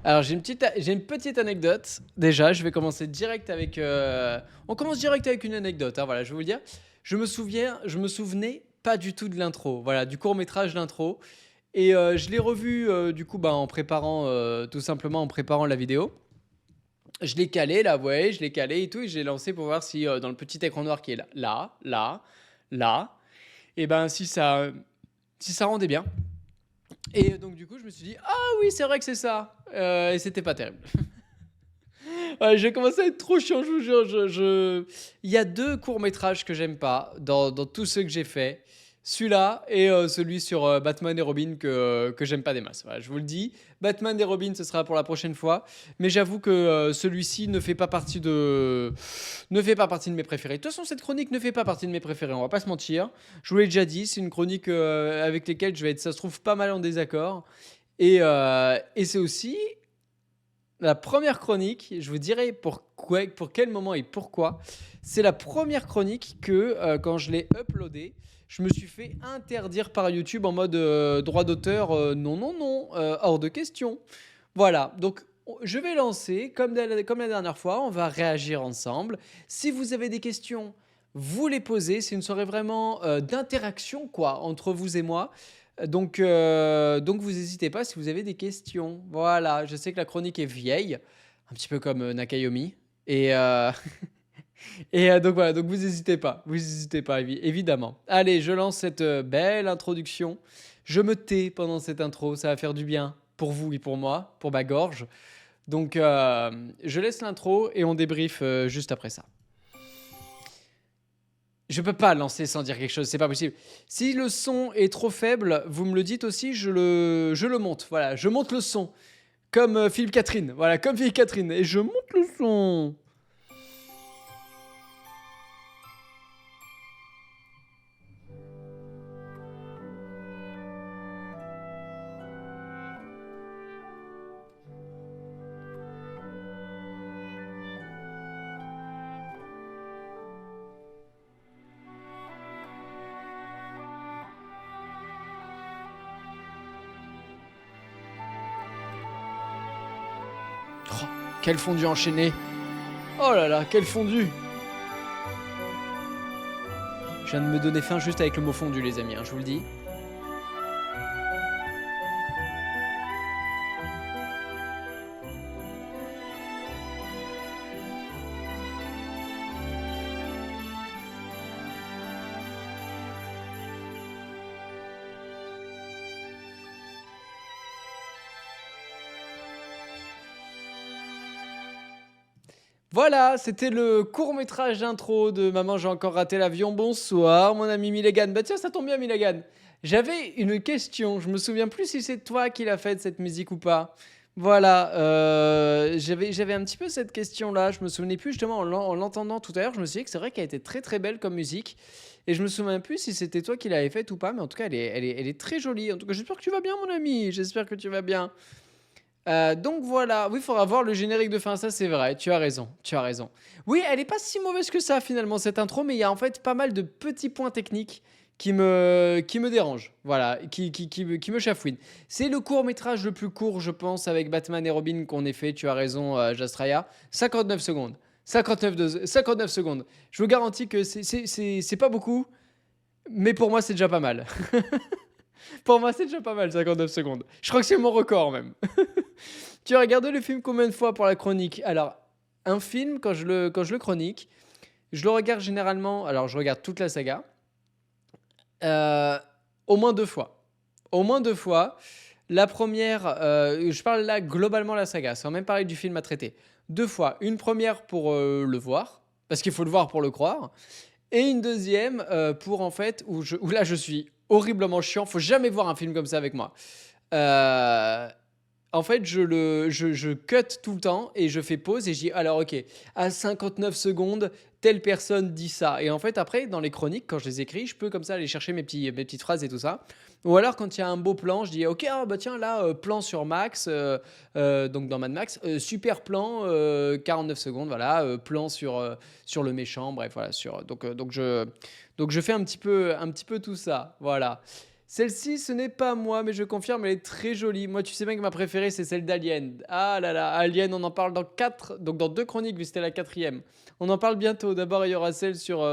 Alors j'ai une petite anecdote. Déjà, je vais commencer direct avec. On commence direct avec une anecdote. Hein, voilà, je vais vous le dire. Je me souvenais pas du tout de l'intro. Voilà, du court métrage d'intro. Et je l'ai revu du coup en préparant, tout simplement en préparant la vidéo. Je l'ai calé là, ouais, je l'ai calé et tout, et j'ai lancé pour voir si dans le petit écran noir qui est là, et ben si ça rendait bien. Et donc du coup, je me suis dit, ah oui, c'est vrai que c'est ça. Et c'était pas terrible. Ouais, j'ai commencé à être trop chiant, je vous jure. Il y a deux courts-métrages que j'aime pas dans tous ceux que j'ai fait. Celui-là et celui sur Batman et Robin que j'aime pas des masses. Voilà, je vous le dis. Batman et Robin, ce sera pour la prochaine fois. Mais j'avoue que celui-ci ne fait pas partie de mes préférés. De toute façon, cette chronique ne fait pas partie de mes préférés. On va pas se mentir. Je vous l'ai déjà dit, c'est une chronique avec laquelle je vais être, ça se trouve, pas mal en désaccord. Et c'est aussi la première chronique, je vous dirai pour quel moment et pourquoi. C'est la première chronique que, quand je l'ai uploadée, je me suis fait interdire par YouTube en mode droit d'auteur, non, non, non, hors de question. Voilà, donc je vais lancer, comme la dernière fois, on va réagir ensemble. Si vous avez des questions, vous les posez. C'est une soirée vraiment d'interaction, quoi, entre vous et moi. Donc vous n'hésitez pas si vous avez des questions. Voilà, je sais que la chronique est vieille, un petit peu comme Nakayomi. Et, donc voilà, donc vous n'hésitez pas évidemment. Allez, je lance cette belle introduction. Je me tais pendant cette intro, ça va faire du bien pour vous et pour moi, pour ma gorge. Donc je laisse l'intro et on débrief juste après ça. Je peux pas lancer sans dire quelque chose, c'est pas possible. Si le son est trop faible, vous me le dites aussi, je le monte. Voilà, je monte le son. Comme Philippe Catherine. Voilà, comme Philippe Catherine. Et je monte le son. Oh, quel fondu enchaîné. Oh là là, quel fondu. Je viens de me donner faim juste avec le mot fondu, les amis, hein, je vous le dis. Voilà, c'était le court-métrage d'intro de Maman, j'ai encore raté l'avion. Bonsoir, mon ami Milligan. Bah tiens, ça tombe bien, Milligan. J'avais une question. Je me souviens plus si c'est toi qui l'as faite, cette musique ou pas. Voilà, j'avais un petit peu cette question-là. Je me souvenais plus, justement, en l'entendant tout à l'heure. Je me suis dit que c'est vrai qu'elle était très très belle comme musique. Et je me souviens plus si c'était toi qui l'avais faite ou pas. Mais en tout cas, elle est très jolie. En tout cas, j'espère que tu vas bien, mon ami. J'espère que tu vas bien. Donc voilà, oui, il faudra voir le générique de fin, ça c'est vrai, tu as raison, tu as raison. Oui, elle est pas si mauvaise que ça finalement cette intro, mais il y a en fait pas mal de petits points techniques qui me dérangent, voilà, qui me chafouinent. C'est le court métrage le plus court, je pense, avec Batman et Robin qu'on ait fait, tu as raison, Jastraya, 59 secondes. 59 secondes. Je vous garantis que c'est pas beaucoup, mais pour moi c'est déjà pas mal. Pour moi, c'est déjà pas mal, 59 secondes. Je crois que c'est mon record même. Tu as regardé le film combien de fois pour la chronique? Alors, un film, quand je le chronique, je le regarde généralement. Alors, je regarde toute la saga. euh, Au moins deux fois. Au moins deux fois. La première, je parle là globalement la saga, sans même parler du film à traiter. Deux fois. Une première pour le voir, parce qu'il faut le voir pour le croire. Et une deuxième pour en fait, où là je suis horriblement chiant. Faut jamais voir un film comme ça avec moi. Euh, En fait, je cut tout le temps et je fais pause et je dis alors ok, à 59 secondes, telle personne dit ça. Et en fait, après, dans les chroniques, quand je les écris, je peux comme ça aller chercher mes petites phrases et tout ça. Ou alors, quand il y a un beau plan, je dis ok, ah, bah tiens, là, plan sur Max, donc dans Mad Max, super plan, 49 secondes, voilà, plan sur le méchant, bref, voilà. Donc je fais un petit peu tout ça, voilà. Celle-ci, ce n'est pas moi, mais je confirme, elle est très jolie. Moi, tu sais bien que ma préférée, c'est celle d'Alien. Ah là là, Alien, on en parle dans 4, donc dans 2 chroniques, vu que c'était la quatrième. On en parle bientôt. D'abord, il y aura celle sur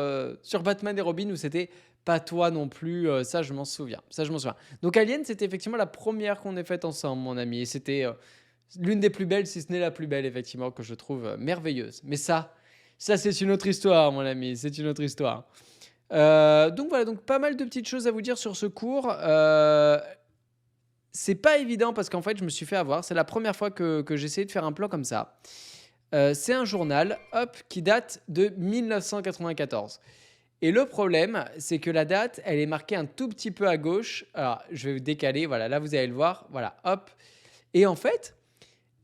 Batman et Robin, où c'était pas toi non plus. Ça, je m'en souviens. Ça, je m'en souviens. Donc, Alien, c'était effectivement la première qu'on ait faite ensemble, mon ami. Et c'était l'une des plus belles, si ce n'est la plus belle, effectivement, que je trouve merveilleuse. Mais ça, c'est une autre histoire, mon ami. C'est une autre histoire. Donc voilà, donc pas mal de petites choses à vous dire sur ce cours. C'est pas évident parce qu'en fait, je me suis fait avoir. C'est la première fois que j'essayais de faire un plan comme ça. C'est un journal, hop, qui date de 1994. Et le problème, c'est que la date, elle est marquée un tout petit peu à gauche. Alors, je vais décaler, voilà, là vous allez le voir, voilà, hop. Et en fait,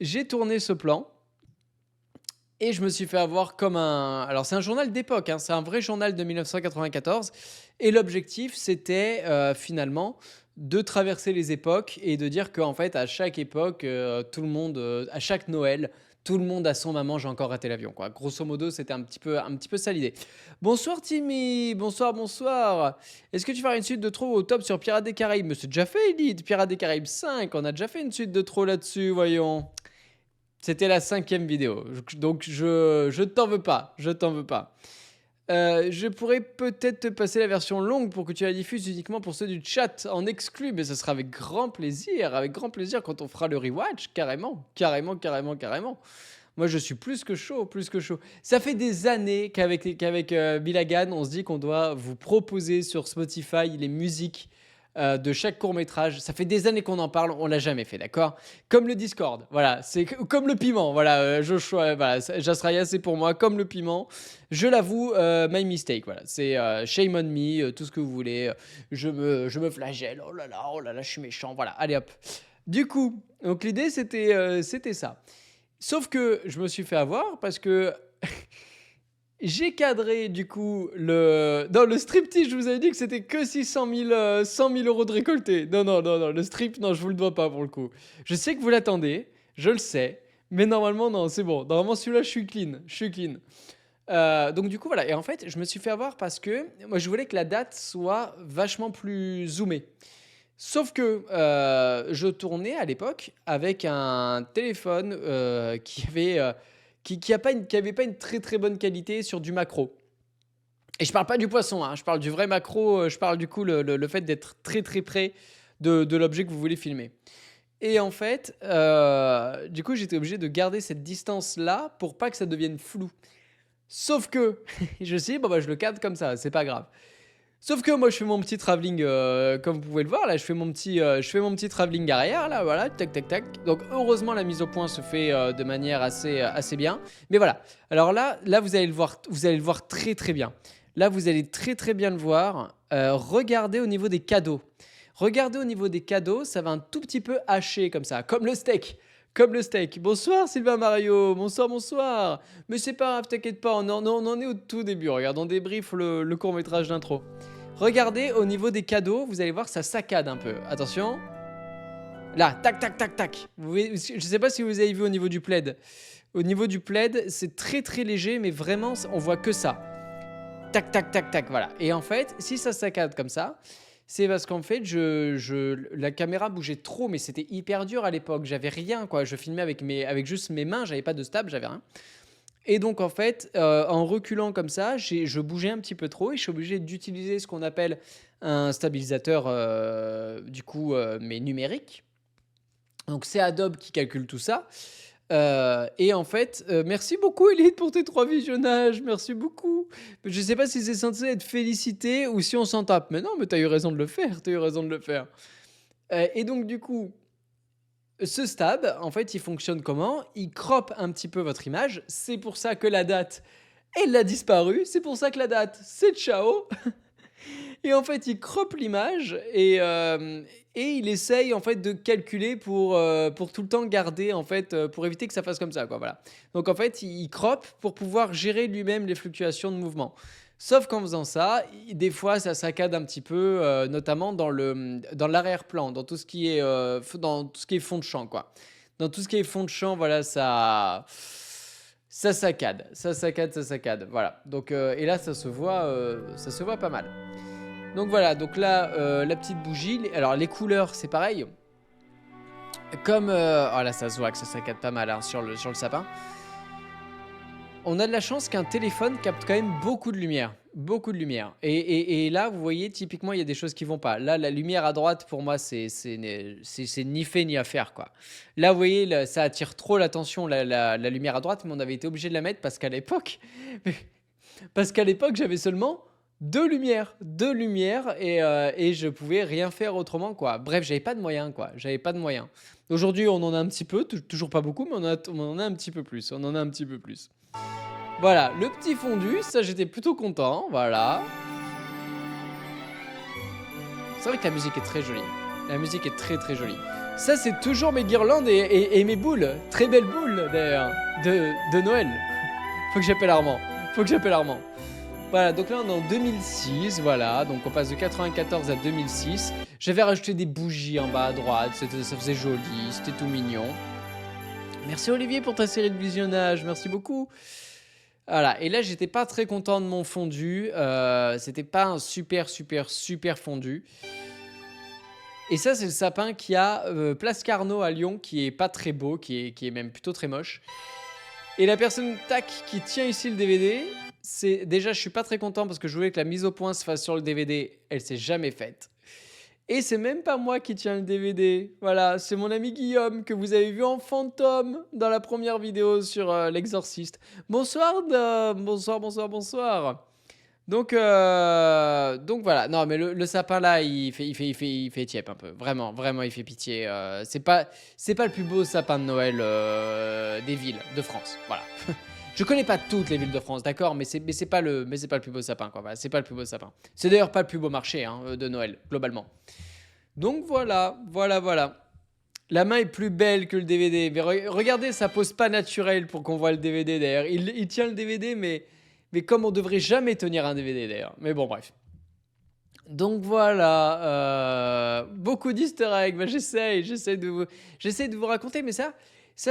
j'ai tourné ce plan et je me suis fait avoir comme un... Alors c'est un journal d'époque, hein, c'est un vrai journal de 1994. Et l'objectif, c'était finalement de traverser les époques et de dire qu'en fait, à chaque époque, tout le monde, à chaque Noël, tout le monde a son maman, j'ai encore raté l'avion, quoi. Grosso modo, c'était un petit peu ça l'idée. Bonsoir Timmy, bonsoir, bonsoir. Est-ce que tu feras une suite de trop au top sur Pirates des Caraïbes? Mais c'est déjà fait, Elite, Pirates des Caraïbes 5, on a déjà fait une suite de trop là-dessus, voyons. C'était la 5e vidéo, donc je t'en veux pas, je t'en veux pas. Je pourrais peut-être te passer la version longue pour que tu la diffuses uniquement pour ceux du chat en exclu, mais ce sera avec grand plaisir quand on fera le rewatch, carrément, carrément, carrément, carrément. Moi, je suis plus que chaud, plus que chaud. Ça fait des années qu'avec Bill Hagan, on se dit qu'on doit vous proposer sur Spotify les musiques de chaque court-métrage. Ça fait des années qu'on en parle, on l'a jamais fait, d'accord? Comme le Discord, voilà, c'est comme le piment, voilà, Joshua, voilà, Jasraya, c'est pour moi, comme le piment. Je l'avoue, my mistake, voilà, c'est shame on me, tout ce que vous voulez. Je me flagelle, oh là là, je suis méchant, voilà, allez hop. Du coup, donc l'idée c'était ça. Sauf que je me suis fait avoir parce que j'ai cadré du coup dans le striptease, je vous avais dit que c'était que 100 000 euros de récolté. Non, non, non, non, le strip, non, je vous le dois pas pour le coup. Je sais que vous l'attendez, je le sais, mais normalement, non, c'est bon. Normalement, celui-là, je suis clean, je suis clean. Donc du coup, voilà. Et en fait, je me suis fait avoir parce que moi, je voulais que la date soit vachement plus zoomée. Sauf que je tournais à l'époque avec un téléphone qui avait pas une très très bonne qualité sur du macro. Et je parle pas du poisson, hein, je parle du vrai macro, je parle du coup le fait d'être très très près de l'objet que vous voulez filmer. Et en fait, du coup, j'étais obligé de garder cette distance-là pour pas que ça devienne flou. Sauf que, je me suis dit, bon bah je le cadre comme ça, c'est pas grave. Sauf que moi je fais mon petit travelling, comme vous pouvez le voir là, je fais mon petit travelling arrière là, voilà, tac tac tac. Donc heureusement la mise au point se fait de manière assez bien. Mais voilà. Alors là vous allez le voir très très bien. Là vous allez très très bien le voir. Regardez au niveau des cadeaux. Regardez au niveau des cadeaux, ça va un tout petit peu hacher comme ça, comme le steak. Comme le steak. Bonsoir Sylvain Mario, bonsoir, bonsoir. Mais c'est pas grave, t'inquiète pas, on en est au tout début. Regarde, on débriefe le court-métrage d'intro. Regardez au niveau des cadeaux, vous allez voir ça saccade un peu. Attention. Là, tac, tac, tac, tac. Je sais pas si vous avez vu au niveau du plaid. Au niveau du plaid, c'est très très léger, mais vraiment, on voit que ça. Tac, tac, tac, tac, voilà. Et en fait, si ça saccade comme ça, c'est parce qu'en fait, la caméra bougeait trop, mais c'était hyper dur à l'époque. J'avais rien, quoi. Je filmais avec juste mes mains, j'avais pas de stable, j'avais rien. Et donc, en fait, en reculant comme ça, je bougeais un petit peu trop et je suis obligé d'utiliser ce qu'on appelle un stabilisateur, du coup, mais numérique. Donc, c'est Adobe qui calcule tout ça. Et en fait, merci beaucoup Elite pour tes 3 visionnages, merci beaucoup. Je sais pas si c'est censé être félicité ou si on s'en tape. Mais non, mais t'as eu raison de le faire, t'as eu raison de le faire. Et donc du coup, ce stab, en fait, il fonctionne comment? Il croppe un petit peu votre image. C'est pour ça que la date, elle a disparu. C'est pour ça que la date, c'est ciao. Et en fait, il croppe l'image et il essaye en fait de calculer pour tout le temps garder en fait pour éviter que ça fasse comme ça quoi, voilà. Donc en fait, il croppe pour pouvoir gérer lui-même les fluctuations de mouvement. Sauf qu'en faisant ça, des fois ça saccade un petit peu, notamment dans l'arrière-plan, dans tout ce qui est fond de champ quoi. Dans tout ce qui est fond de champ, voilà, ça saccade, ça saccade, voilà. Donc et là ça se voit pas mal. Donc voilà, donc là, la petite bougie. Alors les couleurs, c'est pareil. Comme... oh là, ça se voit que ça saccade pas mal hein, sur le sapin. On a de la chance qu'un téléphone capte quand même beaucoup de lumière. Beaucoup de lumière. Et là, vous voyez, typiquement, il y a des choses qui vont pas. Là, la lumière à droite, pour moi, c'est ni fait ni à faire, quoi. Là, vous voyez, là, ça attire trop l'attention, la lumière à droite, mais on avait été obligé de la mettre parce qu'à l'époque... Parce qu'à l'époque, j'avais seulement deux lumières et je pouvais rien faire autrement, quoi. Bref, j'avais pas de moyens, quoi. J'avais pas de moyens. Aujourd'hui, on en a un petit peu, toujours pas beaucoup, mais on en a un petit peu plus. On en a un petit peu plus. Voilà, le petit fondu, ça j'étais plutôt content, voilà. C'est vrai que la musique est très jolie. La musique est très très jolie. Ça, c'est toujours mes guirlandes et mes boules. Très belles boules, d'ailleurs, de Noël. Faut que j'appelle Armand. Faut que j'appelle Armand. Voilà, donc là on est en 2006, voilà, donc on passe de 94 à 2006. J'avais rajouté des bougies en bas à droite, ça faisait joli, c'était tout mignon. Merci Olivier pour ta série de visionnage, merci beaucoup. Voilà, et là j'étais pas très content de mon fondu, c'était pas un super fondu. Et ça c'est le sapin qui a Place Carnot à Lyon, qui est pas très beau, qui est même plutôt très moche. Et la personne, tac, qui tient ici le DVD, c'est déjà, je suis pas très content parce que je voulais que la mise au point se fasse sur le DVD. Elle s'est jamais faite. Et c'est même pas moi qui tiens le DVD. Voilà, c'est mon ami Guillaume que vous avez vu en fantôme dans la première vidéo sur l'exorciste. Bonsoir, Dom. Bonsoir. Donc voilà. Non, mais le sapin là, il fait tiep un peu. Vraiment, il fait pitié. C'est pas le plus beau sapin de Noël des villes de France. Voilà. Je connais pas toutes les villes de France, d'accord, mais c'est pas le plus beau sapin, quoi. Voilà, c'est pas le plus beau sapin. C'est d'ailleurs pas le plus beau marché hein, de Noël globalement. Donc voilà. La main est plus belle que le DVD. Mais regardez, ça pose pas naturel pour qu'on voit le DVD d'ailleurs. Il tient le DVD, mais comme on devrait jamais tenir un DVD d'ailleurs. Mais bon, bref. Donc voilà, beaucoup d'easter eggs. Bah, j'essaie de vous raconter, mais ça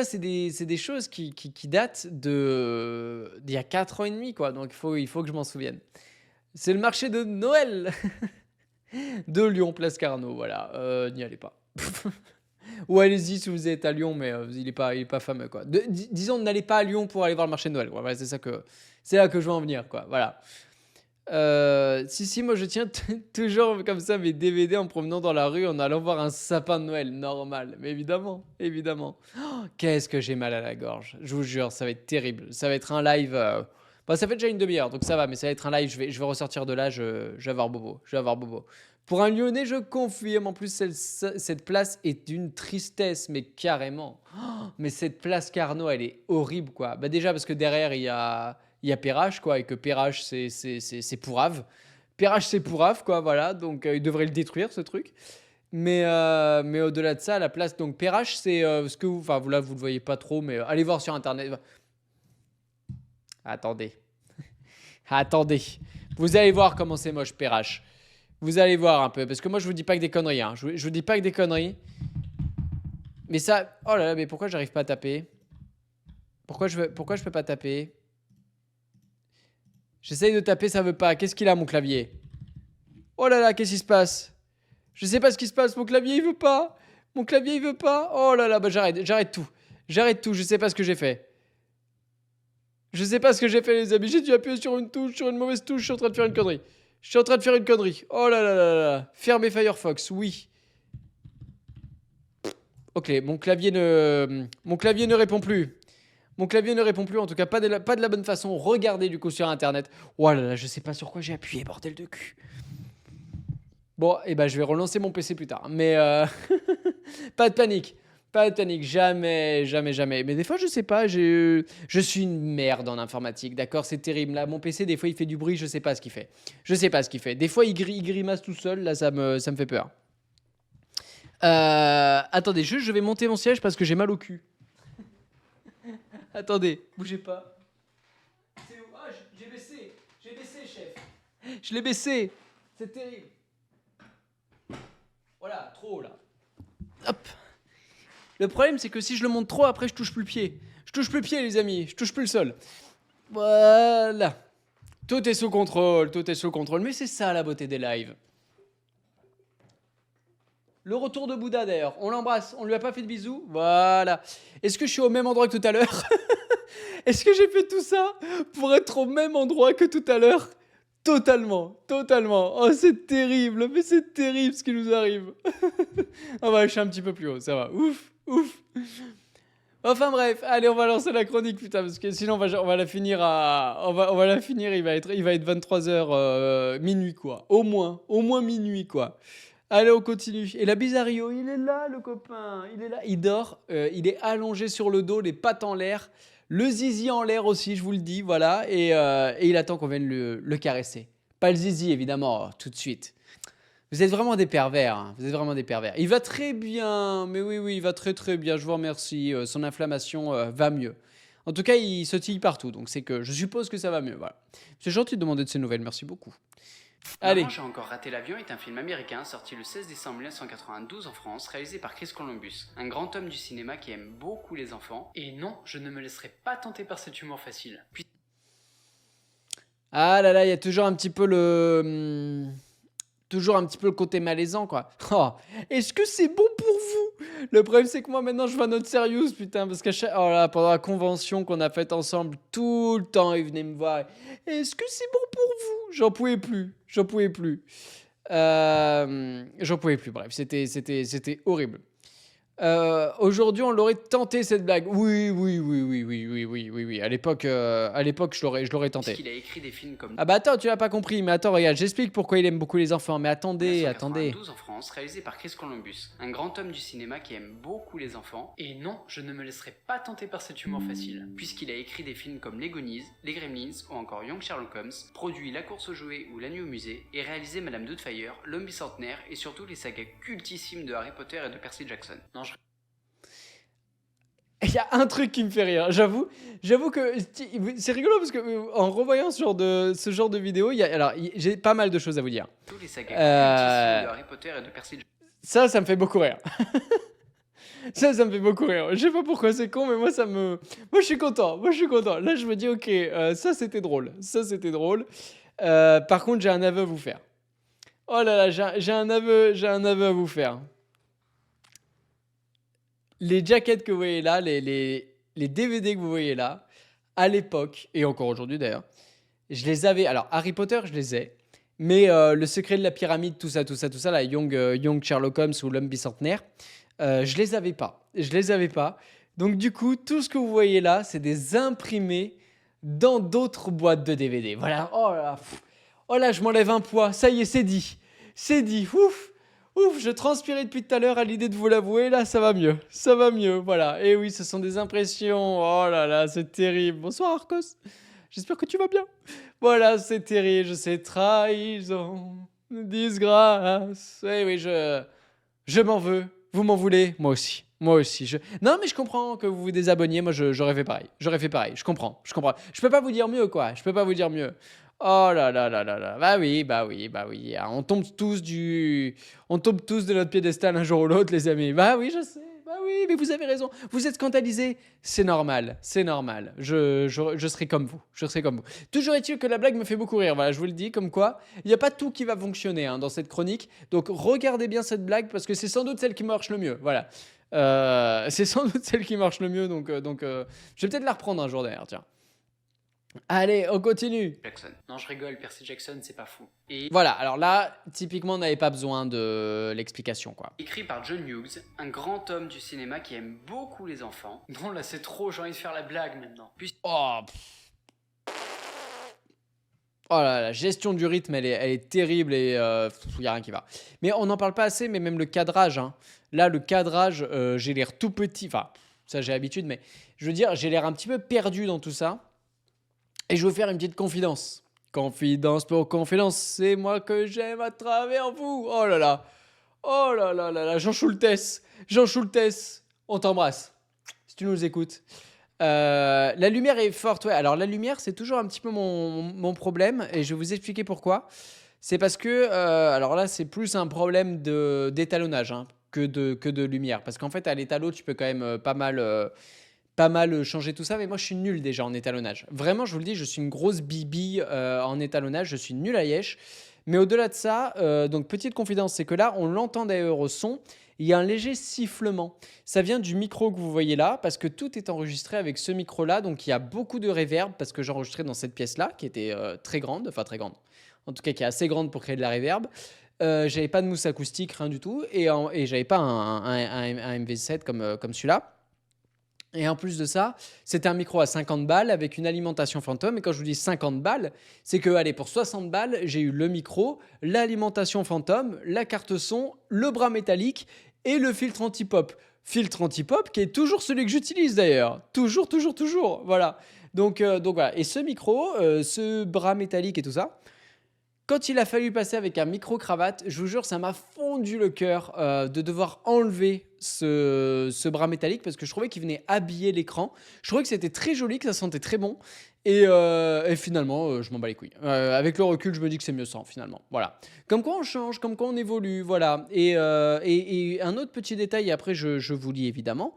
c'est des choses qui datent d'il y a 4 ans et demi, quoi. Donc il faut que je m'en souvienne. C'est le marché de Noël de Lyon, Place Carnot, voilà. N'y allez pas. Ou allez-y si vous êtes à Lyon, mais il est pas fameux, quoi. Disons, n'allez pas à Lyon pour aller voir le marché de Noël, quoi. Voilà, c'est là que je veux en venir, quoi. Voilà. Si, moi je tiens toujours comme ça mes DVD en me promenant dans la rue en allant voir un sapin de Noël, normal. Mais évidemment. Oh, qu'est-ce que j'ai mal à la gorge. Je vous jure, ça va être terrible. Ça va être un live. Bah, ça fait déjà une demi-heure, donc ça va, mais ça va être un live. Je vais ressortir de là, je vais avoir bobo. Pour un Lyonnais, je confirme. En plus, cette place est d'une tristesse, mais carrément. Oh, mais cette place Carnot, elle est horrible, quoi. Bah, déjà, parce que derrière, il y a Perrache, quoi, et que Perrache, c'est pourrave. Perrache, c'est pourrave, quoi, voilà. Donc, il devrait le détruire, ce truc. Mais au-delà de ça, la place, donc Perrache, c'est ce que vous. Enfin, là, vous le voyez pas trop, mais allez voir sur internet. Attendez. Vous allez voir comment c'est moche, Perrache. Vous allez voir un peu, parce que moi je vous dis pas que des conneries, hein. Je vous dis pas que des conneries. Mais ça, oh là là, mais pourquoi j'arrive pas à taper? Pourquoi je peux pas taper? J'essaye de taper, ça veut pas. Qu'est-ce qu'il a mon clavier? Oh là là, qu'est-ce qui se passe? Je sais pas ce qui se passe, mon clavier il veut pas. Oh là là, bah j'arrête tout. Je sais pas ce que j'ai fait. Les amis. J'ai dû appuyer sur une mauvaise touche, je suis en train de faire une connerie. Oh là là là là. Fermez Firefox, oui. Ok, mon clavier ne répond plus. En tout cas pas de la bonne façon. Regardez du coup sur internet. Oh là là, je sais pas sur quoi j'ai appuyé, bordel de cul. Bon, et ben je vais relancer mon PC plus tard. Mais pas de panique. Jamais. Mais des fois, je sais pas, je suis une merde en informatique, d'accord? C'est terrible. Là, mon PC, des fois, il fait du bruit, je sais pas ce qu'il fait. Des fois, il grimace tout seul, là, ça me fait peur. Attendez, je vais monter mon siège parce que j'ai mal au cul. Attendez, bougez pas. C'est où? Ah, j'ai baissé, chef. Je l'ai baissé. C'est terrible. Voilà, trop là. Hop. Le problème, c'est que si je le monte trop, après, je touche plus le pied. Les amis. Je touche plus le sol. Voilà. Tout est sous contrôle. Mais c'est ça la beauté des lives. Le retour de Bouddha d'ailleurs. On l'embrasse. On lui a pas fait de bisous. Voilà. Est-ce que je suis au même endroit que tout à l'heure? Est-ce que j'ai fait tout ça pour être au même endroit que tout à l'heure? Totalement, totalement. Oh, c'est terrible, mais c'est terrible ce qui nous arrive. Ah bah, je suis un petit peu plus haut, ça va. Ouf, ouf. Enfin bref, allez, on va lancer la chronique, putain, parce que sinon on va la finir on va la finir, il va être 23h minuit, quoi. Au moins minuit, quoi. Allez, on continue. Et la Bisario, il est là, le copain. Il est là. Il dort. Il est allongé sur le dos, les pattes en l'air. Le zizi en l'air aussi, je vous le dis. Voilà. Et il attend qu'on vienne le caresser. Pas le zizi, évidemment, tout de suite. Vous êtes vraiment des pervers. Hein. Vous êtes vraiment des pervers. Il va très bien. Mais oui, oui, il va très, très bien. Je vous remercie. Son inflammation va mieux. En tout cas, il sautille partout. Donc, c'est que je suppose que ça va mieux. Voilà. C'est gentil de demander de ces nouvelles. Merci beaucoup. Allez. Maman, j'ai encore raté l'avion est un film américain sorti le 16 décembre 1992 en France, réalisé par Chris Columbus, un grand homme du cinéma qui aime beaucoup les enfants. Et non, je ne me laisserai pas tenter par cet humour facile. Ah là là, il y a toujours un petit peu toujours un petit peu le côté malaisant, quoi. Oh, est-ce que c'est bon pour vous? Le problème, c'est que moi, maintenant, je vois notre Serious, putain, parce oh là, pendant la convention qu'on a faite ensemble, tout le temps, il venait me voir. Est-ce que c'est bon pour vous? J'en pouvais plus. J'en pouvais plus. J'en pouvais plus, bref, c'était horrible. Aujourd'hui, on l'aurait tenté cette blague. Oui, oui, oui, oui, oui, oui, oui, oui, oui. À l'époque, je l'aurais tenté. Puisqu'il a écrit des films comme Ah bah attends, tu l'as pas compris. Mais attends, regarde, j'explique pourquoi il aime beaucoup les enfants. Mais attendez, attendez. 1992 en France, réalisé par Chris Columbus, un grand homme du cinéma qui aime beaucoup les enfants. Et non, je ne me laisserai pas tenter par cet humour facile, puisqu'il a écrit des films comme Les Goonies, Les Gremlins ou encore Young Sherlock Holmes, produit La course aux jouets ou La nuit au musée, et réalisé Madame Doubtfire, L'homme bicentenaire et surtout les sagas cultissimes de Harry Potter et de Percy Jackson. Non, Il y a un truc qui me fait rire, j'avoue que c'est rigolo parce que en revoyant ce genre de vidéo, j'ai pas mal de choses à vous dire. Tous les sagas cultissimes de Harry Potter et de Percy Jackson. Ça me fait beaucoup rire. Ça me fait beaucoup rire. Je sais pas pourquoi c'est con, mais moi je suis content. Là, je me dis, ok, ça c'était drôle. Par contre, j'ai un aveu à vous faire. Oh là là, j'ai un aveu à vous faire. Les jackets que vous voyez là, les DVD que vous voyez là, à l'époque, et encore aujourd'hui d'ailleurs, je les avais. Alors, Harry Potter, je les ai. Mais Le secret de la pyramide, tout ça, là, Young Sherlock Holmes ou L'homme bicentenaire, je les avais pas. Donc, du coup, tout ce que vous voyez là, c'est des imprimés dans d'autres boîtes de DVD. Voilà. Oh là, oh là, je m'enlève un poids. Ça y est, c'est dit. Ouf. Ouf, je transpirais depuis tout à l'heure à l'idée de vous l'avouer. Là, ça va mieux. Voilà. Et oui, ce sont des impressions. Oh là là, c'est terrible. Bonsoir, Arcos. J'espère que tu vas bien. Voilà, c'est terrible. Je sais, trahison, disgrâce. Eh oui, je m'en veux. Vous m'en voulez? Moi aussi. Non, mais je comprends que vous vous désabonniez. Moi, j'aurais fait pareil. Je comprends. Je peux pas vous dire mieux, quoi. Oh là là là là là. Bah oui. Ah, on tombe tous de notre piédestal un jour ou l'autre, les amis. Bah oui, je sais. Bah oui, mais vous avez raison. Vous êtes scandalisés. C'est normal. Je serai comme vous. Toujours est-il que la blague me fait beaucoup rire. Voilà, je vous le dis, comme quoi, il n'y a pas tout qui va fonctionner dans cette chronique. Donc, regardez bien cette blague parce que c'est sans doute celle qui marche le mieux. Voilà. C'est sans doute celle qui marche le mieux. Donc, je vais peut-être la reprendre un jour d'ailleurs. Tiens. Allez, on continue. Jackson. Non, je rigole, Percy Jackson, c'est pas fou. Et voilà, alors là, typiquement, on n'avait pas besoin de l'explication, quoi. Écrit par John Hughes, un grand homme du cinéma qui aime beaucoup les enfants. Non, là, c'est trop, j'ai envie de faire la blague maintenant. Oh là là, la gestion du rythme, elle est terrible et il n'y a rien qui va. Mais on n'en parle pas assez, mais même le cadrage. Hein. Là, le cadrage, j'ai l'air tout petit. Enfin, ça, j'ai l'habitude, mais je veux dire, j'ai l'air un petit peu perdu dans tout ça. Et je veux faire une petite confidence. Confidence pour confidence, c'est moi que j'aime à travers vous. Oh là là. Jean Schultes, on t'embrasse. Si tu nous écoutes. La lumière est forte, ouais. Alors la lumière, c'est toujours un petit peu mon problème. Et je vais vous expliquer pourquoi. C'est parce que, alors là, c'est plus un problème d'étalonnage que de lumière. Parce qu'en fait, à l'étalot, tu peux quand même pas mal changer tout ça, mais moi je suis nul déjà en étalonnage. Vraiment, je vous le dis, je suis une grosse bibi en étalonnage, je suis nul à Yesh. Mais au-delà de ça, donc petite confidence, c'est que là, on l'entend d'ailleurs au son, il y a un léger sifflement. Ça vient du micro que vous voyez là, parce que tout est enregistré avec ce micro-là, donc il y a beaucoup de reverb, parce que j'ai enregistré dans cette pièce-là, qui était très grande, enfin très grande, en tout cas qui est assez grande pour créer de la reverb. J'avais pas de mousse acoustique, rien du tout, et j'avais pas un MV7 comme celui-là. Et en plus de ça, c'était un micro à 50 balles avec une alimentation fantôme. Et quand je vous dis 50 balles, c'est que, allez, pour 60 balles, j'ai eu le micro, l'alimentation fantôme, la carte son, le bras métallique et le filtre anti-pop. Filtre anti-pop qui est toujours celui que j'utilise d'ailleurs. Toujours, toujours, toujours. Voilà. Donc voilà. Et ce micro, ce bras métallique et tout ça, quand il a fallu passer avec un micro-cravate, je vous jure, ça m'a fondu le cœur de devoir enlever ce bras métallique parce que je trouvais qu'il venait habiller l'écran. Je trouvais que c'était très joli, que ça sentait très bon. Et finalement, je m'en bats les couilles. Avec le recul, je me dis que c'est mieux sans, finalement. Voilà. Comme quoi on change, comme quoi on évolue. Voilà. Et un autre petit détail, et après je vous lis évidemment.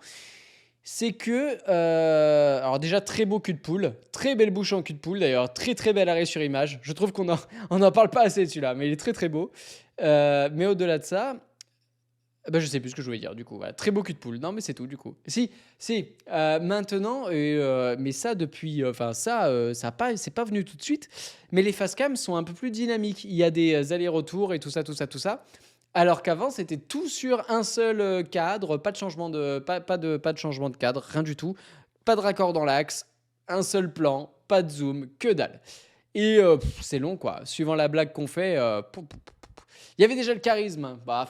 C'est que, alors déjà très beau cul de poule, très belle bouche en cul de poule d'ailleurs, très très bel arrêt sur image. Je trouve qu'on on en parle pas assez de celui-là, mais il est très très beau. Mais au-delà de ça, bah, je sais plus ce que je voulais dire du coup. Voilà. Très beau cul de poule. Non mais c'est tout du coup. Si, maintenant, mais ça depuis, enfin ça a pas, c'est pas venu tout de suite. Mais les facecam sont un peu plus dynamiques. Il y a des allers-retours et tout ça, tout ça, tout ça. Alors qu'avant, c'était tout sur un seul cadre, pas de changement pas de changement de cadre, rien du tout. Pas de raccord dans l'axe, un seul plan, pas de zoom, que dalle. Et c'est long quoi. Suivant la blague qu'on fait, il y avait déjà le charisme. Bah,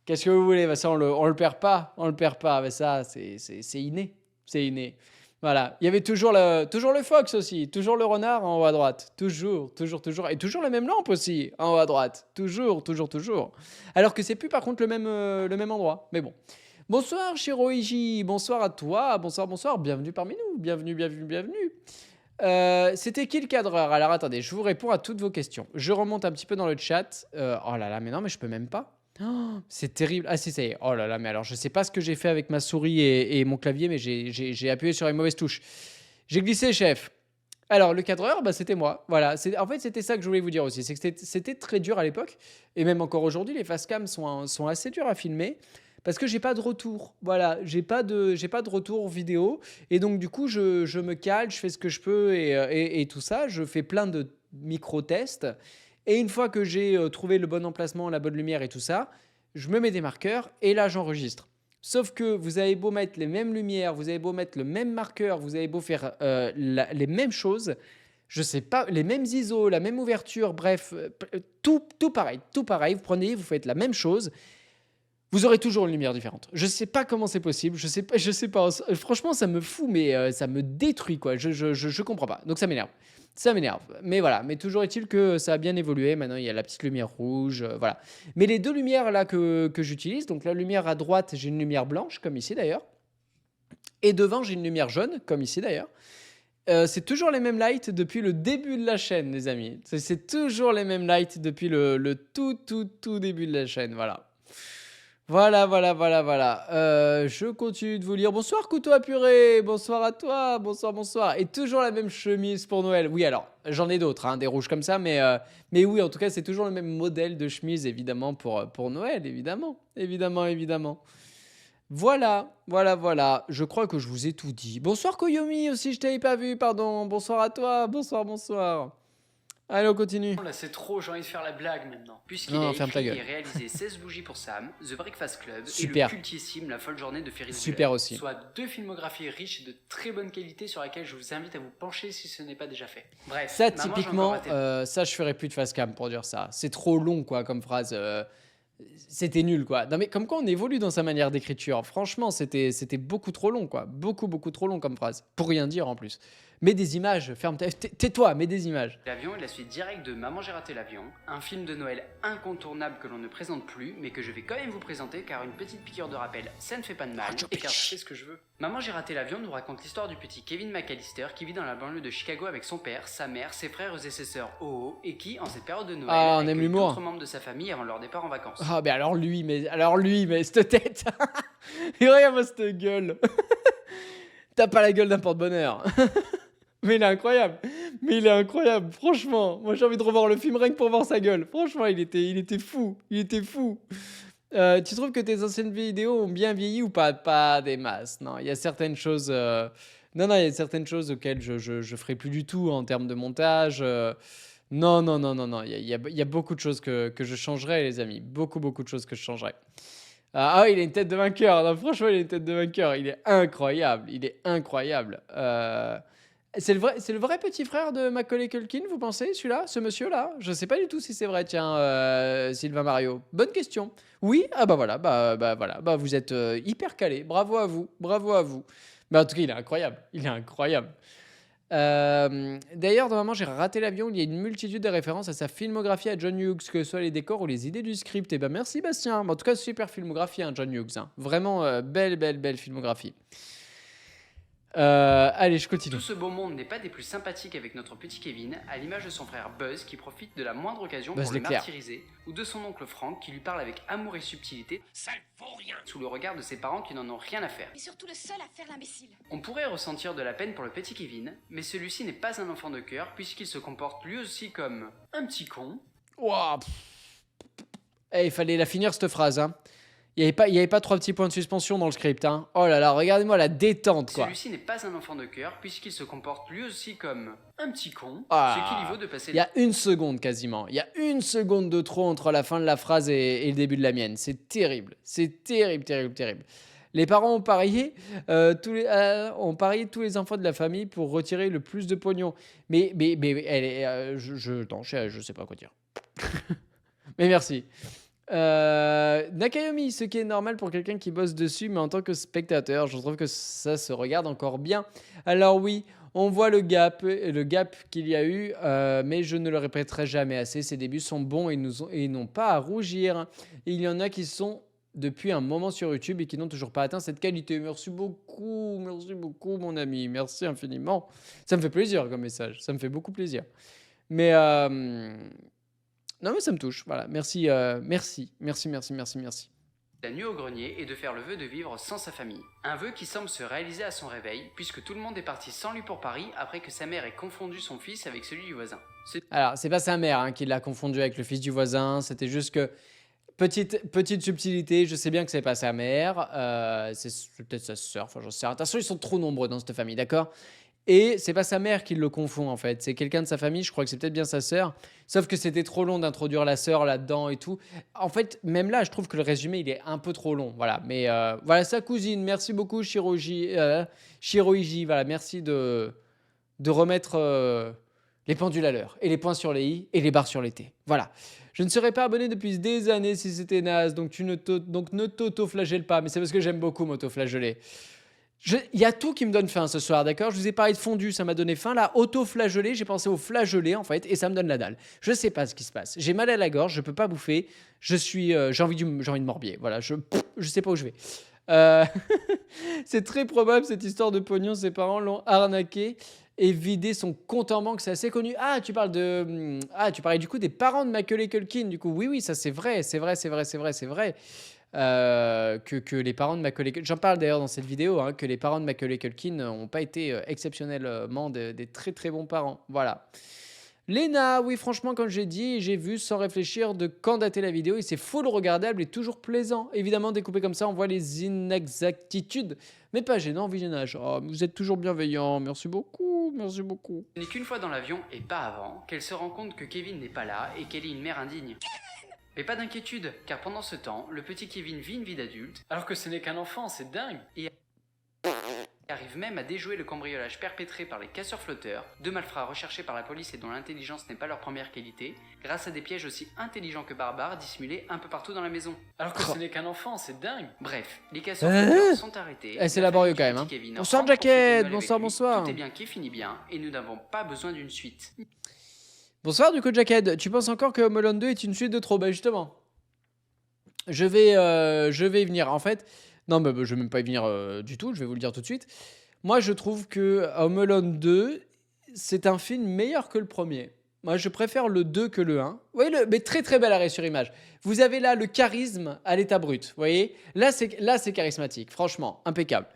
qu'est-ce que vous voulez? Bah, ça, on le perd pas. On le perd pas. Mais ça, c'est inné. C'est inné. Voilà. Il y avait toujours le Fox aussi. Toujours le renard en haut à droite. Toujours, toujours, toujours. Et toujours la même lampe aussi en haut à droite. Toujours, toujours, toujours. Alors que c'est plus par contre le même endroit. Mais bon. Bonsoir Shiroiji. Bonsoir à toi. Bonsoir, bonsoir. Bienvenue parmi nous. Bienvenue, bienvenue, bienvenue. C'était qui le cadreur? Alors attendez, je vous réponds à toutes vos questions. Je remonte un petit peu dans le chat. Oh là là, mais non, mais je peux même pas. Oh, c'est terrible. Ah si, ça y est. Oh là là, mais alors je sais pas ce que j'ai fait avec ma souris et mon clavier, mais j'ai appuyé sur les mauvaises touches. J'ai glissé, chef. Alors le cadreur, bah, c'était moi. Voilà. En fait, c'était ça que je voulais vous dire aussi. C'est que c'était très dur à l'époque. Et même encore aujourd'hui, les facecam sont assez durs à filmer. Parce que j'ai pas de retour. Voilà, j'ai pas de retour vidéo. Et donc, du coup, je me cale, je fais ce que je peux et tout ça. Je fais plein de micro-tests. Et une fois que j'ai trouvé le bon emplacement, la bonne lumière et tout ça, je me mets des marqueurs et là, j'enregistre. Sauf que vous avez beau mettre les mêmes lumières, vous avez beau mettre le même marqueur, vous avez beau faire les mêmes choses, je sais pas, les mêmes ISO, la même ouverture, bref, tout pareil, tout pareil. Vous prenez, vous faites la même chose. Vous aurez toujours une lumière différente. Je sais pas comment c'est possible. Je sais pas. Je sais pas. Franchement, ça me fout, mais ça me détruit quoi. Je comprends pas. Donc ça m'énerve. Ça m'énerve. Mais voilà. Mais toujours est-il que ça a bien évolué. Maintenant, il y a la petite lumière rouge. Voilà. Mais les deux lumières là que j'utilise. Donc la lumière à droite, j'ai une lumière blanche comme ici d'ailleurs. Et devant, j'ai une lumière jaune comme ici d'ailleurs. C'est toujours les mêmes lights depuis le début de la chaîne, les amis. C'est toujours les mêmes lights depuis le tout début de la chaîne. Voilà. Voilà, voilà, voilà, voilà. Je continue de vous lire. Bonsoir, couteau à purée. Bonsoir à toi. Bonsoir, bonsoir. Et toujours la même chemise pour Noël. Oui, alors, j'en ai d'autres, hein, des rouges comme ça, mais oui, en tout cas, c'est toujours le même modèle de chemise, évidemment, pour Noël, évidemment. Évidemment, évidemment. Voilà, voilà, voilà. Je crois que je vous ai tout dit. Bonsoir, Koyomi aussi, je t'avais pas vu, pardon. Bonsoir à toi. Bonsoir, bonsoir. Allez, on continue. Là, c'est trop, j'ai envie de faire la blague maintenant. Puisqu'il Non, a ferme ta écrit gueule. et réalisé 16 bougies pour Sam, The Breakfast Club Super. et le cultissime La folle journée de Ferris Bueller. Super aussi. Soit deux filmographies riches et de très bonne qualité sur lesquelles je vous invite à vous pencher si ce n'est pas déjà fait. Bref, Ça, maman, j'ai typiquement, encore raté- ça, je ferais plus de facecam pour dire ça. C'est trop long, quoi, comme phrase. C'était nul, quoi. Non, mais comme quoi on évolue dans sa manière d'écriture. Franchement, c'était beaucoup trop long, quoi. Beaucoup, beaucoup trop long comme phrase. Pour rien dire, en plus. Mets des images, tais-toi, mets des images. L'avion est la suite directe de Maman j'ai raté l'avion, un film de Noël incontournable que l'on ne présente plus, mais que je vais quand même vous présenter car une petite piqûre de rappel, ça ne fait pas de mal, et car je fais ce que je veux. Maman j'ai raté l'avion nous raconte l'histoire du petit Kevin McAllister qui vit dans la banlieue de Chicago avec son père, sa mère, ses frères et ses sœurs oh et qui, en cette période de Noël, Ah, on aime accueille l'humour. d'autres membres de sa famille avant leur départ en vacances. Ah, mais alors lui, mais cette tête. Et regarde-moi cette gueule. T'as pas la gueule d'un porte-bonheur. Mais il est incroyable. Mais il est incroyable, franchement. Moi, j'ai envie de revoir le film rien que pour voir sa gueule. Franchement, il était fou. Il était fou. Tu trouves que tes anciennes vidéos ont bien vieilli ou pas? Pas des masses. Non, il y a certaines choses. Non, non, il y a certaines choses auxquelles je ferai plus du tout en termes de montage. Non, non, non, non, non. Il y a beaucoup de choses que je changerais, les amis. Beaucoup, beaucoup de choses que je changerais. Il a une tête de vainqueur. Non, franchement, il a une tête de vainqueur. Il est incroyable. Il est incroyable. C'est le vrai petit frère de Macaulay Culkin, vous pensez, celui-là, ce monsieur-là? Je sais pas du tout si c'est vrai, tiens, Sylvain Mario. Bonne question. Oui? Ah bah voilà, voilà, vous êtes hyper calé. Bravo à vous, bravo à vous. Mais en tout cas, il est incroyable. Il est incroyable. D'ailleurs, dans Maman, j'ai raté l'avion. Il y a une multitude de références à sa filmographie à John Hughes, que ce soit les décors ou les idées du script. Et ben merci Bastien. En tout cas, super filmographie, hein, John Hughes, hein. Vraiment belle, belle, belle filmographie. Allez, je continue. Tout ce beau monde n'est pas des plus sympathiques avec notre petit Kevin, à l'image de son frère Buzz qui profite de la moindre occasion Buzz pour le l'éclair. martyriser, ou de son oncle Frank qui lui parle avec amour et subtilité, ça ne vaut rien, sous le regard de ses parents qui n'en ont rien à faire. Et surtout le seul à faire l'imbécile. On pourrait ressentir de la peine pour le petit Kevin, mais celui-ci n'est pas un enfant de cœur puisqu'il se comporte lui aussi comme un petit con. Ouah, il fallait la finir cette phrase, hein. Il n'y avait pas 3 petits points de suspension dans le script, hein. Oh là là, regardez-moi la détente, quoi. Celui-ci n'est pas un enfant de cœur puisqu'il se comporte lui aussi comme un petit con, Ah, ce qui lui vaut de passer... Il y a une seconde quasiment. Il y a une seconde de trop entre la fin de la phrase et le début de la mienne. C'est terrible. C'est terrible, terrible, terrible. Les parents ont parié, tous les enfants de la famille pour retirer le plus de pognon. Mais attends, je sais pas quoi dire. Mais merci. Nakayomi, ce qui est normal pour quelqu'un qui bosse dessus, mais en tant que spectateur, je trouve que ça se regarde encore bien. Alors oui, on voit le gap qu'il y a eu, mais je ne le répéterai jamais assez. Ces débuts sont bons et n'ont pas à rougir. Il y en a qui sont depuis un moment sur YouTube et qui n'ont toujours pas atteint cette qualité. Merci beaucoup, mon ami. Merci infiniment. Ça me fait plaisir comme message. Ça me fait beaucoup plaisir. Mais non, mais ça me touche. Voilà. Merci. La nuit au grenier et de faire le vœu de vivre sans sa famille. Un vœu qui semble se réaliser à son réveil, puisque tout le monde est parti sans lui pour Paris après que sa mère ait confondu son fils avec celui du voisin. Alors, c'est pas sa mère hein, qui l'a confondu avec le fils du voisin. C'était juste que petite subtilité. Je sais bien que c'est pas sa mère. C'est peut-être sa sœur. Enfin, j'en sais rien. De toute façon, ils sont trop nombreux dans cette famille, d'accord? Et c'est pas sa mère qui le confond en fait, c'est quelqu'un de sa famille, je crois que c'est peut-être bien sa sœur, sauf que c'était trop long d'introduire la sœur là-dedans et tout. En fait, même là, je trouve que le résumé, il est un peu trop long, voilà. Mais voilà, sa cousine, merci beaucoup Shiroiji, voilà, merci de remettre les pendules à l'heure, et les points sur les i, et les barres sur les t. Voilà. Je ne serais pas abonné depuis des années si c'était naze, donc ne t'auto-flagelle pas, mais c'est parce que j'aime beaucoup m'auto-flageller. Il y a tout qui me donne faim ce soir, d'accord? Je vous ai parlé de fondue, ça m'a donné faim. Là, auto-flageolet, j'ai pensé au flageolet en fait, et ça me donne la dalle. Je sais pas ce qui se passe. J'ai mal à la gorge, je peux pas bouffer. J'ai envie de morbier. Voilà, je sais pas où je vais. C'est très probable cette histoire de pognon. Ses parents l'ont arnaqué et vidé son compte en banque. C'est assez connu. Tu parlais du coup des parents de Macaulay Culkin. Du coup, oui, ça c'est vrai. Que les parents de Macaulay Culkin, j'en parle d'ailleurs dans cette vidéo, hein, que les parents de Macaulay Culkin n'ont pas été exceptionnellement des très très bons parents. Voilà. Léna, oui, franchement, comme j'ai dit, j'ai vu sans réfléchir de quand dater la vidéo et c'est full regardable et toujours plaisant. Évidemment, découpé comme ça, on voit les inexactitudes, mais pas gênant visionnage. Oh, vous êtes toujours bienveillant, merci beaucoup. Ce n'est qu'une fois dans l'avion et pas avant qu'elle se rend compte que Kevin n'est pas là et qu'elle est une mère indigne. Mais pas d'inquiétude, car pendant ce temps, le petit Kevin vit une vie d'adulte, alors que ce n'est qu'un enfant, c'est dingue. Et arrive même à déjouer le cambriolage perpétré par les casseurs-flotteurs, deux malfrats recherchés par la police et dont l'intelligence n'est pas leur première qualité, grâce à des pièges aussi intelligents que barbares dissimulés un peu partout dans la maison. Alors que ce n'est qu'un enfant, c'est dingue. Bref, les casseurs-flotteurs sont arrêtés. C'est laborieux quand même. Hein. Bonsoir Jacket, bonsoir. Tout est bien qui finit bien, et nous n'avons pas besoin d'une suite. Bonsoir du coup Jacked, tu penses encore que Home Alone 2 est une suite de trop? Bah justement, je vais y venir en fait. Non mais je vais même pas y venir du tout, je vais vous le dire tout de suite. Moi je trouve que Home Alone 2, c'est un film meilleur que le premier. Moi je préfère le 2 que le 1. Vous voyez, mais très très bel arrêt sur image. Vous avez là le charisme à l'état brut, vous voyez. Là c'est charismatique, franchement, impeccable.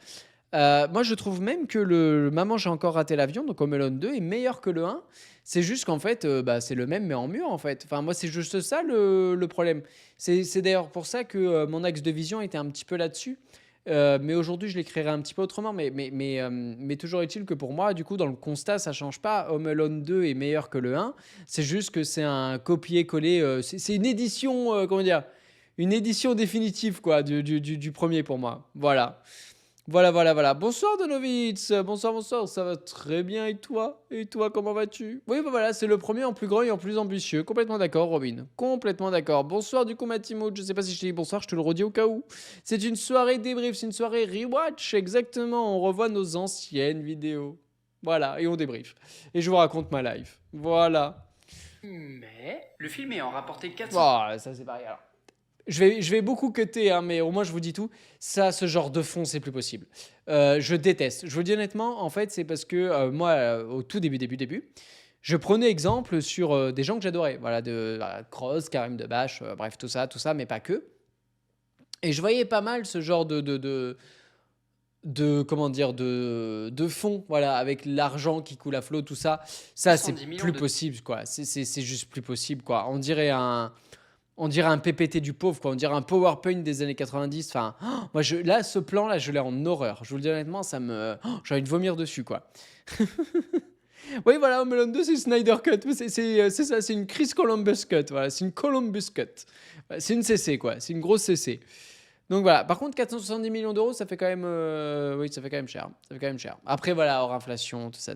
Moi, je trouve même que le Maman, j'ai encore raté l'avion, donc Home Alone 2 est meilleur que le un. C'est juste qu'en fait, bah, c'est le même, mais en mieux, en fait. Enfin, moi, c'est juste ça le problème. C'est d'ailleurs pour ça que mon axe de vision était un petit peu là-dessus. Mais aujourd'hui, je l'écrirai un petit peu autrement. Mais toujours est-il que pour moi, du coup, dans le constat, ça change pas. Home Alone 2 est meilleur que le un. C'est juste que c'est un copier-coller. C'est une édition, comment dire, une édition définitive, quoi, du premier pour moi. Voilà. Voilà, voilà, voilà. Bonsoir Donovitz. Bonsoir, bonsoir. Ça va très bien et toi? Et toi, comment vas-tu? Oui, bah voilà, c'est le premier en plus grand et en plus ambitieux. Complètement d'accord, Robin. Complètement d'accord. Bonsoir du coup, Matimo. Je sais pas si je t'ai dit bonsoir, je te le redis au cas où. C'est une soirée débrief, c'est une soirée rewatch. Exactement. On revoit nos anciennes vidéos. Voilà, et on débrief. Et je vous raconte ma life. Voilà. Mais le film ayant rapporté 400... Oh, ça c'est pareil. Alors, je vais beaucoup cutter, hein, mais au moins je vous dis tout. Ça, ce genre de fond, c'est plus possible. Je déteste. Je vous dis honnêtement, en fait, c'est parce que moi, au tout début, je prenais exemple sur des gens que j'adorais. Voilà, Cross, Karim Debache, bref, tout ça, mais pas que. Et je voyais pas mal ce genre comment dire, de fond, voilà, avec l'argent qui coule à flot, tout ça. Ça, c'est 110 millions plus de... possible, quoi. C'est juste plus possible, quoi. On dirait un PPT du pauvre, quoi. On dirait un PowerPoint des années 90. Enfin, moi, là, ce plan-là, je l'ai en horreur. Je vous le dis honnêtement, j'ai envie de vomir dessus, quoi. Oui, voilà, Home Alone 2, c'est Snyder Cut. C'est ça, c'est une Chris Columbus Cut. Voilà, c'est une Columbus Cut. C'est une CC, quoi. C'est une grosse CC. Donc voilà, par contre 470 millions d'euros, ça fait quand même, oui, ça fait quand même cher. Ça fait quand même cher. Après voilà, hors inflation, tout ça.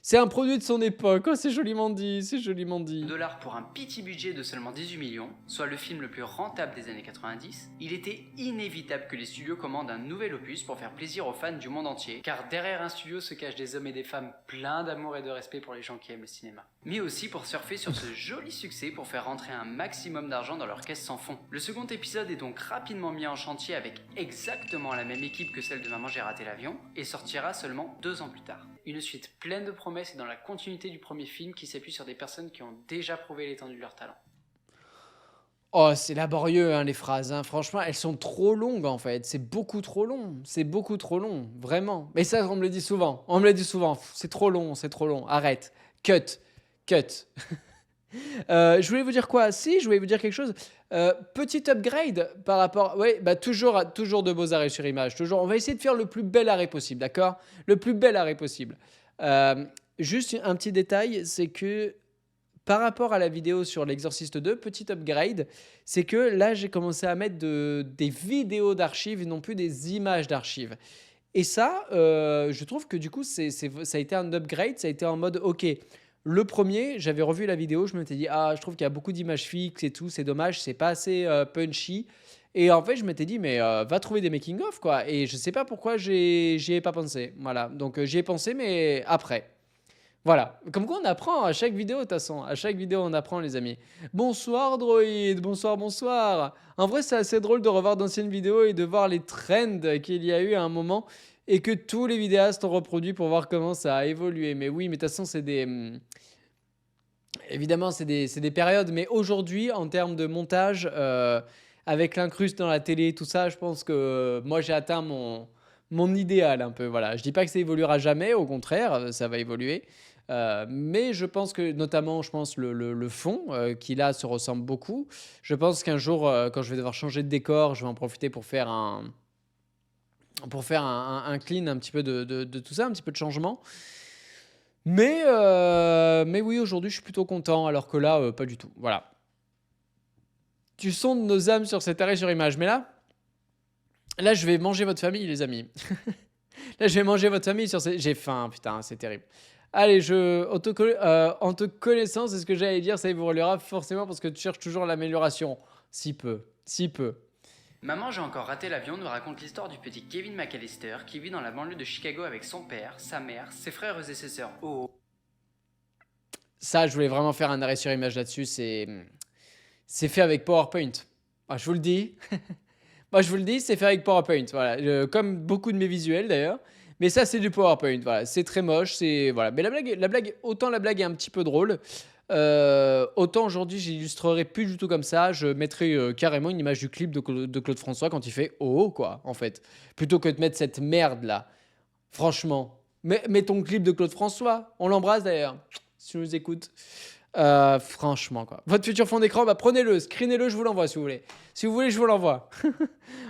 C'est un produit de son époque. Oh, c'est joliment dit, c'est joliment dit. dollars pour un petit budget de seulement 18 millions, soit le film le plus rentable des années 90, il était inévitable que les studios commandent un nouvel opus pour faire plaisir aux fans du monde entier, car derrière un studio se cachent des hommes et des femmes pleins d'amour et de respect pour les gens qui aiment le cinéma. Mais aussi pour surfer sur ce joli succès pour faire rentrer un maximum d'argent dans leur caisse sans fond. Le second épisode est donc rapidement mis en chantier avec exactement la même équipe que celle de Maman j'ai raté l'avion et sortira seulement 2 ans plus tard. Une suite pleine de promesses et dans la continuité du premier film qui s'appuie sur des personnes qui ont déjà prouvé l'étendue de leur talent. Oh, c'est laborieux, hein, les phrases, hein. Franchement, elles sont trop longues, en fait. C'est beaucoup trop long. C'est beaucoup trop long, vraiment. Mais ça, on me le dit souvent. On me le dit souvent. C'est trop long, c'est trop long. Arrête. Cut. Cut. Je voulais vous dire quoi? Si, je voulais vous dire quelque chose. Petit upgrade par rapport. Oui, bah toujours de beaux arrêts sur image. Toujours. On va essayer de faire le plus bel arrêt possible, d'accord? Le plus bel arrêt possible. Juste un petit détail, c'est que par rapport à la vidéo sur l'Exorciste 2, petit upgrade, c'est que là, j'ai commencé à mettre des vidéos d'archives et non plus des images d'archives. Et ça, je trouve que du coup, ça a été un upgrade. Ça a été en mode, ok, le premier, j'avais revu la vidéo, je me suis dit, ah, je trouve qu'il y a beaucoup d'images fixes et tout, c'est dommage, c'est pas assez punchy. Et en fait, je m'étais dit, mais va trouver des making-of, quoi. Et je sais pas pourquoi j'y ai pas pensé. Voilà, donc j'y ai pensé, mais après. Voilà, comme quoi on apprend à chaque vidéo, de toute façon. À chaque vidéo, on apprend, les amis. Bonsoir, Droïd. Bonsoir, bonsoir. En vrai, c'est assez drôle de revoir d'anciennes vidéos et de voir les trends qu'il y a eu à un moment et que tous les vidéastes ont reproduit pour voir comment ça a évolué. Mais oui, mais de toute façon, évidemment, c'est des périodes. Mais aujourd'hui, en termes de montage, avec l'incruste dans la télé, tout ça, je pense que moi, j'ai atteint mon idéal un peu. Voilà. Je dis pas que ça évoluera jamais, au contraire, ça va évoluer. Mais je pense que, notamment, je pense le fond, qui là se ressemble beaucoup. Je pense qu'un jour, quand je vais devoir changer de décor, je vais en profiter pour faire un clean un petit peu de tout ça, un petit peu de changement. Mais oui, aujourd'hui, je suis plutôt content, alors que là, pas du tout. Voilà. Tu sondes nos âmes sur cet arrêt sur image. Mais là, je vais manger votre famille, les amis. Là, je vais manger votre famille sur ces... J'ai faim, putain, c'est terrible. Allez, en te connaissant, c'est ce que j'allais dire, ça évoluera forcément parce que tu cherches toujours l'amélioration. Si peu, si peu. Maman j'ai encore raté l'avion nous raconte l'histoire du petit Kevin McAllister qui vit dans la banlieue de Chicago avec son père, sa mère, ses frères et ses sœurs. Oh. Ça, je voulais vraiment faire un arrêt sur image là-dessus. C'est fait avec PowerPoint. Ah, je vous le dis. Moi, je vous le dis, c'est fait avec PowerPoint. Voilà. Comme beaucoup de mes visuels d'ailleurs. Mais ça, c'est du PowerPoint. Voilà. C'est très moche. Voilà. Mais la blague, autant la blague est un petit peu drôle. Autant aujourd'hui, j'illustrerai plus du tout comme ça. Je mettrai carrément une image du clip de Claude François quand il fait oh oh, quoi, en fait. Plutôt que de mettre cette merde là. Franchement. Mets ton clip de Claude François. On l'embrasse d'ailleurs. Si tu nous écoutes. Franchement, quoi. Votre futur fond d'écran, bah prenez-le, screenez-le, je vous l'envoie si vous voulez. Si vous voulez, je vous l'envoie.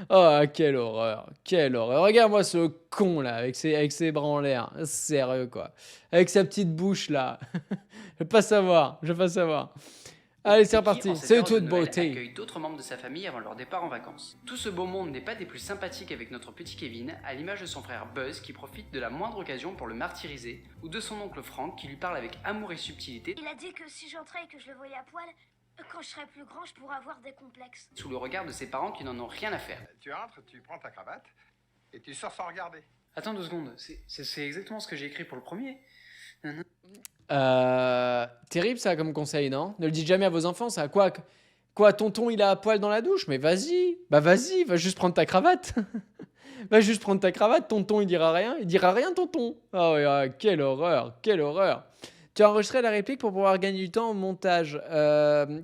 Oh, quelle horreur. Quelle horreur. Regarde-moi ce con là, avec ses bras en l'air. Sérieux, quoi. Avec sa petite bouche là. Je vais pas savoir. Je vais pas savoir. Allez, c'est Et qui, en reparti. cette C'est période de toute Noël, beauté. accueille d'autres membres de sa famille avant leur départ en vacances. Tout ce beau monde n'est pas des plus sympathiques avec notre petit Kevin, à l'image de son frère Buzz qui profite de la moindre occasion pour le martyriser, ou de son oncle Frank qui lui parle avec amour et subtilité, Il a dit que si j'entrais et que je le voyais à poil, quand je serais plus grand, je pourrais avoir des complexes. sous le regard de ses parents qui n'en ont rien à faire. Tu entres, tu prends ta cravate et tu sors sans regarder. Attends 2 secondes, c'est exactement ce que j'ai écrit pour le premier. Terrible ça comme conseil, non? Ne le dites jamais à vos enfants, ça. Quoi, tonton, il a à poil dans la douche? Mais vas-y. Bah vas-y, va juste prendre ta cravate. Va juste prendre ta cravate, tonton, il dira rien. Il dira rien, tonton. Ah ouais, quelle horreur, quelle horreur. Tu as enregistré la réplique pour pouvoir gagner du temps au montage.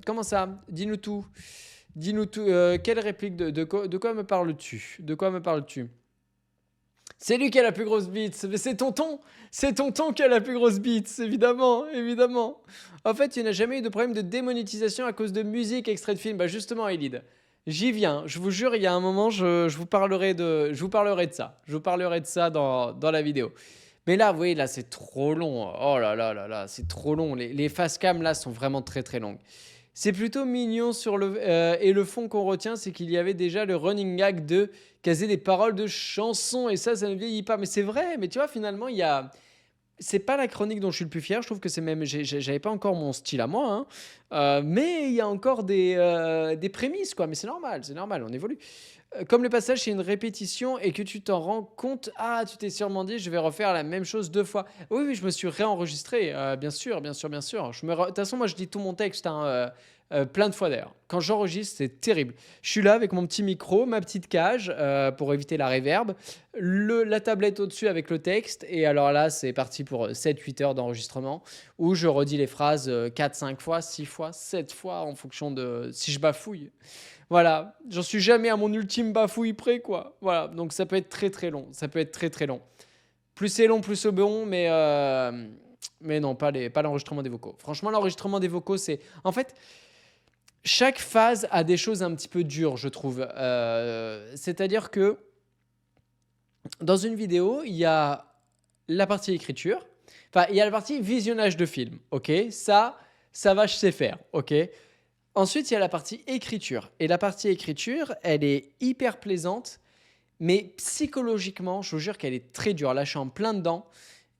Comment ça? Dis-nous tout. Dis-nous tout. Quelle réplique de quoi me parles-tu? De quoi me parles-tu? C'est lui qui a la plus grosse bite. Mais c'est tonton. C'est tonton qui a la plus grosse bite, évidemment, évidemment. En fait, il n'y a jamais eu de problème de démonétisation à cause de musique extrait de film. Bah justement, Elide, j'y viens. Je vous jure, il y a un moment, je vous parlerai de ça. Je vous parlerai de ça dans la vidéo. Mais là, vous voyez, là, c'est trop long. Oh là là là là, c'est trop long. Les face cam, là, sont vraiment très très longues. C'est plutôt mignon et le fond qu'on retient, c'est qu'il y avait déjà le running gag de caser des paroles de chansons et ça ne vieillit pas. Mais c'est vrai, mais tu vois, finalement, il y a. C'est pas la chronique dont je suis le plus fier. Je trouve que c'est même. J'avais pas encore mon style à moi, hein. Mais il y a encore des prémices, quoi. Mais c'est normal, on évolue. Comme le passage, c'est une répétition et que tu t'en rends compte. Ah, tu t'es sûrement dit, je vais refaire la même chose 2 fois. Oui, oui, je me suis réenregistré, bien sûr, bien sûr, bien sûr. De toute façon, moi, je dis tout mon texte, hein, plein de fois d'ailleurs. Quand j'enregistre, c'est terrible. Je suis là avec mon petit micro, ma petite cage pour éviter la réverb, la tablette au-dessus avec le texte. Et alors là, c'est parti pour 7-8 heures d'enregistrement où je redis les phrases 4-5 fois, 6 fois, 7 fois en fonction de si je bafouille. Voilà, j'en suis jamais à mon ultime bafouille près, quoi. Voilà, donc ça peut être très très long. Ça peut être très très long. Plus c'est long, plus c'est bon, mais non, pas l'enregistrement des vocaux. Franchement, l'enregistrement des vocaux, c'est. En fait, chaque phase a des choses un petit peu dures, je trouve. C'est-à-dire que dans une vidéo, il y a la partie écriture. Enfin, il y a la partie visionnage de film, ok? Ça va, je sais faire, ok? Ensuite, il y a la partie écriture. Et la partie écriture, elle est hyper plaisante, mais psychologiquement, je vous jure qu'elle est très dure. Là, je suis en plein dedans.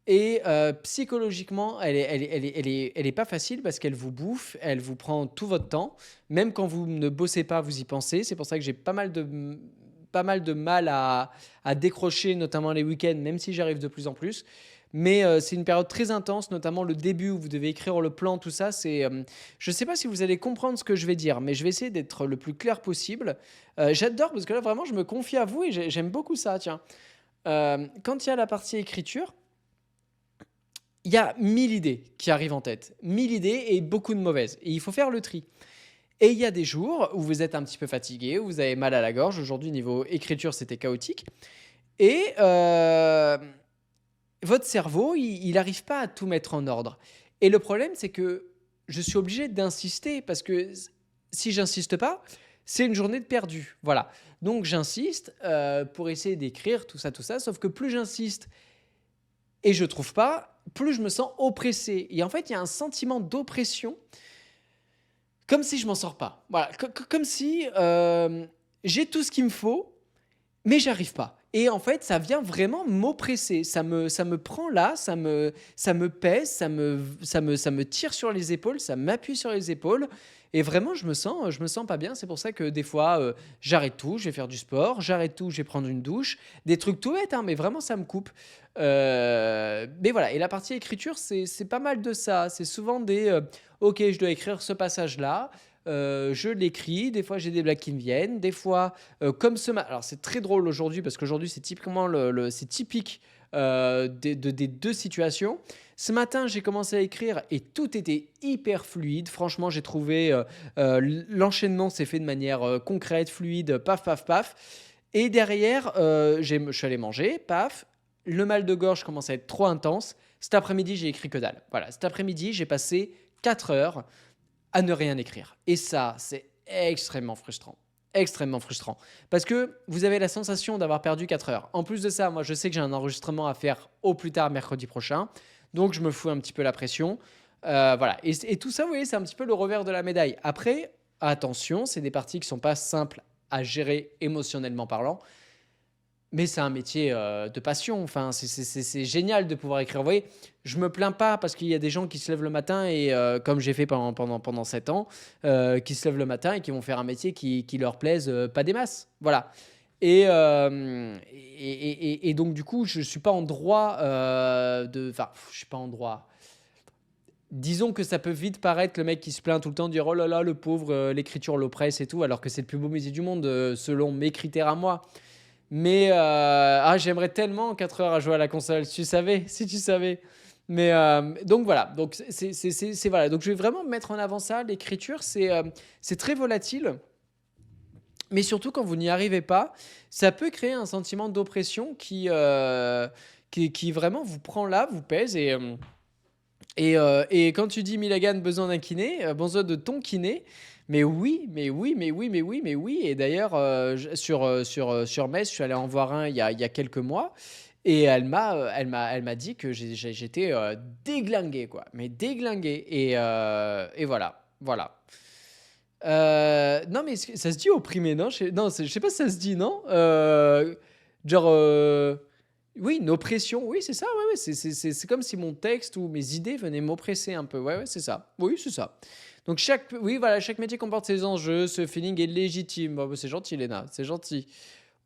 Et psychologiquement, elle est pas facile parce qu'elle vous bouffe, elle vous prend tout votre temps. Même quand vous ne bossez pas, vous y pensez. C'est pour ça que j'ai pas mal de mal à décrocher, notamment les week-ends, même si j'arrive de plus en plus. Mais c'est une période très intense, notamment le début où vous devez écrire le plan, tout ça. Je ne sais pas si vous allez comprendre ce que je vais dire, mais je vais essayer d'être le plus clair possible. J'adore parce que là, vraiment, je me confie à vous et j'aime beaucoup ça. Tiens, quand il y a la partie écriture, il y a 1000 idées qui arrivent en tête. 1000 idées et beaucoup de mauvaises. Et il faut faire le tri. Et il y a des jours où vous êtes un petit peu fatigué, où vous avez mal à la gorge. Aujourd'hui, niveau écriture, c'était chaotique. Et votre cerveau, il n'arrive pas à tout mettre en ordre. Et le problème, c'est que je suis obligé d'insister parce que si j'insiste pas, c'est une journée de perdu. Voilà. Donc j'insiste pour essayer d'écrire tout ça. Sauf que plus j'insiste et je trouve pas, plus je me sens oppressé. Et en fait, il y a un sentiment d'oppression, comme si je m'en sors pas. Voilà. Comme si j'ai tout ce qu'il me faut, mais j'arrive pas. Et en fait, ça vient vraiment m'oppresser. Ça me prend là, ça me pèse, ça me tire sur les épaules, ça m'appuie sur les épaules. Et vraiment, je me sens pas bien. C'est pour ça que des fois, j'arrête tout, je vais faire du sport, j'arrête tout, je vais prendre une douche. Des trucs tout bêtes, hein, mais vraiment, ça me coupe. Mais voilà, et la partie écriture, c'est pas mal de ça. C'est souvent ok, je dois écrire ce passage-là. Je l'écris, des fois j'ai des blagues qui me viennent, des fois comme ce matin. Alors c'est très drôle aujourd'hui parce qu'aujourd'hui c'est typiquement c'est typique des deux situations. Ce matin, j'ai commencé à écrire et tout était hyper fluide. Franchement, j'ai trouvé l'enchaînement s'est fait de manière concrète, fluide, paf, paf, paf. Et derrière, je suis allé manger, paf. Le mal de gorge commence à être trop intense. Cet après-midi, j'ai écrit que dalle. Voilà, cet après-midi, j'ai passé 4 heures à ne rien écrire. Et ça, c'est extrêmement frustrant. Extrêmement frustrant. Parce que vous avez la sensation d'avoir perdu 4 heures. En plus de ça, moi, je sais que j'ai un enregistrement à faire au plus tard mercredi prochain. Donc, je me fous un petit peu la pression. Voilà. Et tout ça, vous voyez, c'est un petit peu le revers de la médaille. Après, attention, c'est des parties qui ne sont pas simples à gérer émotionnellement parlant. Mais c'est un métier de passion. Enfin, c'est génial de pouvoir écrire. Vous voyez, je me plains pas parce qu'il y a des gens qui se lèvent le matin et comme j'ai fait pendant 7 ans, qui se lèvent le matin et qui vont faire un métier qui leur plaise pas des masses. Voilà. Et donc, du coup, je suis pas en droit Enfin, je suis pas en droit. Disons que ça peut vite paraître le mec qui se plaint tout le temps, dire oh là là, le pauvre, l'écriture l'oppresse et tout, alors que c'est le plus beau métier du monde selon mes critères à moi. Mais j'aimerais tellement 4 heures à jouer à la console, si tu savais, si tu savais. Mais donc voilà, donc voilà. Donc je vais vraiment mettre en avant ça. L'écriture, c'est très volatile, mais surtout quand vous n'y arrivez pas, ça peut créer un sentiment d'oppression qui vraiment vous prend là, vous pèse et quand tu dis Milagan, besoin d'un kiné, besoin de ton kiné, mais oui, mais oui, mais oui, mais oui, mais oui. Et d'ailleurs, sur Metz, je suis allé en voir un il y a quelques mois. Et elle m'a dit que j'étais déglingué, quoi. Mais déglingué. Et voilà. Voilà. Non, mais ça se dit opprimé, non? Non, je sais pas si ça se dit, non? Genre. Oui, une oppression. Oui, c'est ça. Ouais, ouais. C'est comme si mon texte ou mes idées venaient m'oppresser un peu. Ouais, ouais, c'est ça. Oui, c'est ça. Donc, oui, voilà, chaque métier comporte ses enjeux. Ce feeling est légitime. Bon, bah, c'est gentil, Léna. C'est gentil.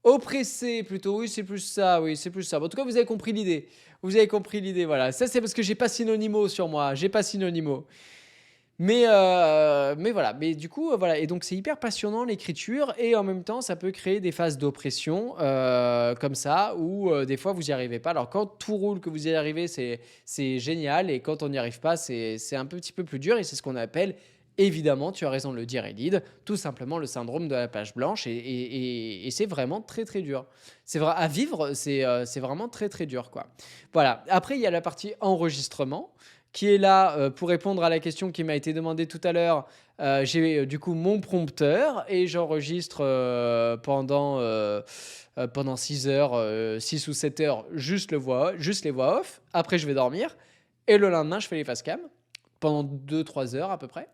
Oppressé, plutôt. Oui, c'est plus ça. Oui, c'est plus ça. Bon, en tout cas, vous avez compris l'idée. Vous avez compris l'idée. Voilà. Ça, c'est parce que j'ai pas synonymo sur moi. J'ai pas synonymo. Mais voilà, mais du coup, voilà. Et donc, c'est hyper passionnant l'écriture, et en même temps, ça peut créer des phases d'oppression comme ça, où des fois, vous n'y arrivez pas. Alors, quand tout roule, que vous y arrivez, c'est génial, et quand on n'y arrive pas, c'est un petit peu plus dur, et c'est ce qu'on appelle, évidemment, tu as raison de le dire, Elide, tout simplement le syndrome de la page blanche, et c'est vraiment très, très dur. C'est vrai, à vivre, c'est vraiment très, très dur, quoi. Voilà. Après, il y a la partie enregistrement qui est là pour répondre à la question qui m'a été demandée tout à l'heure. J'ai du coup mon prompteur et j'enregistre pendant 6 heures, 6 ou 7 heures, juste les voix off. Après, je vais dormir et le lendemain, je fais les face cam pendant 2-3 heures à peu près.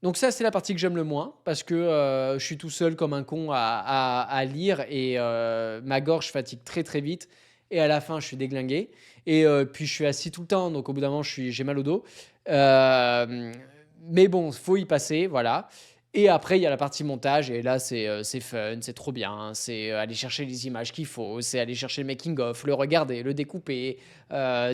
Donc ça, c'est la partie que j'aime le moins parce que je suis tout seul comme un con à lire et ma gorge fatigue très très vite. Et à la fin, je suis déglingué. Et puis, je suis assis tout le temps. Donc, au bout d'un moment, j'ai mal au dos. Mais bon, faut y passer. Voilà. Et après, il y a la partie montage. Et là, c'est fun. C'est trop bien. C'est aller chercher les images qu'il faut. C'est aller chercher le making-of, le regarder, le découper.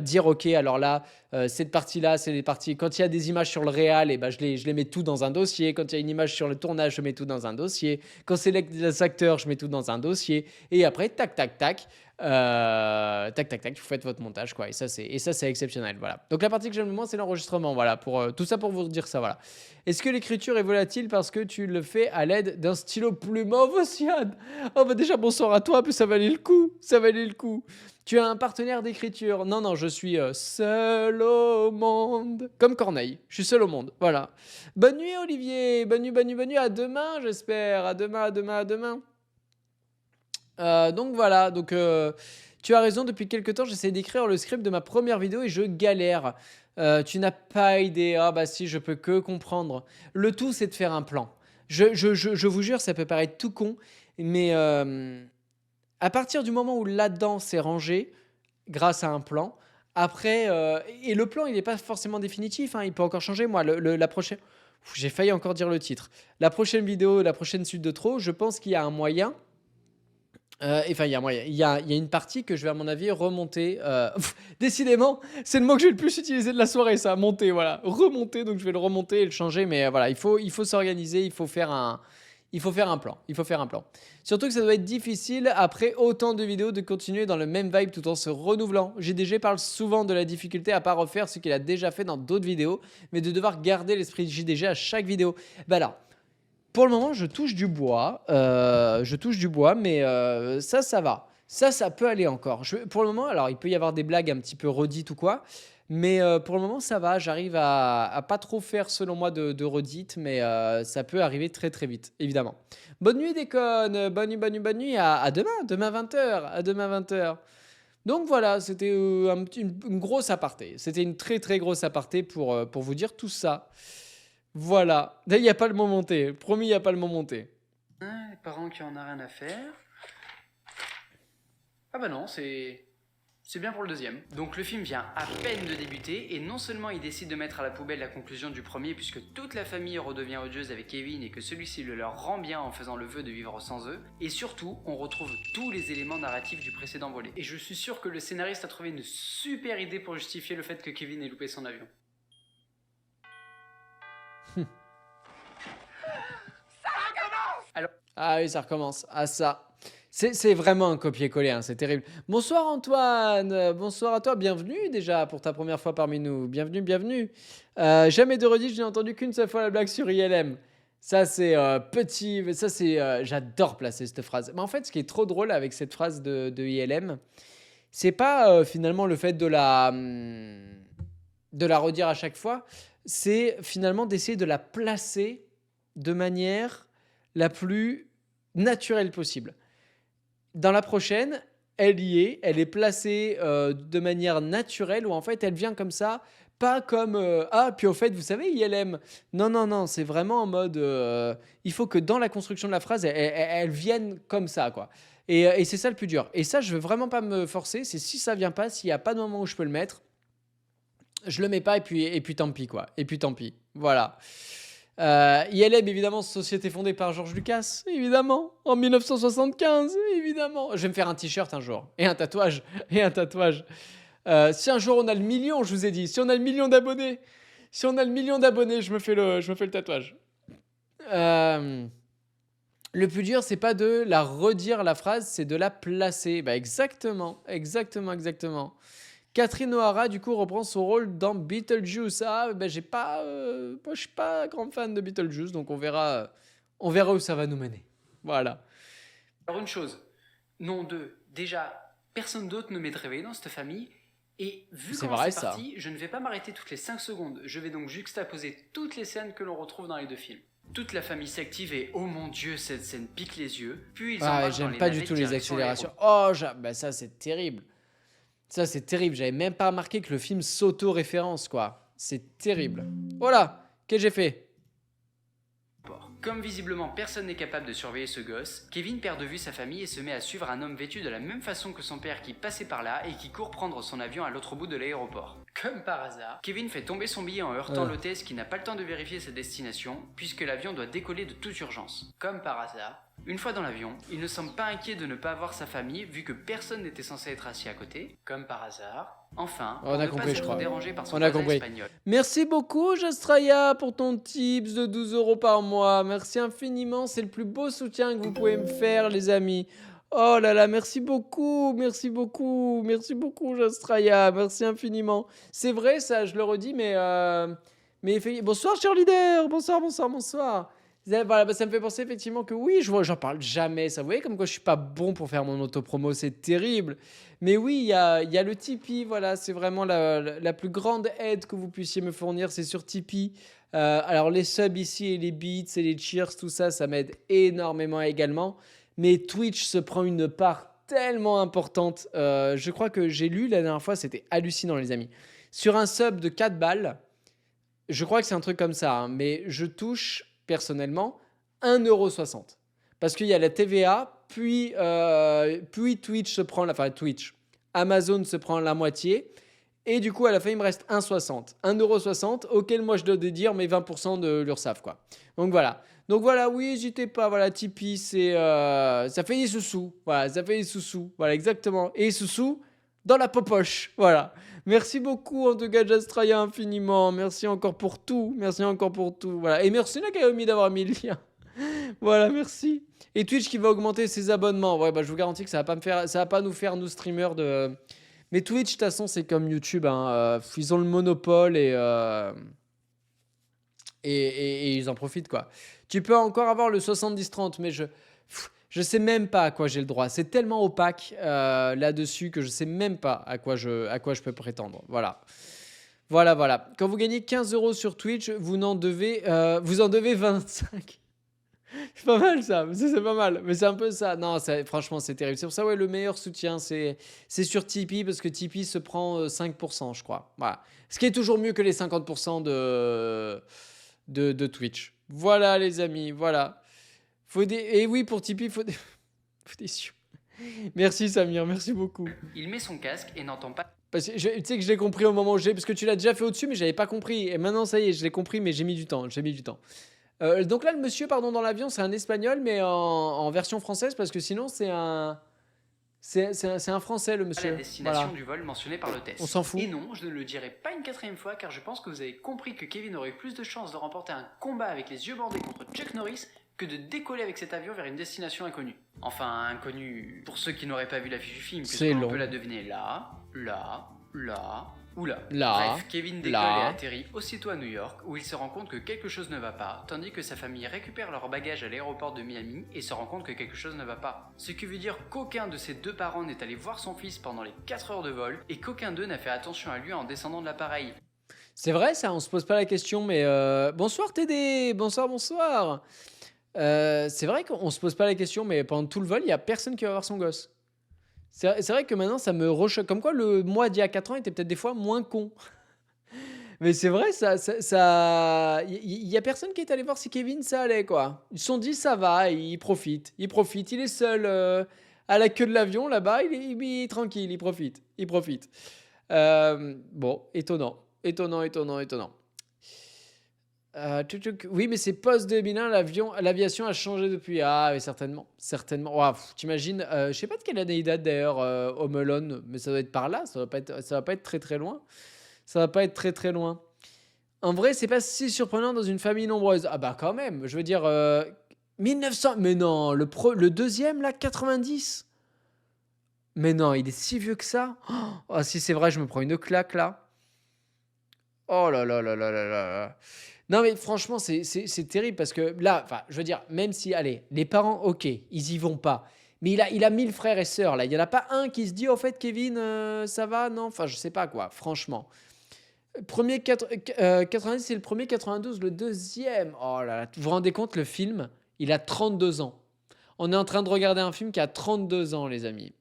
Dire, OK, alors là, cette partie-là, c'est les parties. Quand il y a des images sur le réal, et ben, je les mets tout dans un dossier. Quand il y a une image sur le tournage, je mets tout dans un dossier. Quand c'est les acteurs, je mets tout dans un dossier. Et après, tac, tac, tac. Tac, tac, tac, vous faites votre montage, quoi. Et ça, c'est exceptionnel. Voilà. Donc, la partie que j'aime le moins, c'est l'enregistrement. Voilà. Tout ça pour vous dire ça. Voilà. Est-ce que l'écriture est volatile parce que tu le fais à l'aide d'un stylo plume? Oh, Vosiane! Oh, bah, déjà, bonsoir à toi. Puis ça valait le coup. Ça valait le coup. Tu as un partenaire d'écriture? Non, non, je suis seul au monde. Comme Corneille. Je suis seul au monde. Voilà. Bonne nuit, Olivier. Bonne nuit, bonne nuit, bonne nuit. À demain, j'espère. À demain, à demain, à demain. Donc voilà, donc tu as raison, depuis quelques temps j'essaie d'écrire le script de ma première vidéo et je galère. Tu n'as pas idée. Ah bah si, je peux que comprendre. Le tout, c'est de faire un plan. Je vous jure, ça peut paraître tout con, mais à partir du moment où là-dedans c'est rangé, grâce à un plan, après, et le plan il n'est pas forcément définitif, hein, il peut encore changer. Moi, la prochaine... J'ai failli encore dire le titre. La prochaine vidéo, la prochaine suite de trop, je pense qu'il y a un moyen... Enfin, il y a moyen. Il y a une partie que je vais, à mon avis, remonter. Décidément, c'est le mot que je vais le plus utiliser de la soirée, ça. Monter, voilà. Remonter, donc je vais le remonter et le changer. Mais voilà, il faut s'organiser. Il Il faut faire un plan. Il faut faire un plan. Surtout que ça doit être difficile, après autant de vidéos, de continuer dans le même vibe tout en se renouvelant. JDG parle souvent de la difficulté à pas refaire ce qu'il a déjà fait dans d'autres vidéos, mais de devoir garder l'esprit de JDG à chaque vidéo. Bah alors, pour le moment, je touche du bois. Mais ça va. Ça peut aller encore. Pour le moment, alors il peut y avoir des blagues un petit peu redites ou quoi. Mais pour le moment, ça va. J'arrive à pas trop faire, selon moi, de redites. Mais ça peut arriver très très vite, évidemment. Bonne nuit, Déconne. Bonne nuit. À demain. Demain 20h. À demain 20h. Donc voilà, c'était une grosse aparté. C'était une très très grosse aparté pour vous dire tout ça. Voilà. Il n'y a pas le mot monté. Promis, il n'y a pas le mot monté. Les parents qui en ont rien à faire. Ah bah non, c'est bien pour le deuxième. Donc le film vient à peine de débuter et non seulement il décide de mettre à la poubelle la conclusion du premier puisque toute la famille redevient odieuse avec Kevin et que celui-ci le leur rend bien en faisant le vœu de vivre sans eux, et surtout on retrouve tous les éléments narratifs du précédent volet. Et je suis sûr que le scénariste a trouvé une super idée pour justifier le fait que Kevin ait loupé son avion. Ah oui, ça recommence. Ah ça. C'est vraiment un copier-coller, hein, c'est terrible. Bonsoir Antoine, bonsoir à toi, bienvenue déjà pour ta première fois parmi nous. Bienvenue. Jamais de redit, je n'ai entendu qu'une seule fois la blague sur ILM. Ça c'est j'adore placer cette phrase. Mais en fait, ce qui est trop drôle avec cette phrase de ILM, c'est pas finalement le fait de la redire à chaque fois, c'est finalement d'essayer de la placer de manière la plus naturelle possible. Dans la prochaine, elle est placée de manière naturelle, où en fait elle vient comme ça, pas comme ah, puis au fait, vous savez, ILM. Non, c'est vraiment en mode il faut que dans la construction de la phrase, elle vienne comme ça, quoi. Et c'est ça le plus dur. Et ça, je veux vraiment pas me forcer. C'est si ça vient pas, s'il y a pas de moment où je peux le mettre, je le mets pas, et puis tant pis, quoi. Et puis tant pis. Voilà. ILM, évidemment, société fondée par George Lucas, évidemment, en 1975, évidemment. Je vais me faire un t-shirt un jour, et un tatouage. Si un jour on a le million, je vous ai dit, si on a le million d'abonnés, je me fais le tatouage. Le plus dur, c'est pas de la redire la phrase, c'est de la placer. Bah exactement. Catherine O'Hara, du coup, reprend son rôle dans Beetlejuice. Ah, ben moi, je suis pas grand fan de Beetlejuice, donc on verra où ça va nous mener. Voilà. Alors une chose, non deux, déjà, personne d'autre ne m'est réveillé dans cette famille, et vu comment c'est parti, je ne vais pas m'arrêter toutes les 5 secondes, je vais donc juxtaposer toutes les scènes que l'on retrouve dans les deux films. Toute la famille s'active et oh mon dieu, cette scène pique les yeux, puis ils embarquent dans les j'aime pas du tout les accélérations. Ça c'est terrible. J'avais même pas remarqué que le film s'auto-référence, quoi. C'est terrible. Voilà, qu'est-ce que j'ai fait ? Comme visiblement personne n'est capable de surveiller ce gosse, Kevin perd de vue sa famille et se met à suivre un homme vêtu de la même façon que son père qui passait par là et qui court prendre son avion à l'autre bout de l'aéroport. Comme par hasard, Kevin fait tomber son billet en heurtant l'hôtesse qui n'a pas le temps de vérifier sa destination puisque l'avion doit décoller de toute urgence. Comme par hasard, une fois dans l'avion, il ne semble pas inquiet de ne pas avoir sa famille vu que personne n'était censé être assis à côté. Comme par hasard. Enfin, on a compris, je crois. Dérangé par son voisin espagnol. Merci beaucoup, Jastraya, pour ton tips de 12 € par mois. Merci infiniment. C'est le plus beau soutien que vous pouvez me faire, les amis. Oh là là, merci beaucoup, Jastraya. Merci infiniment. C'est vrai, ça, je le redis, mais bonsoir, cheerleader. Bonsoir. Voilà, ça me fait penser effectivement que oui, j'en parle jamais. Ça, vous voyez comme quoi je suis pas bon pour faire mon autopromo, c'est terrible. Mais oui, il y a le Tipeee, voilà, c'est vraiment la plus grande aide que vous puissiez me fournir, c'est sur Tipeee. Alors les subs ici et les beats et les cheers, tout ça, ça m'aide énormément également. Mais Twitch se prend une part tellement importante. Je crois que j'ai lu la dernière fois, c'était hallucinant les amis. Sur un sub de 4 balles, je crois que c'est un truc comme ça, hein, mais je touche personnellement 1,60 €. Parce qu'il y a la TVA, puis Twitch se prend Amazon se prend la moitié, et du coup à la fin il me reste 1,60 €, auquel moi je dois dédire mes 20% de l'URSSAF, quoi. Donc voilà, oui, n'hésitez pas, voilà, Tipeee, ça fait des sous-sous, voilà, exactement, et sous-sous dans la popoche, voilà. Merci beaucoup en tout cas, Jastraya, infiniment. Merci encore pour tout. Voilà. Et merci Nakayomi d'avoir mis le lien. Voilà, merci. Et Twitch qui va augmenter ses abonnements. Ouais, bah je vous garantis que ça va pas nous faire nous streamers de. Mais Twitch, de toute façon, c'est comme YouTube, hein. Ils ont le monopole et ils en profitent, quoi. Tu peux encore avoir le 70-30, mais je sais même pas à quoi j'ai le droit. C'est tellement opaque là-dessus que je sais même pas à quoi je peux prétendre. Voilà. Voilà, voilà. Quand vous gagnez 15 € sur Twitch, vous en devez 25. C'est pas mal ça, c'est pas mal. Mais c'est un peu ça. Non, franchement, c'est terrible. C'est pour ça, ouais, le meilleur soutien, c'est sur Tipeee, parce que Tipeee se prend 5%, je crois. Voilà. Ce qui est toujours mieux que les 50% de Twitch. Voilà, les amis, voilà. Et oui, pour Tipeee, faut des sous. Merci, Samir, merci beaucoup. Il met son casque et n'entend pas Parce que tu sais que je l'ai compris au moment où parce que tu l'as déjà fait au-dessus, mais j'avais pas compris. Et maintenant, ça y est, je l'ai compris, mais j'ai mis du temps. Donc là, le monsieur, pardon, dans l'avion, c'est un espagnol, mais en version française, parce que sinon, c'est un français, le la monsieur. destination Voilà. du vol mentionnée par l'hôtesse. On s'en fout. Et non, je ne le dirai pas une 4e fois car je pense que vous avez compris que Kevin aurait eu plus de chances de remporter un combat avec les yeux bandés contre Chuck Norris que de décoller avec cet avion vers une destination inconnue. Enfin, inconnue pour ceux qui n'auraient pas vu l'affiche du film, C'est puisqu'on long. peut la deviner là, ou là. Là, Bref, Kevin décolle là. et atterrit aussitôt à New York, où il se rend compte que quelque chose ne va pas, tandis que sa famille récupère leurs bagages à l'aéroport de Miami et se rend compte que quelque chose ne va pas. Ce qui veut dire qu'aucun de ses deux parents n'est allé voir son fils pendant les 4 heures de vol, et qu'aucun d'eux n'a fait attention à lui en descendant de l'appareil. C'est vrai, ça, on se pose pas la question, mais bonsoir TD, bonsoir. C'est vrai qu'on se pose pas la question, mais pendant tout le vol, il y a personne qui va voir son gosse. C'est vrai que maintenant, ça me rechoque. Comme quoi, le moi d'il y a 4 ans était peut-être des fois moins con. Mais c'est vrai, il y a personne qui est allé voir si Kevin ça allait, quoi. Ils se sont dit ça va, il profite, il est seul à la queue de l'avion là-bas, il est tranquille, il profite. Bon, étonnant. Oui, mais c'est post-2001, l'aviation a changé depuis. Ah, oui, certainement. Ouah, t'imagines, je sais pas de quelle année il date d'ailleurs, Home Alone, mais ça doit être par là, ça va pas être très très loin. En vrai, c'est pas si surprenant dans une famille nombreuse. Ah bah quand même, je veux dire, 1900, mais non, le deuxième là, 90. Mais non, il est si vieux que ça. Oh, si c'est vrai, je me prends une claque là. Oh là là là là là là. Non mais franchement, c'est terrible parce que là, enfin, je veux dire, même si, allez, les parents, ok, ils y vont pas. Mais il a 1000 frères et sœurs là. Il y en a pas un qui se dit, au fait, Kevin, ça va? Non, enfin, je sais pas quoi, franchement. Premier 90, c'est le premier, 92, le deuxième. Oh là là, vous vous rendez compte, le film, il a 32 ans. On est en train de regarder un film qui a 32 ans, les amis.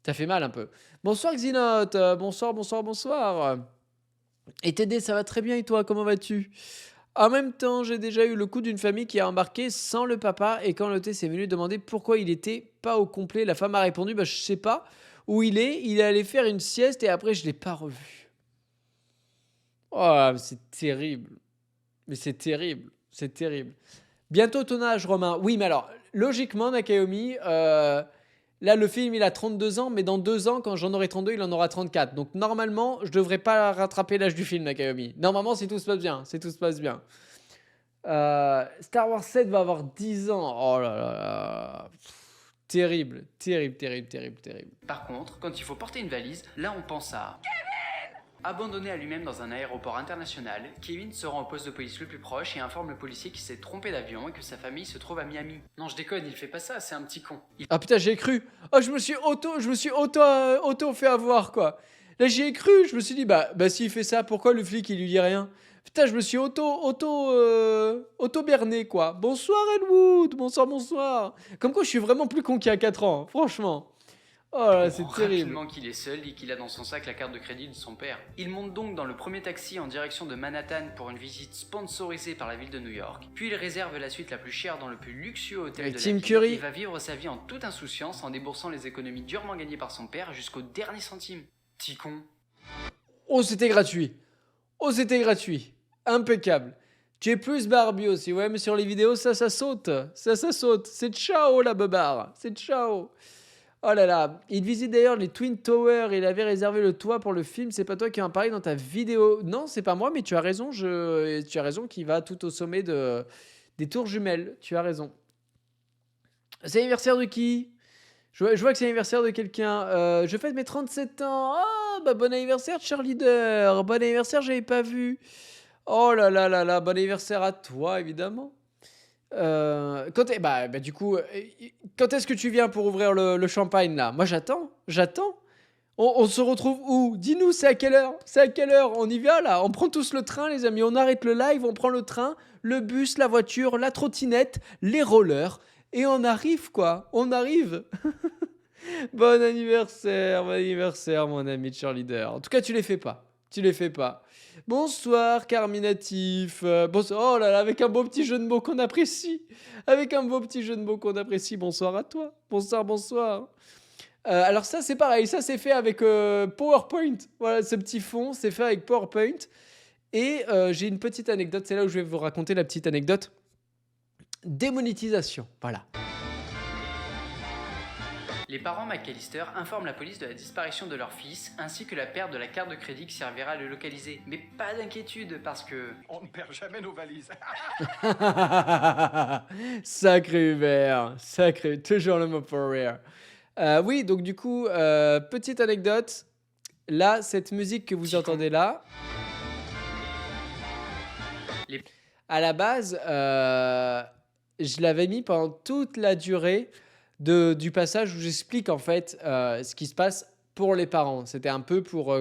Ça fait mal un peu. Bonsoir Xinote, bonsoir. Et TD, ça va très bien et toi, comment vas-tu? En même temps, j'ai déjà eu le coup d'une famille qui a embarqué sans le papa et quand l'hôtesse est venue demander pourquoi il était pas au complet, la femme a répondu bah, je sais pas où il est allé faire une sieste et après je l'ai pas revu. Oh, c'est terrible. Mais c'est terrible. Bientôt ton âge, Romain. Oui, mais alors, logiquement, Nakayomi, là, le film, il a 32 ans, mais dans 2 ans, quand j'en aurai 32, il en aura 34. Donc, normalement, je devrais pas rattraper l'âge du film, Nakayomi. Normalement, si tout se passe bien. Star Wars 7 va avoir 10 ans. Oh là là là. Terrible. Par contre, quand il faut porter une valise, là on pense à... Abandonné à lui-même dans un aéroport international, Kevin se rend au poste de police le plus proche et informe le policier qu'il s'est trompé d'avion et que sa famille se trouve à Miami. Non, je déconne, il fait pas ça, c'est un petit con. Ah putain, j'ai cru. Oh, je me suis auto fait avoir, quoi. Là, j'y ai cru. Je me suis dit, bah s'il fait ça, pourquoi le flic, il lui dit rien? Putain, je me suis auto-berné, quoi. Bonsoir, Elwood. Bonsoir. Comme quoi, je suis vraiment plus con qu'il y a 4 ans, franchement. Oh là, c'est terrible. Rapidement qu'il est seul et qu'il a dans son sac la carte de crédit de son père. Il monte donc dans le premier taxi en direction de Manhattan pour une visite sponsorisée par la ville de New York. Puis il réserve la suite la plus chère dans le plus luxueux hôtel Avec de Tim la ville Curry. et va vivre sa vie en toute insouciance en déboursant les économies durement gagnées par son père jusqu'au dernier centime. Petit con. Oh, c'était gratuit. Impeccable. Tu es plus Barbie aussi. Ouais, mais sur les vidéos, ça saute. C'est ciao, la beubare. C'est ciao. Oh là là. Il visite d'ailleurs les Twin Towers. Il avait réservé le toit pour le film. C'est pas toi qui en parlais dans ta vidéo. Non, c'est pas moi, mais tu as raison. Tu as raison qu'il va tout au sommet de Des tours jumelles, tu as raison. C'est l'anniversaire de qui? Je vois que c'est l'anniversaire de quelqu'un. Je fête mes 37 ans. Ah, bah bon anniversaire, cheerleader. Bon anniversaire, j'avais pas vu. Oh là là là là, bon anniversaire à toi, évidemment. Du coup, quand est-ce que tu viens pour ouvrir le champagne, là? Moi, j'attends. On se retrouve où? Dis-nous, c'est à quelle heure? C'est à quelle heure? On y va, là? On prend tous le train, les amis. On arrête le live, on prend le train, le bus, la voiture, la trottinette, les rollers. Et on arrive, quoi. On arrive. Bon anniversaire, mon ami cheerleader. En tout cas, tu les fais pas. Tu les fais pas. Bonsoir, Carminatif. Bonsoir. Oh là là, avec un beau petit jeu de mots qu'on apprécie. Avec un beau petit jeu de mots qu'on apprécie. Bonsoir à toi. Bonsoir, bonsoir. Alors ça, c'est pareil. Ça, c'est fait avec PowerPoint. Voilà, ce petit fond, c'est fait avec PowerPoint. Et j'ai une petite anecdote. C'est là où je vais vous raconter la petite anecdote. Démonétisation. Voilà. Les parents McAllister informent la police de la disparition de leur fils ainsi que la perte de la carte de crédit qui servira à le localiser. Mais pas d'inquiétude parce que... On ne perd jamais nos valises. Sacré Hubert. Sacré. Toujours le mot for rire. Oui, donc du coup, petite anecdote. Là, cette musique que vous entendez là, à la base, je l'avais mis pendant toute la durée du passage où j'explique en fait ce qui se passe pour les parents. C'était un peu pour,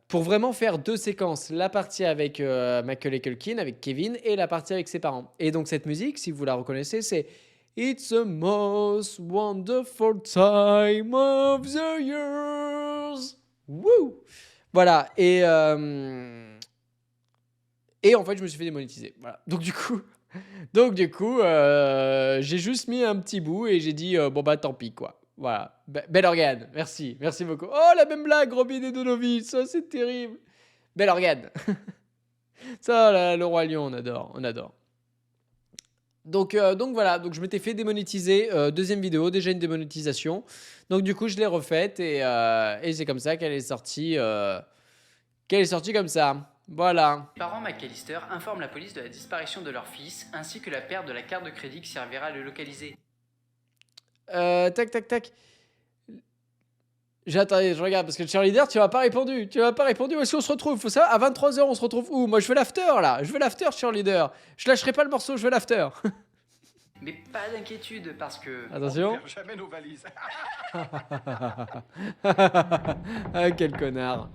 pour vraiment faire deux séquences. La partie avec Macaulay Culkin, avec Kevin, et la partie avec ses parents. Et donc cette musique, si vous la reconnaissez, c'est It's the most wonderful time of the years. Woo! Voilà. Et en fait, je me suis fait démonétiser. Voilà. Donc du coup, j'ai juste mis un petit bout et j'ai dit bon bah tant pis quoi. Voilà. Bel organe. Merci beaucoup. Oh la même blague, Robin et Donovan. Ça c'est terrible. Bel organe. Ça, là, le roi lion, on adore. Donc voilà, donc je m'étais fait démonétiser, deuxième vidéo, déjà une démonétisation. Donc du coup, je l'ai refaite et c'est comme ça qu'elle est sortie comme ça. Voilà. Les parents McAllister informent la police de la disparition de leur fils ainsi que la perte de la carte de crédit qui servira à le localiser. Tac. J'attends, je regarde parce que le cheerleader, tu m'as pas répondu. Où est-ce qu'on se retrouve? Faut ça, à 23h, on se retrouve où? Moi, je veux l'after là. Je veux l'after, cheerleader. Je lâcherai pas le morceau, je veux l'after. Mais pas d'inquiétude parce que... Attention. On ne perd jamais nos valises. Ah, quel connard.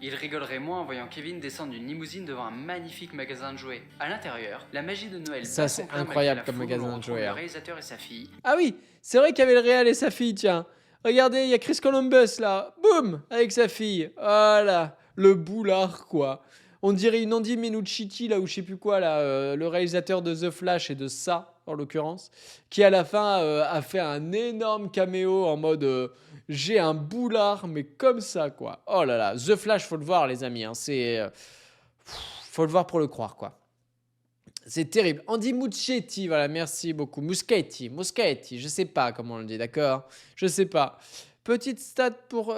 Il rigolerait moins en voyant Kevin descendre d'une limousine devant un magnifique magasin de jouets. À l'intérieur, la magie de Noël... Ça, c'est incroyable comme magasin de jouets. Le réalisateur et sa fille. Ah oui, c'est vrai qu'il y avait le réal et sa fille, tiens. Regardez, il y a Chris Columbus là. Boum, avec sa fille. Voilà, le boulard quoi. On dirait une Andy Minucci là ou je sais plus quoi là, le réalisateur de The Flash et de ça en l'occurrence, qui à la fin a fait un énorme caméo en mode j'ai un boulard mais comme ça quoi. Oh là là, The Flash faut le voir les amis, hein. Faut le voir pour le croire quoi. C'est terrible. Andy Muschietti, voilà, merci beaucoup. Muschietti, je sais pas comment on le dit, d'accord? Je sais pas. Petite stat pour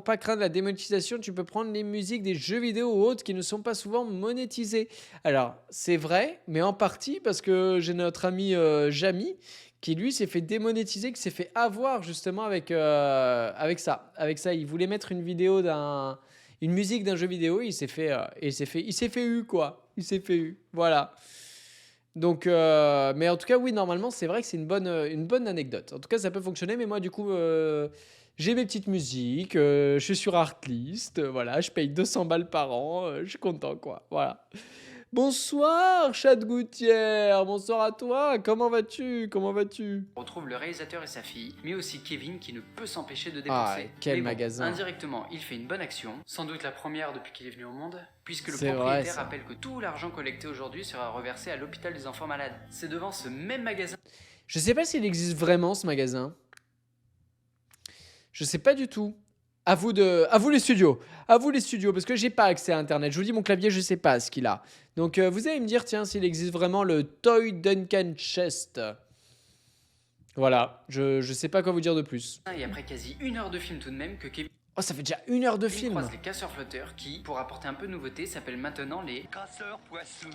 pas craindre la démonétisation, tu peux prendre les musiques des jeux vidéo ou autres qui ne sont pas souvent monétisées. Alors, c'est vrai, mais en partie parce que j'ai notre ami Jamy qui lui s'est fait démonétiser, qui s'est fait avoir justement avec ça. Avec ça, il voulait mettre une musique d'un jeu vidéo, il s'est fait eu quoi. Il s'est fait eu. Voilà. Donc, mais en tout cas, oui, normalement, c'est vrai que c'est une bonne anecdote. En tout cas, ça peut fonctionner, mais moi, du coup, j'ai mes petites musiques, je suis sur Artlist, voilà, je paye 200 balles par an, je suis content, quoi. Voilà. Bonsoir, Chat Gouttière, bonsoir à toi, comment vas-tu? On retrouve le réalisateur et sa fille, mais aussi Kevin qui ne peut s'empêcher de dépenser. Quel mais bon, magasin. Indirectement, il fait une bonne action, sans doute la première depuis qu'il est venu au monde, puisque le C'est propriétaire vrai, ça. rappelle que tout l'argent collecté aujourd'hui sera reversé à l'hôpital des enfants malades. C'est devant ce même magasin. Je sais pas s'il existe vraiment, ce magasin. Je sais pas du tout. À vous les studios, parce que j'ai pas accès à Internet. Je vous dis, mon clavier, je sais pas ce qu'il a. Donc, vous allez me dire, tiens, s'il existe vraiment le Toy Duncan Chest. Voilà, je sais pas quoi vous dire de plus. Et après quasi 1 heure de film tout de même, que Kevin Oh, ça fait déjà 1 heure de Il film. croise les casseurs-flotteurs qui, pour apporter un peu de nouveauté, s'appellent maintenant les Casseur poisseux.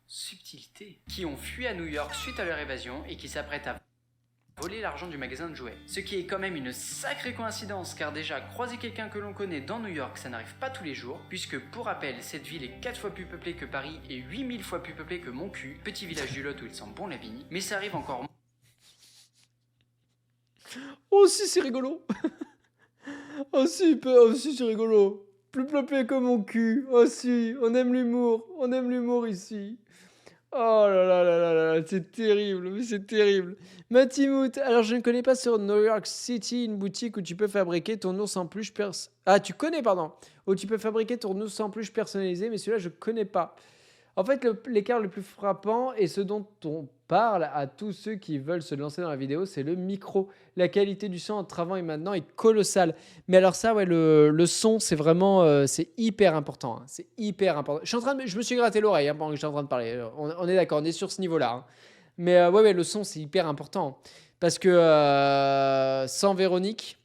subtilités, qui ont fui à New York suite à leur évasion et qui s'apprêtent à voler l'argent du magasin de jouets. Ce qui est quand même une sacrée coïncidence, car déjà, croiser quelqu'un que l'on connaît dans New York, ça n'arrive pas tous les jours, puisque pour rappel, cette ville est 4 fois plus peuplée que Paris et 8000 fois plus peuplée que mon cul, petit village du Lot où il sent bon la vigne, mais ça arrive encore Oh si, c'est rigolo. Oh si, c'est rigolo. Plus peuplé que mon cul. Oh si, on aime l'humour ici. Oh là là là là là, c'est terrible, mais c'est terrible. Matimout, alors je ne connais pas sur New York City une boutique où tu peux fabriquer ton ours en peluche Ah, tu connais, pardon. Où tu peux fabriquer ton ours en peluche personnalisé, mais celui-là, je connais pas. En fait, l'écart le plus frappant et ce dont on parle à tous ceux qui veulent se lancer dans la vidéo, c'est le micro. La qualité du son entre avant et maintenant est colossale. Mais alors ça, ouais, le son, c'est vraiment, c'est hyper important, hein. C'est hyper important. Je me suis gratté l'oreille hein, pendant que j'étais en train de parler. On est d'accord, on est sur ce niveau-là, hein. Mais ouais, le son, c'est hyper important. Parce que sans Véronique,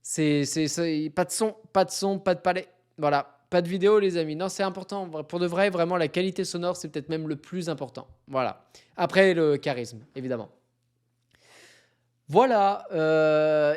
pas de son, pas de palais. Voilà. Pas de vidéo, les amis. Non, c'est important. Pour de vrai, vraiment, la qualité sonore, c'est peut-être même le plus important. Voilà. Après, le charisme, évidemment. Voilà.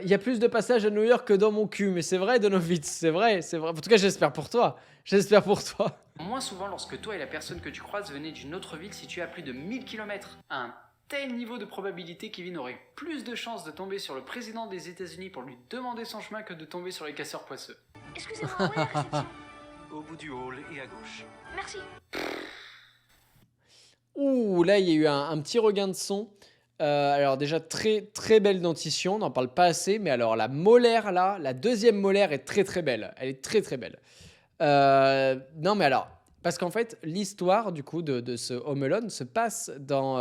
Il y a plus de passages à New York que dans mon cul. Mais c'est vrai, Donovitz. C'est vrai, c'est vrai. En tout cas, j'espère pour toi. J'espère pour toi. moins souvent lorsque toi et la personne que tu croises venez d'une autre ville située à plus de 1000 km. À un tel niveau de probabilité, Kevin aurait plus de chances de tomber sur le président des États-Unis pour lui demander son chemin que de tomber sur les casseurs poisseux. Excusez-moi, où est la réception? Au bout du hall et à gauche. Merci. Ouh, là, il y a eu un petit regain de son. Alors déjà, très, très belle dentition. On n'en parle pas assez. Mais alors, la molaire, là, la deuxième molaire est très, très belle. Elle est très, très belle. Non, mais alors, parce qu'en fait, l'histoire, du coup, de ce Home Alone se passe dans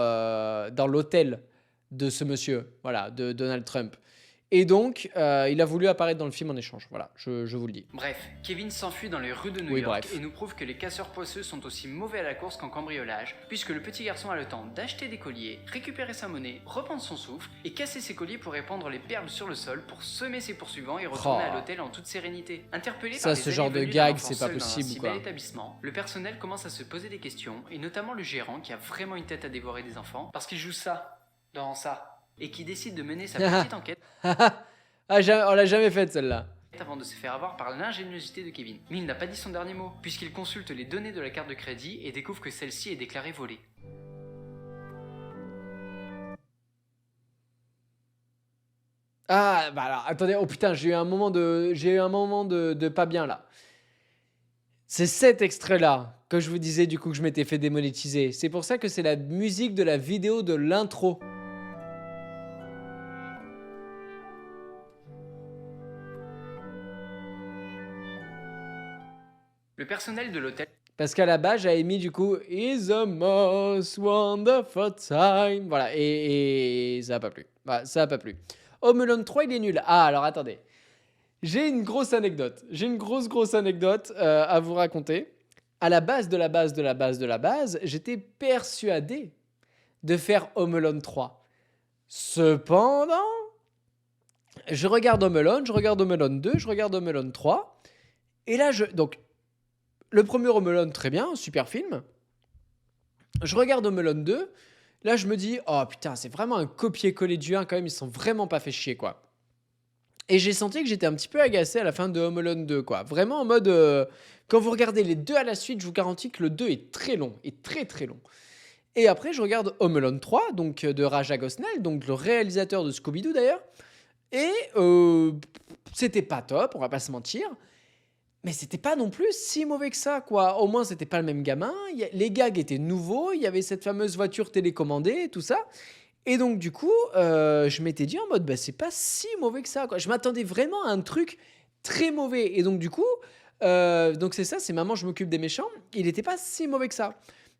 l'hôtel de ce monsieur, voilà, de Donald Trump. Et donc, il a voulu apparaître dans le film en échange. Voilà, je vous le dis. Bref, Kevin s'enfuit dans les rues de New Oui, York bref. et nous prouve que les casseurs poisseux sont aussi mauvais à la course qu'en cambriolage, puisque le petit garçon a le temps d'acheter des colliers, récupérer sa monnaie, reprendre son souffle et casser ses colliers pour répandre les perles sur le sol pour semer ses poursuivants et retourner à l'hôtel en toute sérénité. Interpellé Ça, par ce les genre allées de et venues gag, d'un enfant c'est pas seul dans un possible, si quoi. bel établissement, le personnel commence à se poser des questions, et notamment le gérant qui a vraiment une tête à dévorer des enfants, parce qu'il joue ça, dans ça, et qui décide de mener sa petite enquête Ah, on l'a jamais faite, celle-là. avant de se faire avoir par l'ingéniosité de Kevin. Mais il n'a pas dit son dernier mot, puisqu'il consulte les données de la carte de crédit et découvre que celle-ci est déclarée volée. Ah, bah alors, attendez, oh putain, j'ai eu un moment de pas bien, là. C'est cet extrait-là que je vous disais, du coup, que je m'étais fait démonétiser. C'est pour ça que c'est la musique de la vidéo de l'intro. Le personnel de l'hôtel Parce qu'à la base, j'avais mis du coup Is the most wonderful time. Voilà, et ça n'a pas plu. Voilà, ça n'a pas plu. Home Alone 3, il est nul. Ah, alors attendez. J'ai une grosse anecdote. J'ai une grosse anecdote à vous raconter. À la base de la base, j'étais persuadé de faire Home Alone 3. Cependant, je regarde Home Alone, je regarde Home Alone 2, je regarde Home Alone 3. Et là, donc, le premier Home Alone, très bien, super film. Je regarde Home Alone 2. Là, je me dis, oh putain, c'est vraiment un copier-coller du 1 quand même. Ils sont vraiment pas fait chier, quoi. Et j'ai senti que j'étais un petit peu agacé à la fin de Home Alone 2, quoi. Vraiment en mode, quand vous regardez les deux à la suite, je vous garantis que le 2 est très long, est très très long. Et après, je regarde Home Alone 3, donc de Raja Gosnell, donc le réalisateur de Scooby-Doo d'ailleurs. Et c'était pas top, on va pas se mentir. Mais c'était pas non plus si mauvais que ça, quoi. Au moins, c'était pas le même gamin. Les gags étaient nouveaux. Il y avait cette fameuse voiture télécommandée, tout ça. Et donc, du coup, je m'étais dit en mode, bah, c'est pas si mauvais que ça, quoi. Je m'attendais vraiment à un truc très mauvais. Et donc, du coup, donc c'est ça, c'est Maman, je m'occupe des méchants. Il était pas si mauvais que ça.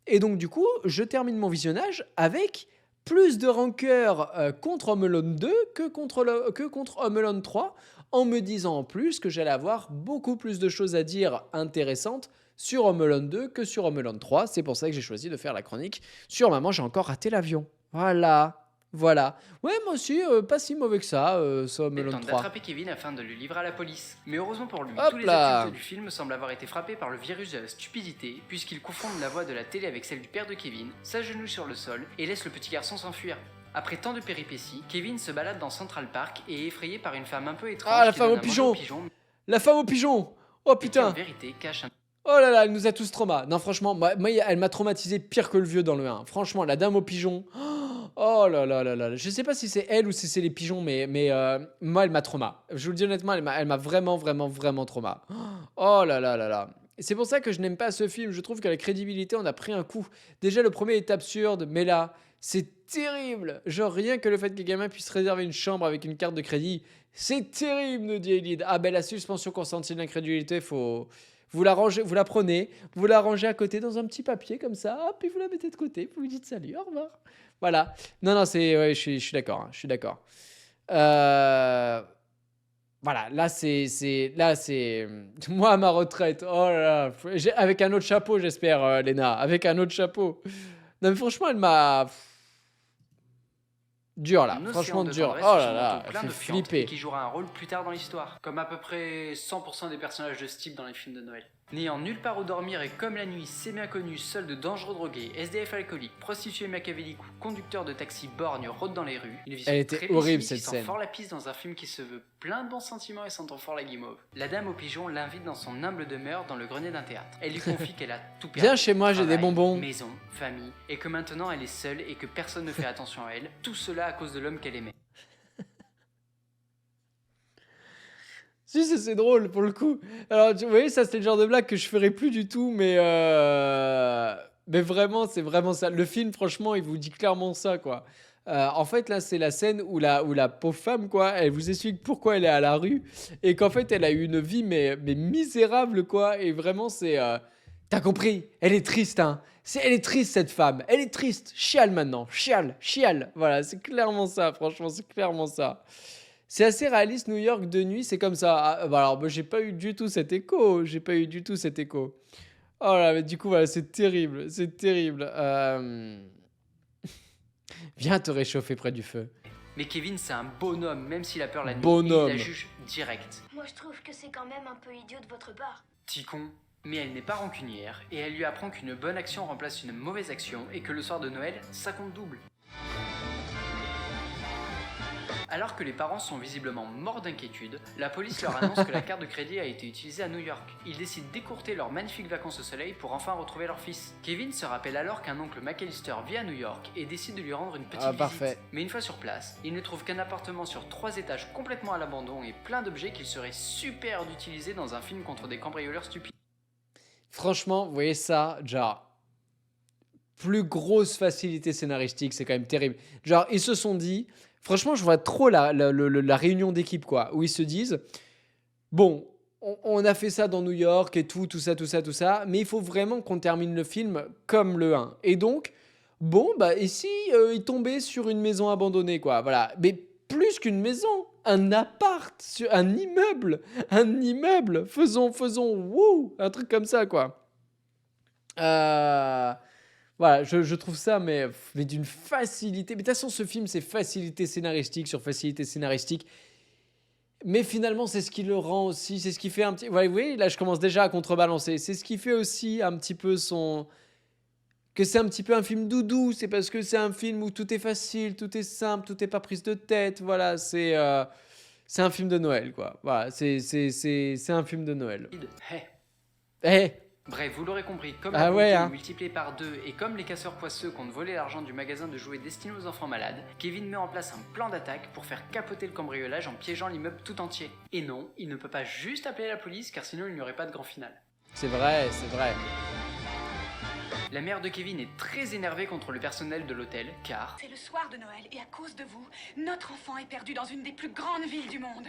Et donc, du coup, je termine mon visionnage avec plus de rancœur contre Home Alone 2 que contre Home Alone 3, en me disant en plus que j'allais avoir beaucoup plus de choses à dire intéressantes sur Home Alone 2 que sur Home Alone 3. C'est pour ça que j'ai choisi de faire la chronique sur Maman, j'ai encore raté l'avion. Voilà. Voilà. Ouais, moi aussi, pas si mauvais que ça, Home Alone Tente 3. d'attraper Kevin afin de le livrer à la police. Mais heureusement pour lui, tous Hop les là! adultes du film semblent avoir été frappés par le virus de la stupidité, puisqu'ils confondent la voix de la télé avec celle du père de Kevin, s'agenouillent sur le sol et laissent le petit garçon s'enfuir. Après tant de péripéties, Kevin se balade dans Central Park et est effrayé par une femme un peu étrange Ah, la qui femme donne au à manger aux pigeon! pigeons, La femme au pigeon! Oh et qui en putain! vérité cache un Oh là là, elle nous a tous trauma. Non, franchement, moi, elle m'a traumatisé pire que le vieux dans le 1. Franchement, la dame au pigeon. Oh là là là là. Je sais pas si c'est elle ou si c'est les pigeons, mais moi, elle m'a trauma. Je vous le dis honnêtement, elle m'a vraiment, vraiment, vraiment trauma. Oh là là là là. Et c'est pour ça que je n'aime pas ce film. Je trouve que la crédibilité, on a pris un coup. Déjà, le premier est absurde, mais là, c'est terrible. Genre, rien que le fait que les gamins puissent réserver une chambre avec une carte de crédit, c'est terrible, nous dit Elide. Ah ben, la suspension consentie de l'incrédulité, faut. Vous la rangez, vous la prenez, vous la rangez à côté dans un petit papier comme ça, hop, puis vous la mettez de côté, puis vous dites salut, au revoir. Voilà. Non, non, c'est, ouais, je suis d'accord, hein, je suis d'accord. Euh, voilà, là, c'est, moi à ma retraite. Oh là là, avec un autre chapeau, j'espère, Léna, avec un autre chapeau. Non, mais franchement, elle m'a dur là, océan franchement de dur. tendresse Oh sur là son là, manteau elle plein fait de fientes et flipper. qui jouera un rôle plus tard dans l'histoire, comme à peu près 100% des personnages de ce type dans les films de Noël. N'ayant nulle part où dormir et comme la nuit, semi-inconnu, seul de dangereux drogués, SDF alcoolique, prostituée machiavélique ou conducteur de taxi borgne rôde dans les rues, une vision Elle était très horrible, pessimiste cette qui sent scène. fort la piste dans un film qui se veut plein de bons sentiments et sentant fort la guimauve. La dame au pigeon l'invite dans son humble demeure dans le grenier d'un théâtre. Elle lui confie qu'elle a tout perdu. Viens chez moi, j'ai des Travail, bonbons. maison, famille, et que maintenant elle est seule et que personne ne fait attention à elle. Tout cela à cause de l'homme qu'elle aimait. Si, c'est drôle pour le coup. Alors, vous voyez, ça, c'est le genre de blague que je ferais plus du tout, mais vraiment, c'est vraiment ça. Le film, franchement, il vous dit clairement ça, quoi. En fait, là, c'est la scène où la pauvre femme, quoi, elle vous explique pourquoi elle est à la rue et qu'en fait, elle a eu une vie, mais misérable, quoi. Et vraiment, c'est. T'as compris? Elle est triste, hein. Elle est triste, cette femme. Elle est triste. Chiale maintenant. Chiale, chiale. Voilà, c'est clairement ça, franchement, c'est clairement ça. C'est assez réaliste, New York de nuit, c'est comme ça. Ah, bah alors, moi, j'ai pas eu du tout cet écho. J'ai pas eu du tout cet écho. Oh là, mais du coup, voilà, c'est terrible. C'est terrible. Viens te réchauffer près du feu. Mais Kevin, c'est un bonhomme, même s'il a peur la nuit. Et Bonhomme. il la juge direct. Moi, je trouve que c'est quand même un peu idiot de votre part. Petit con. Mais elle n'est pas rancunière, et elle lui apprend qu'une bonne action remplace une mauvaise action, et que le soir de Noël, ça compte double. Alors que les parents sont visiblement morts d'inquiétude, la police leur annonce que la carte de crédit a été utilisée à New York. Ils décident d'écourter leurs magnifiques vacances au soleil pour enfin retrouver leur fils. Kevin se rappelle alors qu'un oncle McAllister vit à New York et décide de lui rendre une petite visite. Parfait. Mais une fois sur place, il ne trouve qu'un appartement sur 3 étages complètement à l'abandon et plein d'objets qu'il serait super d'utiliser dans un film contre des cambrioleurs stupides. Franchement, vous voyez ça, genre, plus grosse facilité scénaristique, c'est quand même terrible. Genre, ils se sont dit, franchement, je vois trop la réunion d'équipe, quoi, où ils se disent, bon, on a fait ça dans New York et tout ça, tout ça, tout ça, mais il faut vraiment qu'on termine le film comme le 1. Et donc, bon, bah, et si il tombait sur une maison abandonnée, quoi, voilà. Mais plus qu'une maison, un appart, un immeuble, faisons, wouh, un truc comme ça, quoi. Voilà, je trouve ça, mais d'une facilité. Mais de toute façon, ce film, c'est facilité scénaristique sur facilité scénaristique. Mais finalement, c'est ce qui le rend aussi. C'est ce qui fait un petit. Ouais, oui, là, je commence déjà à contrebalancer. C'est ce qui fait aussi un petit peu son. Que c'est un petit peu un film doudou. C'est parce que c'est un film où tout est facile, tout est simple, tout n'est pas prise de tête. Voilà, c'est un film de Noël, quoi. Voilà, c'est un film de Noël. Hey. Eh, Bref, vous l'aurez compris, comme Ah la ouais, est hein. multipliée par 2 et comme les casseurs poisseux comptent voler l'argent du magasin de jouets destiné aux enfants malades, Kevin met en place un plan d'attaque pour faire capoter le cambriolage en piégeant l'immeuble tout entier. Et non, il ne peut pas juste appeler la police car sinon il n'y aurait pas de grand final. c'est vrai, c'est vrai. La mère de Kevin est très énervée contre le personnel de l'hôtel car... C'est le soir de Noël et à cause de vous, notre enfant est perdu dans une des plus grandes villes du monde.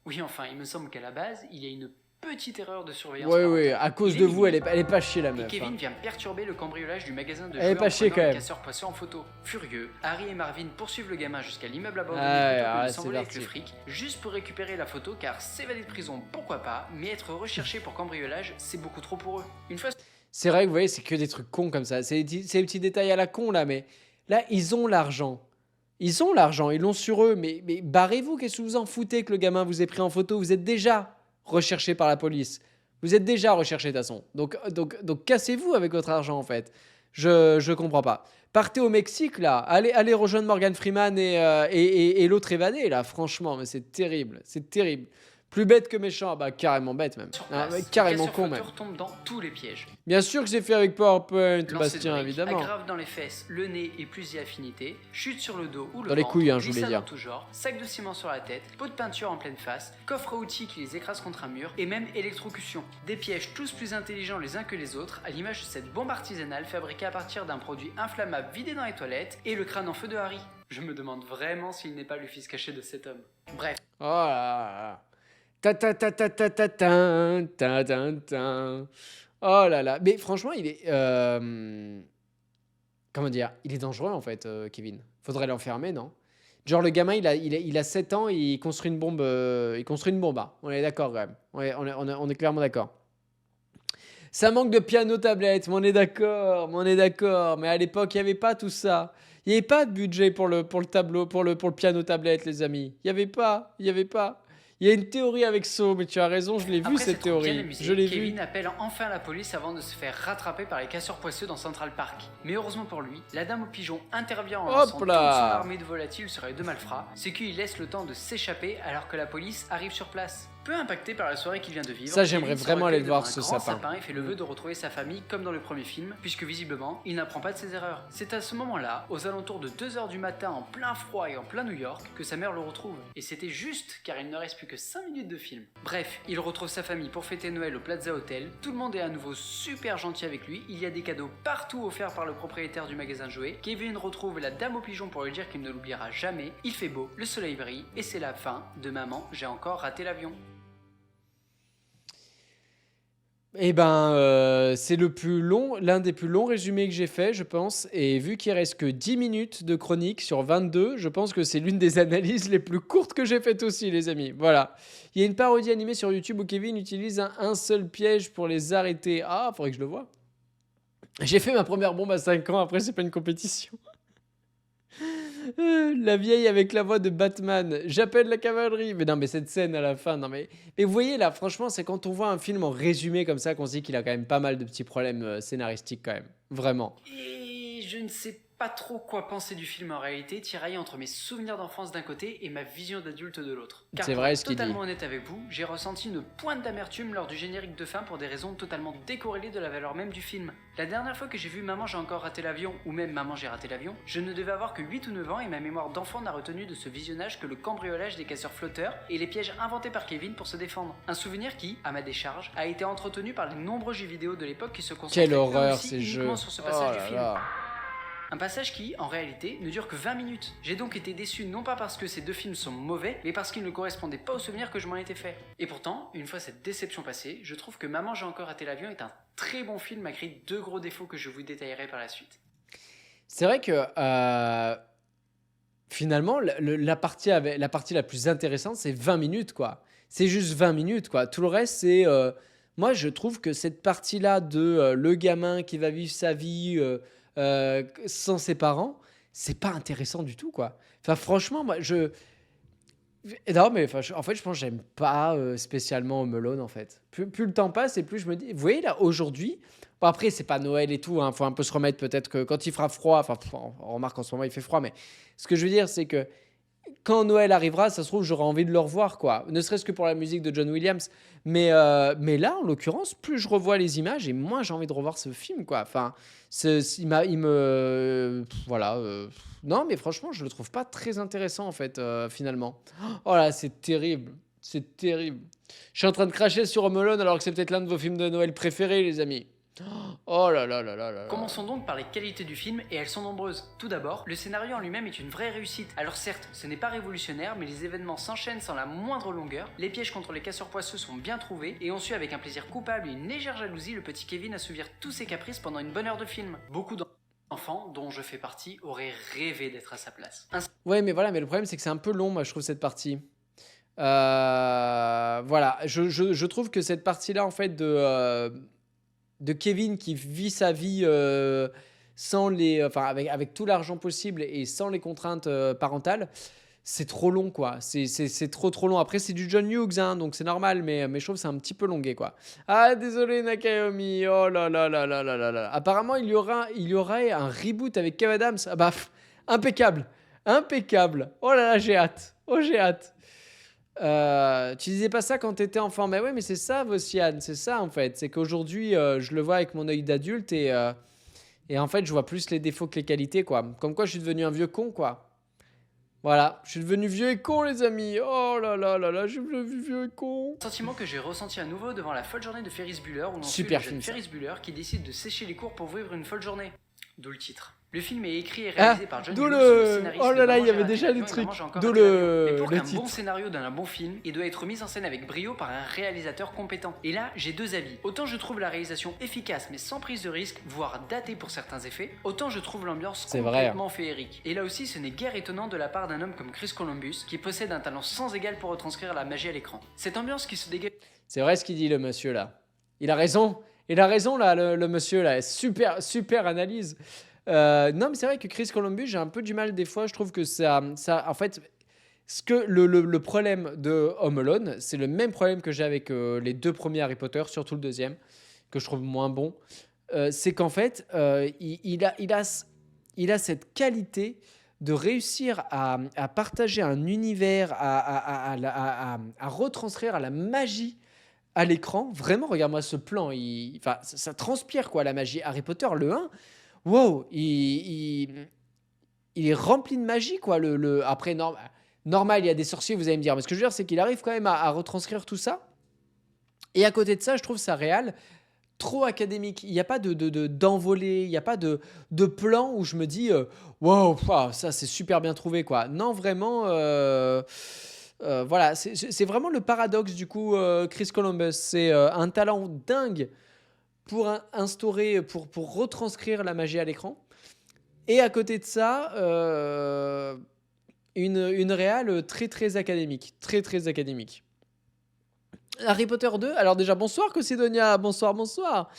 Oui, enfin, il me semble qu'à la base, il y a une petite erreur de surveillance. Ouais, parentale. ouais, à cause Il de est vous, elle minime. est pas chier, la Et meuf. Kevin hein. vient perturber le cambriolage du magasin de Elle est jouets pas en chier, prenant quand le même. casseur poisseux en photo. Furieux, Harry et Marvin poursuivent le gamin jusqu'à l'immeuble abandonné Ah ouais, plutôt que de ah, c'est s'envoler avec le parti. fric, juste pour récupérer la photo car s'évader de prison, pourquoi pas, mais être recherché pour cambriolage, c'est beaucoup trop pour eux. Une fois C'est vrai que vous voyez, c'est que des trucs cons comme ça. C'est des petits détails à la con, là, mais là, ils ont l'argent. Ils ont l'argent, ils l'ont sur eux, mais barrez-vous, qu'est-ce que vous en foutez que le gamin vous ait pris en photo? Vous êtes déjà recherché par la police. Vous êtes déjà recherché de toute façon. Donc cassez-vous avec votre argent en fait. Je comprends pas. Partez au Mexique là, allez rejoindre Morgan Freeman et l'autre évadé là, franchement, mais c'est terrible, c'est terrible. Plus bête que méchant, ah bah carrément bête même. Sur Ah, place, mais carrément le con casseur même. flotteur tombe dans tous les pièges. Bien sûr que c'est fait avec PowerPoint, Lancer de Bastien, briques, évidemment. aggrave dans les fesses, le nez et plus y affinité, chute sur le dos ou le Dans les ventre, couilles, hein, je voulais glissade dire. en tout genre, sac de ciment sur la tête, pot de peinture en pleine face, coffre à outils qui les écrase contre un mur et même électrocution. Des pièges tous plus intelligents les uns que les autres, à l'image de cette bombe artisanale fabriquée à partir d'un produit inflammable vidé dans les toilettes et le crâne en feu de Harry. Je me demande vraiment s'il n'est pas le fils caché de cet homme. Bref. Oh là là. Ta ta ta ta ta ta ta ta ta ta. Oh là là. Mais franchement, il est. Comment dire? Il est dangereux en fait, Kevin. Faudrait l'enfermer, non? Genre, le gamin, il a 7 ans, il construit une bombe. Il construit une bombe. On est d'accord quand même. On est clairement d'accord. Ça manque de piano-tablette, mais on est d'accord. Mais à l'époque, il n'y avait pas tout ça. Il n'y avait pas de budget pour le tableau, pour le piano-tablette, les amis. Il n'y avait pas. Il y a une théorie avec So, mais tu as raison, je l'ai vu Après cette s'être bien théorie. amusé, Je l'ai vu. Kevin appelle enfin la police avant de se faire rattraper par les casseurs poisseux dans Central Park. Mais heureusement pour lui, la dame au pigeon intervient en Hop lançant toute son là. armée de volatiles sur les deux malfrats, ce qui lui laisse le temps de s'échapper alors que la police arrive sur place. Peu impacté par la soirée qu'il vient de vivre, Ça, j'aimerais Kevin se vraiment aller recueille le voir, devant ce un grand sapin. et fait le vœu de retrouver sa famille comme dans le premier film, puisque visiblement, il n'apprend pas de ses erreurs. C'est à ce moment-là, aux alentours de 2h du matin en plein froid et en plein New York, que sa mère le retrouve. Et c'était juste car il ne reste plus que 5 minutes de film. Bref, il retrouve sa famille pour fêter Noël au Plaza Hotel, tout le monde est à nouveau super gentil avec lui, il y a des cadeaux partout offerts par le propriétaire du magasin de jouets, Kevin retrouve la dame au pigeon pour lui dire qu'il ne l'oubliera jamais, il fait beau, le soleil brille, et c'est la fin de Maman, j'ai encore raté l'avion. Eh ben, c'est l'un des plus longs résumés que j'ai fait, je pense. Et vu qu'il reste que 10 minutes de chronique sur 22, je pense que c'est l'une des analyses les plus courtes que j'ai faites aussi, les amis. Voilà. Il y a une parodie animée sur YouTube où Kevin utilise un seul piège pour les arrêter. Ah, faudrait que je le voie. J'ai fait ma première bombe à 5 ans, après c'est pas une compétition. La vieille avec la voix de Batman. J'appelle la cavalerie. Mais non, mais cette scène à la fin, non mais vous voyez là, franchement, c'est quand on voit un film en résumé comme ça qu'on se dit qu'il a quand même pas mal de petits problèmes scénaristiques quand même. Vraiment. Et je ne sais pas trop quoi penser du film en réalité, tiraillé entre mes souvenirs d'enfance d'un côté et ma vision d'adulte de l'autre. Car C'est pour vrai être ce qu'il dit. totalement honnête avec vous, j'ai ressenti une pointe d'amertume lors du générique de fin pour des raisons totalement décorrélées de la valeur même du film. La dernière fois que j'ai vu Maman j'ai encore raté l'avion, ou même Maman j'ai raté l'avion, je ne devais avoir que 8 ou 9 ans et ma mémoire d'enfant n'a retenu de ce visionnage que le cambriolage des casseurs flotteurs et les pièges inventés par Kevin pour se défendre. Un souvenir qui, à ma décharge, a été entretenu par les nombreux jeux vidéo de l'époque qui se concentraient Quelle horreur, eux aussi ces uniquement jeux. sur ce passage Oh du là film. là. Un passage qui, en réalité, ne dure que 20 minutes. J'ai donc été déçu non pas parce que ces deux films sont mauvais, mais parce qu'ils ne correspondaient pas aux souvenirs que je m'en étais fait. Et pourtant, une fois cette déception passée, je trouve que Maman j'ai encore raté l'avion est un très bon film malgré deux gros défauts que je vous détaillerai par la suite. C'est vrai que finalement, la partie la plus intéressante, c'est 20 minutes, quoi. C'est juste 20 minutes, quoi. Tout le reste, c'est... moi, je trouve que cette partie-là de le gamin qui va vivre sa vie sans ses parents, c'est pas intéressant du tout, quoi. Enfin, franchement, moi, non, mais enfin, en fait, je pense que j'aime pas spécialement Home Alone, en fait. Plus le temps passe et plus je me dis... Vous voyez, là, aujourd'hui... Bon, après, c'est pas Noël et tout, hein, faut un peu se remettre peut-être que quand il fera froid... Enfin, on remarque en ce moment, il fait froid, mais ce que je veux dire, c'est que quand Noël arrivera, ça se trouve, j'aurai envie de le revoir, quoi. Ne serait-ce que pour la musique de John Williams. Mais là, en l'occurrence, plus je revois les images et moins j'ai envie de revoir ce film, quoi. Enfin, voilà. Non, mais franchement, je le trouve pas très intéressant, en fait, finalement. Oh là, c'est terrible. C'est terrible. Je suis en train de cracher sur Home Alone alors que c'est peut-être l'un de vos films de Noël préférés, les amis. Oh là là là là là là. Commençons donc par les qualités du film, et elles sont nombreuses. Tout d'abord, le scénario en lui-même est une vraie réussite. Alors certes, ce n'est pas révolutionnaire, mais les événements s'enchaînent sans la moindre longueur, les pièges contre les casseurs poisseux sont bien trouvés, et on suit avec un plaisir coupable et une légère jalousie le petit Kevin assouvir tous ses caprices pendant une bonne heure de film. Beaucoup d'enfants, dont je fais partie, auraient rêvé d'être à sa place. Ouais, mais voilà, mais le problème, c'est que c'est un peu long, moi, je trouve, cette partie. Voilà, je trouve que cette partie-là, en fait, de Kevin qui vit sa vie sans les, enfin avec tout l'argent possible et sans les contraintes parentales, c'est trop long quoi. C'est trop long. Après c'est du John Hughes, hein, donc c'est normal, mais je trouve que c'est un petit peu longué quoi. Ah désolé Nakayomi, oh là là là là là là là. Apparemment il y aurait un reboot avec Kev Adams. Ah bah impeccable, impeccable. Oh là là j'ai hâte, oh j'ai hâte. Tu disais pas ça quand t'étais enfant, mais ouais, mais c'est ça, Vossiane, c'est ça en fait. C'est qu'aujourd'hui, je le vois avec mon œil d'adulte et en fait, je vois plus les défauts que les qualités, quoi. Comme quoi, je suis devenu un vieux con, quoi. Voilà, je suis devenu vieux et con, les amis. Oh là là là là, je suis devenu vieux et con. Sentiment que j'ai ressenti à nouveau devant la folle journée de Ferris Bueller où l'on suit Super le jeune film, ça. Ferris Bueller qui décide de sécher les cours pour vivre une folle journée. D'où le titre. Le film est écrit et réalisé par John d'où Hughes, le... scénariste Oh de là là, Maman, il y avait j'ai raté déjà l'avion le et truc. Maman, j'ai encore D'où raté l'avion. Mais le pour qu'un titre. bon scénario donne un bon film, il doit être mis en scène avec brio par un réalisateur compétent. Et là, j'ai deux avis. Autant je trouve la réalisation efficace mais sans prise de risque, voire datée pour certains effets, autant je trouve l'ambiance C'est vrai, complètement féerique. Et là aussi, ce n'est guère étonnant de la part d'un homme comme Chris Columbus, qui possède un talent sans égal pour retranscrire la magie à l'écran. Cette ambiance qui se dégage... C'est vrai ce qu'il dit, le monsieur, là. Il a raison. Il a raison, là, le monsieur, là. Super analyse. Non, mais c'est vrai que Chris Columbus, j'ai un peu du mal des fois. Je trouve que ça en fait, le problème de Home Alone, c'est le même problème que j'ai avec les deux premiers Harry Potter, surtout le deuxième, que je trouve moins bon. C'est qu'en fait, il a cette qualité de réussir à partager un univers, à retranscrire la magie à l'écran. Vraiment, regarde-moi ce plan. Enfin, ça transpire, quoi, la magie. Harry Potter, le 1, wow, il est rempli de magie, quoi. Après, normal, il y a des sorciers, vous allez me dire. Mais ce que je veux dire, c'est qu'il arrive quand même à retranscrire tout ça. Et à côté de ça, je trouve ça réel trop académique. Il n'y a pas d'envolée, il n'y a pas de plan où je me dis wow, ça c'est super bien trouvé, quoi. Non, vraiment, voilà, c'est vraiment le paradoxe du coup, Chris Columbus. C'est un talent dingue pour instaurer, pour retranscrire la magie à l'écran. Et à côté de ça, une réal très très académique. Très très académique. Harry Potter 2, alors déjà bonsoir Cosidonia, bonsoir.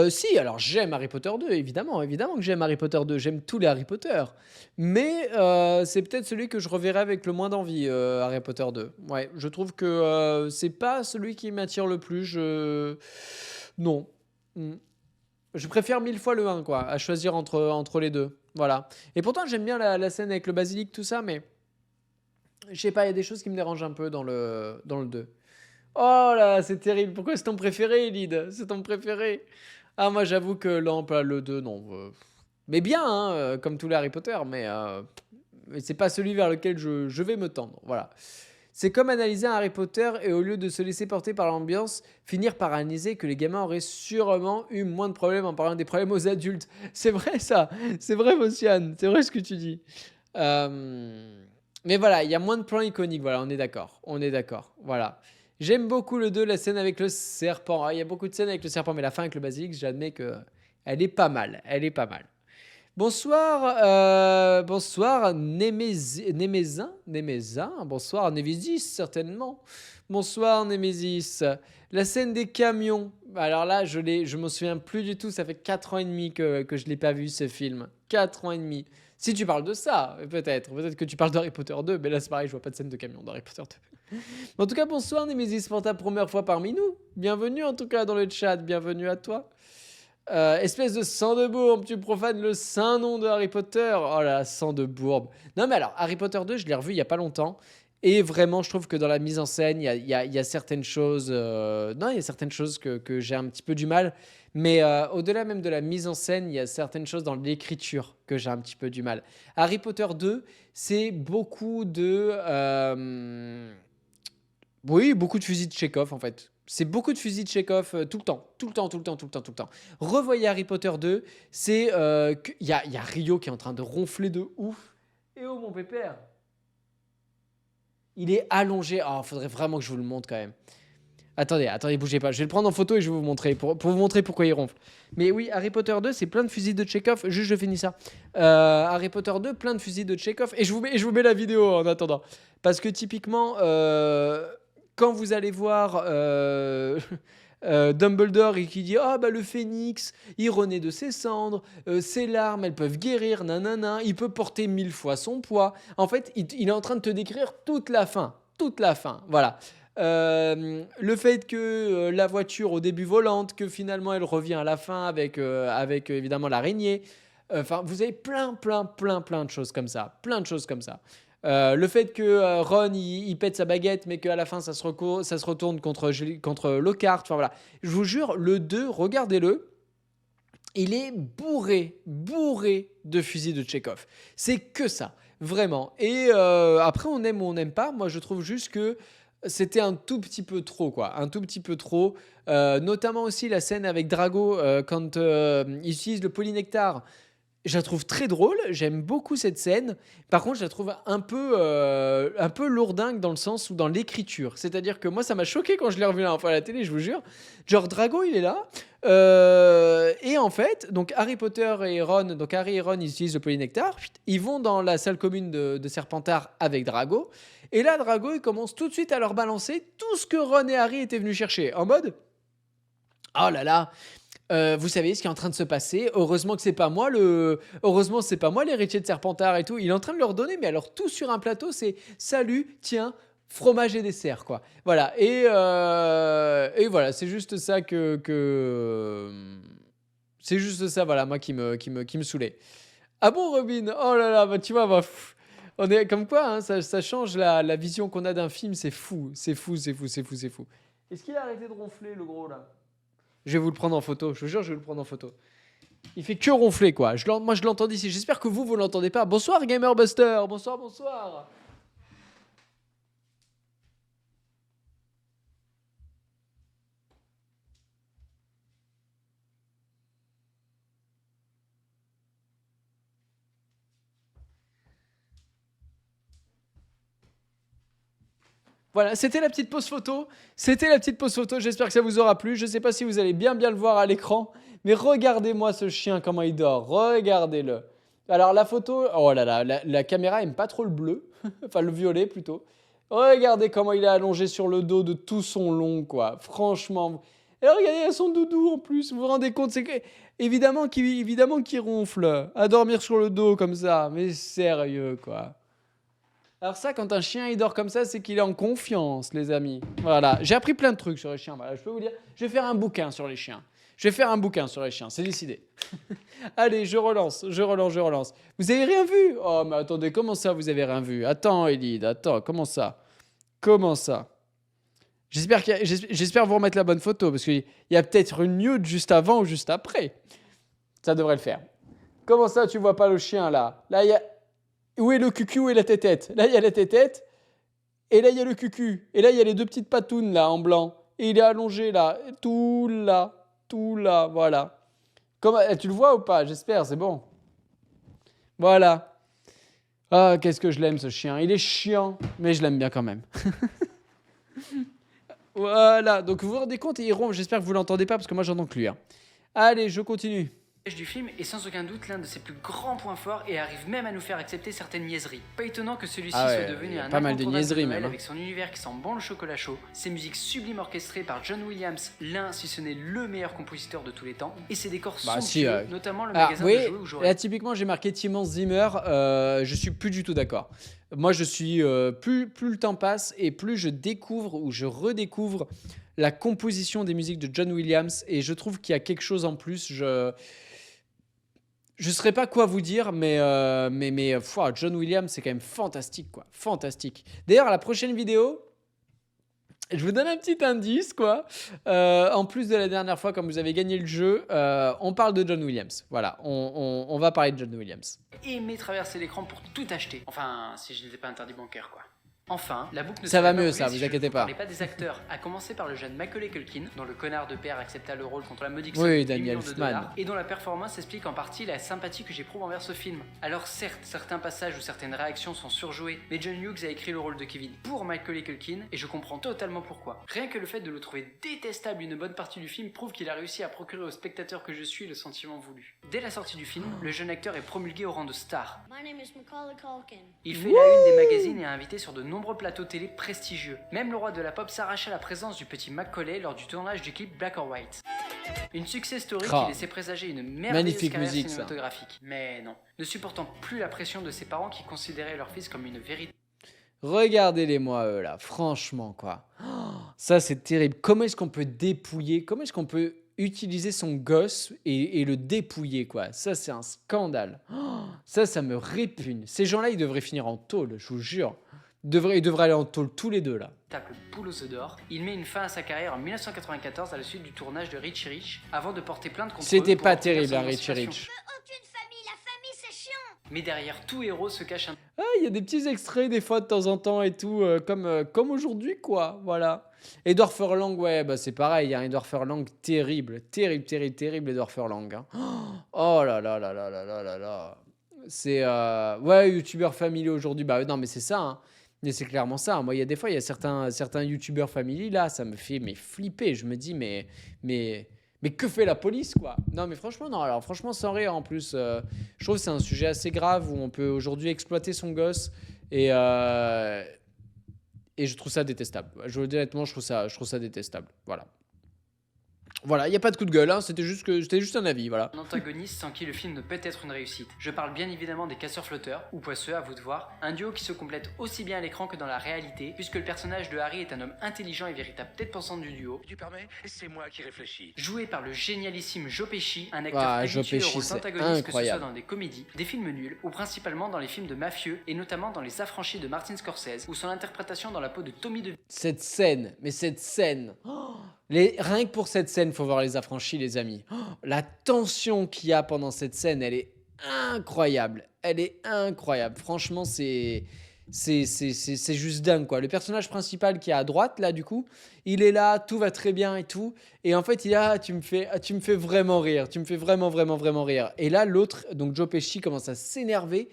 Si, alors j'aime Harry Potter 2, évidemment que j'aime Harry Potter 2, j'aime tous les Harry Potter. Mais c'est peut-être celui que je reverrai avec le moins d'envie, Harry Potter 2. Ouais, je trouve que c'est pas celui qui m'attire le plus, non. Je préfère 1000 fois le 1, quoi, à choisir entre les deux. Voilà. Et pourtant, j'aime bien la scène avec le basilic, tout ça, mais je sais pas, il y a des choses qui me dérangent un peu dans le 2. Oh là, c'est terrible. Pourquoi c'est ton préféré, Lyd? C'est ton préféré. Ah, moi, j'avoue que le 2, non. Mais bien, hein, comme tous les Harry Potter, mais c'est pas celui vers lequel je vais me tendre. Voilà. C'est comme analyser un Harry Potter et au lieu de se laisser porter par l'ambiance, finir par analyser que les gamins auraient sûrement eu moins de problèmes en parlant des problèmes aux adultes. C'est vrai, ça. C'est vrai, Vossiane. C'est vrai ce que tu dis. Mais voilà, il y a moins de plans iconiques. Voilà, on est d'accord. Voilà. J'aime beaucoup le 2, la scène avec le serpent. Il y a beaucoup de scènes avec le serpent, mais la fin avec le basilic, j'admets que elle est pas mal. Bonsoir Némézin. Bonsoir Némésis, certainement. Bonsoir Némésis. La scène des camions. Alors là, je m'en souviens plus du tout. Ça fait 4 ans et demi que je l'ai pas vu, ce film. 4 ans et demi. Si tu parles de ça, peut-être que tu parles d'Harry Potter 2, mais là c'est pareil, je vois pas de scène de camion d'Harry Potter 2. En tout cas, bonsoir Némésis pour ta première fois parmi nous. Bienvenue en tout cas dans le chat, bienvenue à toi. Espèce de sang de bourbe, tu profanes le saint nom de Harry Potter. Oh là, sang de bourbe. Non mais alors, Harry Potter 2, je l'ai revu il y a pas longtemps. Et vraiment, je trouve que dans la mise en scène, il y a certaines choses... Non, il y a certaines choses que j'ai un petit peu du mal. Mais au-delà même de la mise en scène, il y a certaines choses dans l'écriture que j'ai un petit peu du mal. Harry Potter 2, c'est beaucoup de... Oui, beaucoup de fusils de Chekhov en fait. C'est beaucoup de fusils de Chekhov tout le temps. Revoyez Harry Potter 2, c'est... Il y a Rio qui est en train de ronfler de ouf. Et oh mon pépère, il est allongé. Oh, faudrait vraiment que je vous le montre quand même. Attendez, bougez pas. Je vais le prendre en photo et je vais vous montrer. Pour vous montrer pourquoi il ronfle. Mais oui, Harry Potter 2, c'est plein de fusils de Chekhov. Juste, je finis ça. Harry Potter 2, plein de fusils de Chekhov. Et je vous mets la vidéo en attendant. Parce que typiquement, quand vous allez voir Dumbledore et qui dit ah bah le phénix il renaît de ses cendres, ses larmes elles peuvent guérir, nanana, il peut porter 1000 fois son poids. En fait, il est en train de te décrire toute la fin, voilà. Le fait que la voiture au début volante, que finalement elle revient à la fin avec évidemment l'araignée. Enfin, vous avez plein de choses comme ça, le fait que Ron il pète sa baguette mais qu'à la fin ça se retourne contre Lockhart. Enfin voilà, je vous jure, le 2, regardez-le, il est bourré de fusils de Tchekhov. C'est que ça, vraiment. Et après, on aime ou on n'aime pas. Moi, je trouve juste que c'était un tout petit peu trop, quoi. Un tout petit peu trop. Notamment aussi la scène avec Drago quand il utilise le polynectar. Je la trouve très drôle, j'aime beaucoup cette scène. Par contre, je la trouve un peu lourdingue dans le sens où dans l'écriture. C'est-à-dire que moi, ça m'a choqué quand je l'ai revu la dernière fois à la télé, je vous jure. Genre, Drago, il est là. Et en fait, donc Harry Potter et Ron, donc Harry et Ron, ils utilisent le polynectar. Ils vont dans la salle commune de Serpentard avec Drago. Et là, Drago, il commence tout de suite à leur balancer tout ce que Ron et Harry étaient venus chercher. En mode, oh là là, vous savez ce qui est en train de se passer. Heureusement c'est pas moi l'héritier de Serpentard et tout. Il est en train de leur donner, mais alors tout sur un plateau, c'est salut, tiens, fromage et dessert, quoi. Voilà. Et voilà, c'est juste ça c'est juste ça, voilà, moi qui me saoulait. Ah bon, Robin? Oh là là, bah tu vois, bah, on est comme quoi, hein, ça change la vision qu'on a d'un film. C'est fou. Est-ce qu'il a arrêté de ronfler, le gros là? Je vais vous le prendre en photo, je vous jure, je vais le prendre en photo. Il fait que ronfler, quoi. Moi, je l'entends d'ici. J'espère que vous l'entendez pas. Bonsoir, Gamerbuster. Bonsoir. Voilà, c'était la petite pause photo. J'espère que ça vous aura plu. Je ne sais pas si vous allez bien le voir à l'écran, mais regardez-moi ce chien, comment il dort. Regardez-le. Alors la photo, oh là là, la caméra aime pas trop le bleu, enfin le violet plutôt. Regardez comment il est allongé sur le dos de tout son long, quoi. Franchement. Et regardez, il y a son doudou en plus. Vous vous rendez compte, évidemment qu'il ronfle à dormir sur le dos comme ça. Mais sérieux, quoi. Alors ça, quand un chien il dort comme ça, c'est qu'il est en confiance, les amis. Voilà, j'ai appris plein de trucs sur les chiens. Voilà, je peux vous dire, je vais faire un bouquin sur les chiens. C'est décidé. Allez, je relance. Vous avez rien vu? Oh, mais attendez, comment ça, vous avez rien vu? Attends, Elide, comment ça? J'espère vous remettre la bonne photo, parce qu'il y a peut-être une mute juste avant ou juste après. Ça devrait le faire. Comment ça, tu vois pas le chien, là? Là, il y a... Où est le cucu, où est la tétette? Là, il y a la tétette. Et là, il y a le cucu. Et là, il y a les deux petites patounes, là, en blanc. Et il est allongé, là. Tout là, voilà. Tu le vois ou pas? J'espère, c'est bon. Voilà. Ah, qu'est-ce que je l'aime, ce chien. Il est chiant, mais je l'aime bien quand même. Voilà. Donc, vous vous rendez compte, il ronfle. J'espère que vous l'entendez pas, parce que moi, j'entends que lui. Hein. Allez, je continue. Du film est sans aucun doute l'un de ses plus grands points forts et arrive même à nous faire accepter certaines niaiseries. Pas étonnant que celui-ci soit devenu un pas mal de incontournable niaiseries Noël même. avec son univers qui sent bon le chocolat chaud, ses musiques sublimes orchestrées par John Williams, l'un si ce n'est le meilleur compositeur de tous les temps, et ses décors somptueux, notamment le magasin de jouets où j'aurais... Là typiquement j'ai marqué Timon Zimmer, je suis plus du tout d'accord. Moi je suis plus le temps passe et plus je découvre ou je redécouvre la composition des musiques de John Williams, et je trouve qu'il y a quelque chose en plus. Je ne saurais pas quoi vous dire, mais John Williams, c'est quand même fantastique, quoi. Fantastique. D'ailleurs, à la prochaine vidéo, je vous donne un petit indice, quoi. En plus de la dernière fois, quand vous avez gagné le jeu, on parle de John Williams. Voilà, on va parler de John Williams. Aimer traverser l'écran pour tout acheter. Enfin, si je n'étais pas interdit bancaire, quoi. Enfin, la boucle ne ça va serait mieux, pas ça, si vous je inquiétez ne pas. parlais pas des acteurs, à commencer par le jeune Macaulay Culkin, dont le connard de père accepta le rôle contre la modique somme de 10 Daniel millions de Elfman. dollars, et dont la performance explique en partie la sympathie que j'éprouve envers ce film. Alors certes, certains passages ou certaines réactions sont surjoués, mais John Hughes a écrit le rôle de Kevin pour Macaulay Culkin, et je comprends totalement pourquoi. Rien que le fait de le trouver détestable une bonne partie du film prouve qu'il a réussi à procurer au spectateur que je suis le sentiment voulu. Dès la sortie du film, le jeune acteur est promulgué au rang de star. My name is Macaulay Culkin. Il fait la une des magazines et est invité sur de nombreux nombreux plateaux télé prestigieux. Même le roi de la pop s'arrachait la présence du petit Macaulay lors du tournage du clip Black or White. Une success story Ah. qui laissait présager une merveilleuse Magnifique carrière musique, ça. cinématographique. Mais non, ne supportant plus la pression de ses parents qui considéraient leur fils comme une véritable Regardez-les-moi, eux, là. Franchement, quoi. Oh, ça, c'est terrible. Comment est-ce qu'on peut dépouiller? Comment est-ce qu'on peut utiliser son gosse et le dépouiller, quoi? Ça, c'est un scandale. Oh, ça me répugne. Ces gens-là, ils devraient finir en tôle, je vous jure. Ils devraient aller en tôle tous les deux, là. poule aux œufs d'or. Il met une fin à sa carrière en 1994 à la suite du tournage de Richie Rich, avant de porter plainte contre eux C'était pour pas obtenir terrible, son hein, Richie émancipation. Rich. Aucune famille, la famille c'est chiant. Mais derrière tout héros se cache un Ah, il y a des petits extraits des fois de temps en temps et tout, comme aujourd'hui, quoi. Voilà. Edward Furlong, ouais, bah c'est pareil, hein, Edward Furlong, terrible, terrible, terrible, terrible, Edward Furlong. Hein. Oh là là là là là là là là. C'est ouais, youtubeur familier aujourd'hui, bah non, mais c'est ça. Hein. Mais c'est clairement ça. Moi, il y a des fois, il y a certains youtubeurs familiers là, ça me fait flipper. Je me dis, mais que fait la police, quoi? Non, mais franchement, non. Alors, franchement, sans rire, en plus, je trouve que c'est un sujet assez grave où on peut aujourd'hui exploiter son gosse et, euh, et je trouve ça détestable. Honnêtement, je trouve ça détestable. Voilà. Voilà, il n'y a pas de coup de gueule, hein, c'était juste un avis, voilà. antagoniste sans qui le film ne peut être une réussite. Je parle bien évidemment des casseurs-flotteurs, ou poisseux à vous de voir, un duo qui se complète aussi bien à l'écran que dans la réalité, puisque le personnage de Harry est un homme intelligent et véritable tête pensante du duo, Tu permets? C'est moi qui réfléchis. joué par le génialissime Joe Pesci, un acteur Ah, Joe habitué aux Pesci, rôles c'est d'antagoniste que ce soit incroyable. dans des comédies, des films nuls, ou principalement dans les films de mafieux, et notamment dans Les Affranchis de Martin Scorsese, ou son interprétation dans la peau de Tommy DeVito. Cette scène, oh, rien que pour cette scène, faut voir Les Affranchis, les amis. Oh, la tension qu'il y a pendant cette scène, elle est incroyable. Elle est incroyable. Franchement, c'est juste dingue, quoi. Le personnage principal qui est à droite, là, du coup, il est là, tout va très bien et tout. Et en fait, il est là, tu me fais vraiment rire. Tu me fais vraiment, vraiment, vraiment rire. Et là, l'autre, donc Joe Pesci, commence à s'énerver.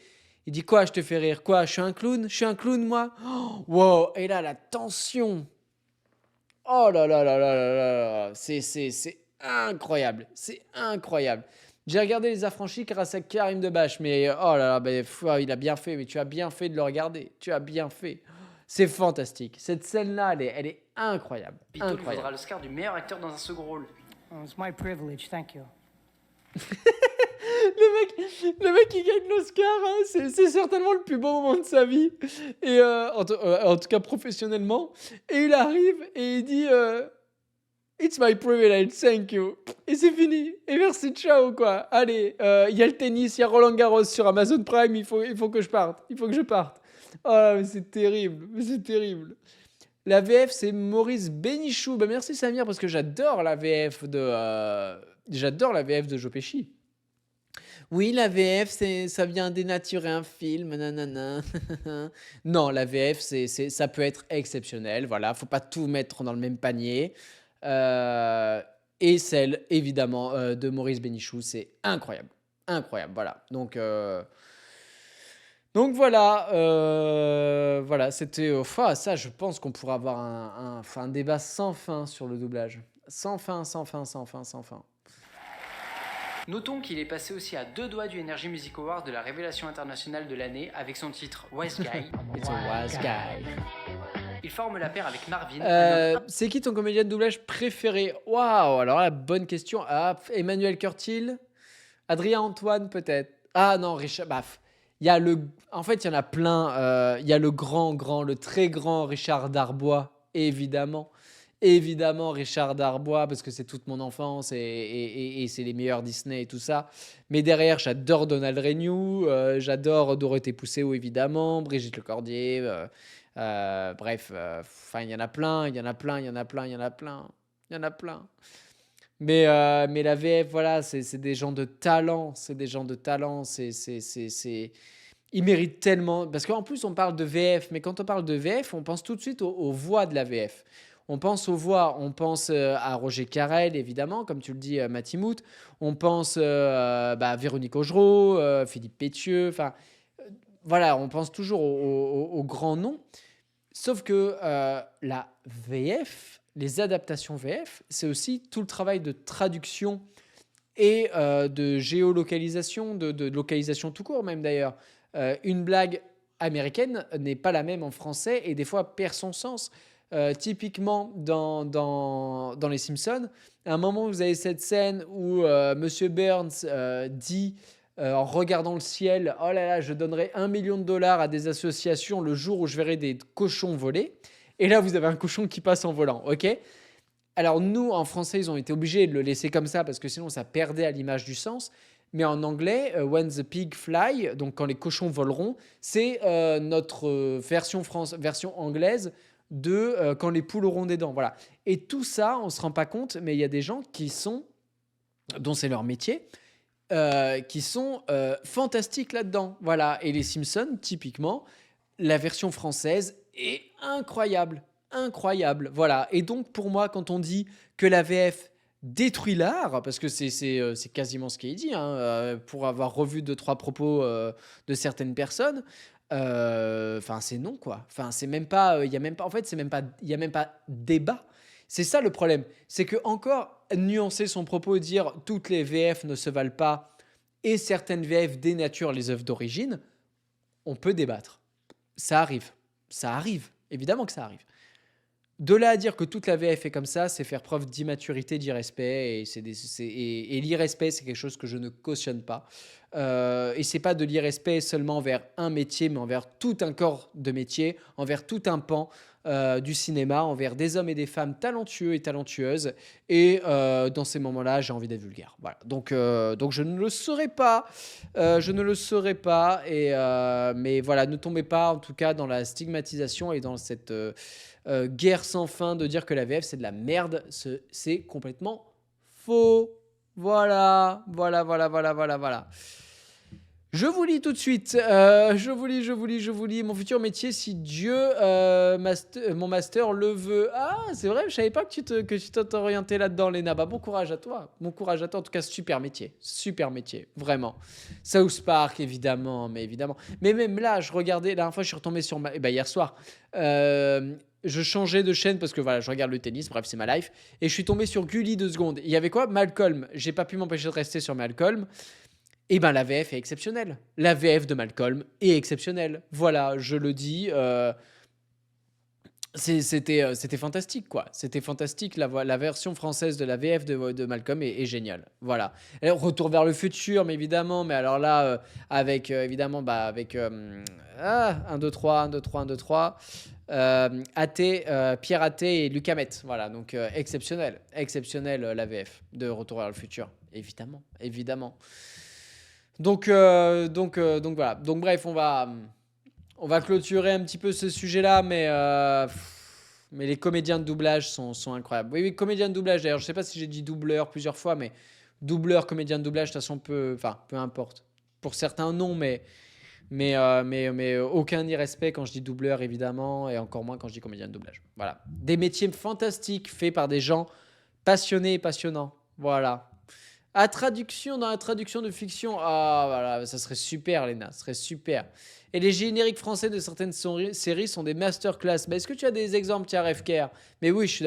Il dit, quoi, je te fais rire? Quoi, je suis un clown? Je suis un clown, moi? Oh, wow. Et là, la tension. Oh là là là là là là là. C'est incroyable. C'est incroyable. J'ai regardé Les Affranchis grâce à Karim Debache, mais oh là là, il a bien fait, mais tu as bien fait de le regarder. Tu as bien fait. C'est fantastique. Cette scène-là, elle est incroyable. Lui vaudra Incroyable. l'Oscar du meilleur acteur dans un second rôle. Oh, it's my privilege, thank you. Le mec qui gagne l'Oscar, hein, c'est certainement le plus beau moment de sa vie. Et en tout cas professionnellement. Et il arrive et il dit It's my privilege, thank you. Et c'est fini. Et merci, ciao, quoi. Allez, il y a le tennis, il y a Roland Garros sur Amazon Prime, il faut que je parte. Il faut que je parte. Oh, mais c'est terrible. Mais c'est terrible. La VF, c'est Maurice Bénichou. Bah, merci, Samir, parce que j'adore la VF de Joe Pesci. Oui, la VF, ça vient dénaturer un film, nanana. Non, la VF, ça peut être exceptionnel. Voilà, faut pas tout mettre dans le même panier. Et celle, évidemment, de Maurice Bénichou, c'est incroyable. Incroyable, voilà. Donc voilà, voilà, c'était. Ça, je pense qu'on pourra avoir un débat sans fin sur le doublage. Sans fin, sans fin, sans fin, sans fin. Notons qu'il est passé aussi à 2 doigts du Energy Music Award de la révélation internationale de l'année avec son titre Wise Guy. It's a wise guy. Il forme la paire avec Marvin, un homme C'est qui ton comédien de doublage préféré? Waouh, alors là, bonne question. Ah, Emmanuel Curtil, Adrien Antoine peut-être. Ah non, Richard. Il y a en fait, il y en a plein. Il y a le très grand Richard Darbois, évidemment. Évidemment, Richard Darbois, parce que c'est toute mon enfance et c'est les meilleurs Disney et tout ça. Mais derrière, j'adore Donald Renew, j'adore Dorothée Pousseau, évidemment, Brigitte Lecordier. Bref, il y en a plein, il y en a plein, il y en a plein, il y en a plein, il y en a plein. Mais la VF, voilà, c'est des gens de talent, c'est des gens de talent, ils méritent tellement, parce qu'en plus on parle de VF, mais quand on parle de VF, on pense tout de suite aux voix de la VF. On pense aux voix, on pense à Roger Carrel, évidemment, comme tu le dis, Matimout. On pense à Véronique Augereau, Philippe Pétieux, voilà, on pense toujours aux grands noms. Sauf que la VF, les adaptations VF, c'est aussi tout le travail de traduction et de géolocalisation, de localisation tout court même d'ailleurs. Une blague américaine n'est pas la même en français et des fois perd son sens. Typiquement, dans Les Simpsons, à un moment, vous avez cette scène où Monsieur Burns dit, en regardant le ciel, oh là là, je donnerai $1 million à des associations le jour où je verrai des cochons voler. Et là, vous avez un cochon qui passe en volant, ok? Alors nous, en français, ils ont été obligés de le laisser comme ça parce que sinon, ça perdait à l'image du sens. Mais en anglais, When the Pig Fly, donc quand les cochons voleront, c'est notre version anglaise de quand les poules auront des dents. Voilà. Et tout ça, on ne se rend pas compte, mais il y a des gens dont c'est leur métier, qui sont fantastiques là-dedans. Voilà. Et les Simpsons, typiquement, la version française est incroyable. Incroyable. Voilà. Et donc, pour moi, quand on dit que la VF détruit l'art, parce que c'est quasiment ce qui est dit, hein, pour avoir revu 2-3 propos de certaines personnes, enfin, c'est non, quoi. Enfin, c'est même pas, il y a même pas, en fait, il y a même pas débat. C'est ça le problème. C'est que encore nuancer son propos et dire toutes les VF ne se valent pas et certaines VF dénaturent les œuvres d'origine, on peut débattre. Ça arrive. Ça arrive. Évidemment que ça arrive. De là à dire que toute la VF est comme ça, c'est faire preuve d'immaturité, d'irrespect. Et l'irrespect, c'est quelque chose que je ne cautionne pas. Et c'est pas de l'irrespect seulement envers un métier, mais envers tout un corps de métier, envers tout un pan du cinéma, envers des hommes et des femmes talentueux et talentueuses. Et dans ces moments-là, j'ai envie d'être vulgaire. Voilà. Donc je ne le saurais pas. Je ne le saurais pas. Mais voilà, ne tombez pas en tout cas dans la stigmatisation et dans cette guerre sans fin de dire que la VF c'est de la merde. C'est complètement faux. Voilà. Je vous lis tout de suite. Je vous lis. Mon futur métier, si Dieu, mon master le veut. Ah, c'est vrai, je savais pas que tu t'orientais là-dedans, Léna. Bah, bon courage à toi. Bon courage à toi. En tout cas, super métier. Super métier. Vraiment. South Park, évidemment. Mais même là, je regardais. La dernière fois, je suis retombé sur hier soir. Je changeais de chaîne parce que voilà, je regarde le tennis, bref, c'est ma life. Et je suis tombé sur Gulli 2 secondes. Il y avait quoi? Malcolm. J'ai pas pu m'empêcher de rester sur Malcolm. Et ben la VF est exceptionnelle. La VF de Malcolm est exceptionnelle. Voilà, je le dis. C'était fantastique, quoi. C'était fantastique. La version française de la VF de Malcolm est géniale. Voilà. Alors, Retour vers le futur, mais évidemment. Mais alors là, avec, évidemment, avec 1, 2, 3, 1, 2, 3, 1, 2, 3. Athé, Pierre Athé et Luc Hamet. Voilà, donc exceptionnel. Exceptionnel, la VF de Retour vers le futur. Évidemment. Donc voilà. Donc bref, on va clôturer un petit peu ce sujet-là, mais les comédiens de doublage sont incroyables. Oui, comédiens de doublage. D'ailleurs, je sais pas si j'ai dit doubleur plusieurs fois, mais doubleur, comédien de doublage, de toute façon, peu importe. Pour certains, non, mais aucun irrespect quand je dis doubleur, évidemment, et encore moins quand je dis comédien de doublage. Voilà. Des métiers fantastiques faits par des gens passionnés et passionnants. Voilà. Dans la traduction de fiction, voilà, ça serait super, Léna, ça serait super. Et les génériques français de certaines séries sont des masterclass. Est-ce que tu as des exemples, tiens, Refker? Mais oui, je suis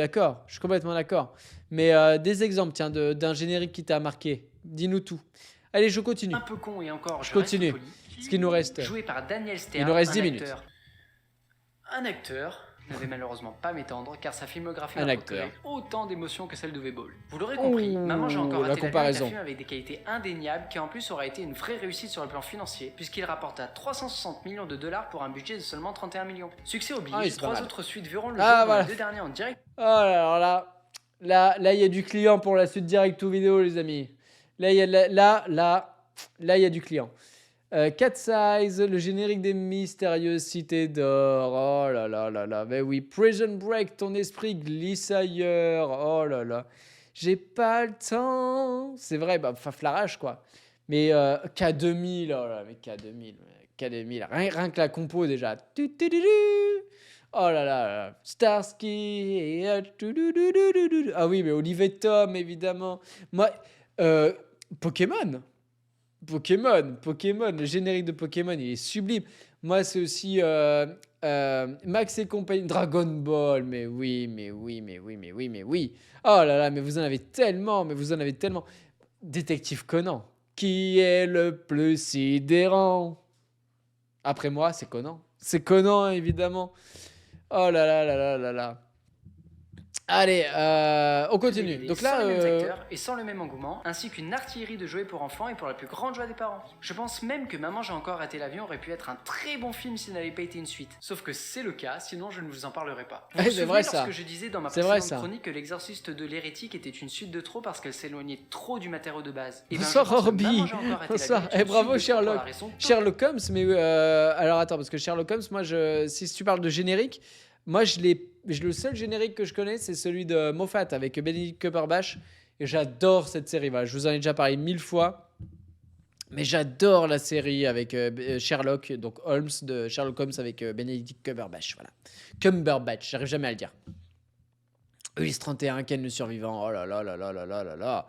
complètement d'accord. Mais des exemples, tiens, d'un générique qui t'a marqué. Dis-nous tout. Allez, je continue. Un peu con et encore, Je continue. Ce qu'il nous reste. Joué par Daniel Stern. Il nous reste 10 minutes. Un acteur ne vais malheureusement pas m'étendre car sa filmographie Un a acteur. procuré autant d'émotions que celle de V-Ball. Vous l'aurez compris, Maman j'ai encore la raté l'avion est comparaison. un film avec des qualités indéniables qui en plus aura été une vraie réussite sur le plan financier puisqu'il rapporta 360 millions de dollars pour un budget de seulement 31 millions. Succès oblige, c'est pas 3 mal. autres suites verront le jour Ah, dont voilà. les 2 derniers en direct. Oh, alors là, il y a du client pour la suite direct to vidéo, les amis. Là, il y a du client. Cat Size, le générique des mystérieuses cités d'or. Oh là là. Mais oui, Prison Break, ton esprit glisse ailleurs. Oh là là. J'ai pas le temps. C'est vrai, Faflarage, quoi. Mais K2000, oh là, mais K2000. Rien que la compo, déjà. Oh là là. Starsky. Ah oui, mais Olivier Tom, évidemment. Moi, Pokémon, le générique de Pokémon, il est sublime. Moi, c'est aussi Max et compagnie, Dragon Ball. Mais oui. Oh là là, mais vous en avez tellement. Détective Conan, qui est le plus sidérant? Après moi, c'est Conan. C'est Conan, évidemment. Oh là là là là là là. Allez, on continue. Donc sans là, les mêmes acteurs et sans le même engouement, ainsi qu'une artillerie de jouets pour enfants et pour la plus grande joie des parents. Je pense même que Maman j'ai encore raté l'avion aurait pu être un très bon film s'il n'avait pas été une suite. Sauf que c'est le cas, sinon je ne vous en parlerai pas. Vous vous c'est souvenez vrai, ça. lorsque je disais dans ma C'est vrai, précédente ça. chronique que l'exorciste de l'hérétique était une suite de trop parce qu'elle s'éloignait trop du matériau de base. Et Bonsoir, je pense que Orbi. Maman, j'ai encore raté Bonsoir. l'avion est une Bravo, suite de trop pour la Sherlock. raison Sherlock Holmes, mais alors attends, parce que Sherlock Holmes, moi, si tu parles de générique, moi, le seul générique que je connais, c'est celui de Moffat avec Benedict Cumberbatch. Et j'adore cette série. Voilà, je vous en ai déjà parlé 1000 fois. Mais j'adore la série avec Sherlock, donc Holmes, de Sherlock Holmes avec Benedict Cumberbatch. Voilà. Cumberbatch, j'arrive jamais à le dire. Ulysse 31, Ken le survivant. Oh là là là là là là là là.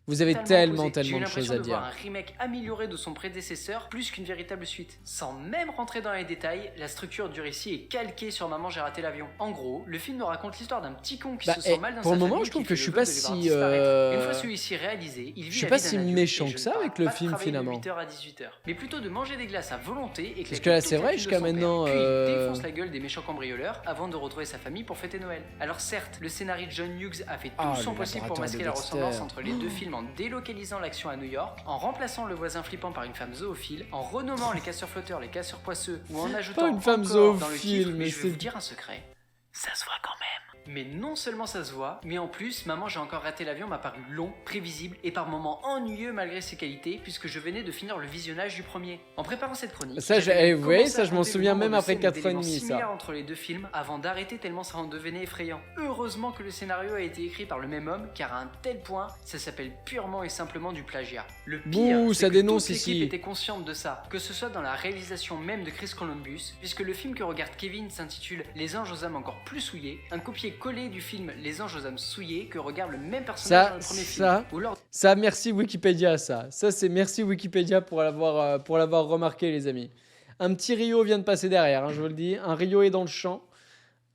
Vous avez tellement posé. J'ai eu de choses l'impression à de voir dire. un remake amélioré de son prédécesseur plus qu'une véritable suite. Sans même rentrer dans les détails, la structure du récit est calquée sur Maman j'ai raté l'avion. En gros, le film nous raconte l'histoire d'un petit con qui se sent mal dans pour sa le moment, famille je trouve qui que fait je suis le pas vœu de les voir si, disparaître. Une fois celui-ci réalisé, il vit je suis la pas vie d'un si adulte, méchant et que je ça ne avec parle le pas de film, travailler finalement. de 8h à 18h, mais plutôt de manger des glaces à volonté et Parce que là, c'est vrai, jusqu'à maintenant, puis il défonce la gueule des méchants cambrioleurs avant de retrouver sa famille pour fêter Noël. Alors certes, le scénariste John Hughes a fait tout Ah, son le possible pour laboratoire masquer de la Dexter. ressemblance entre les deux films en délocalisant l'action à New York, en remplaçant le voisin flippant par une femme zoophile, en renommant les casseurs flotteurs les casseurs poisseux ou en ajoutant une femme encore dans le zoophile, titre, mais mais je vais c'est- vous dire un secret. Ça se voit quand même. Mais non seulement ça se voit, mais en plus, Maman j'ai encore raté l'avion m'a paru long, prévisible et par moments ennuyeux malgré ses qualités, puisque je venais de finir le visionnage du premier. En préparant cette chronique, Ça, j'avais vous voyez, commencé ça, à je m'en compter le souviens nombre même de après scènes 4 ans et d'éléments demi, ça. similaires entre les deux films avant d'arrêter tellement ça en devenait effrayant. Heureusement que le scénario a été écrit par le même homme, car à un tel point, ça s'appelle purement et simplement du plagiat. Le pire, Bouh, c'est ça que dénonce toute l'équipe ici. était consciente de ça, que ce soit dans la réalisation même de Chris Columbus, puisque le film que regarde Kevin s'intitule Les anges aux âmes encore plus souillées, un copier-coller du film Les anges aux âmes souillées que regarde le même personnage dans le premier film. Ou lors Ça, merci Wikipédia, ça. Ça, c'est merci Wikipédia pour l'avoir remarqué, les amis. Un petit Rio vient de passer derrière, hein, je vous le dis. Un Rio est dans le champ.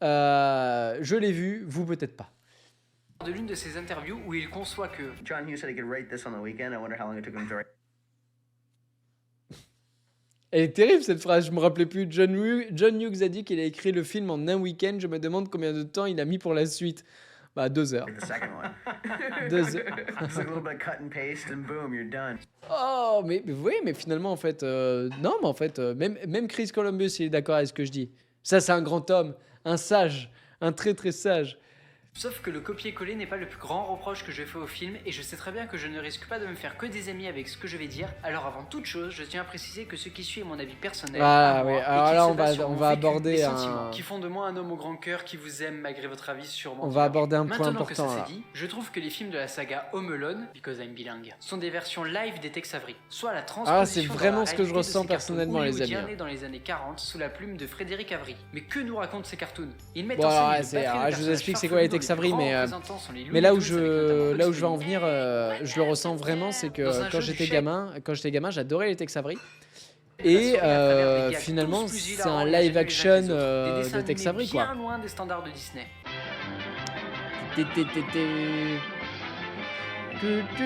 Je l'ai vu, vous peut-être pas. de l'une de ses interviews où il conçoit que John Hughes said he could write this on the weekend. I wonder how long it took him to write. Elle est terrible cette phrase, je me rappelais plus. John Hughes a dit qu'il a écrit le film en un week-end. Je me demande combien de temps il a mis pour la suite. Bah 2 heures. The second one. 2 heures. Just like a little bit of cut and paste, and boom, you're done. Oh, mais oui, mais finalement, en fait, non, mais en fait, même Chris Columbus, il est d'accord avec ce que je dis. Ça, c'est un grand homme, un sage, un très très sage. Sauf que le copier-coller n'est pas le plus grand reproche que je fais au film et je sais très bien que je ne risque pas de me faire que des amis avec ce que je vais dire. Alors avant toute chose, je tiens à préciser que ce qui suit est mon avis personnel. Ah à moi, oui, et alors qui là, se on base va- sur on mon va vécu, aborder des un- sentiments qui font de moi un homme au grand cœur qui vous aime malgré votre avis sûrement. On va aborder un point Maintenant que ça important, là. c'est dit, je trouve que les films de la saga Home Alone, because I'm bilingue, sont des versions live des Tex Avery, soit la transposition. Ah, c'est vraiment dans la ce que je réalité de ressens ces cartoons personnellement, les amis. hollywoodiens nés dans les années 40 sous la plume de Frédéric Avery. Mais que nous racontent ces cartoons? Ils mettent Bon, en scène alors, une c'est- batterie de alors, je vous personnages explique c'est quoi les farfelus Tex dont les Avery, grands mais représentants sont les mais Looney là où Tunes avec notamment là où Bugs je veux en Bunny. venir, je le ressens vraiment, c'est que Dans un quand jeu j'étais d'échecs. gamin, j'adorais les Tex Avery. Et la Et souris à travers des gags finalement, tous plus c'est hilarants un et ingénieux live les uns que action les autres. Des dessins de Tex animés Avery, quoi. bien loin des standards de Disney. Té, té, té, té. Tu, tu.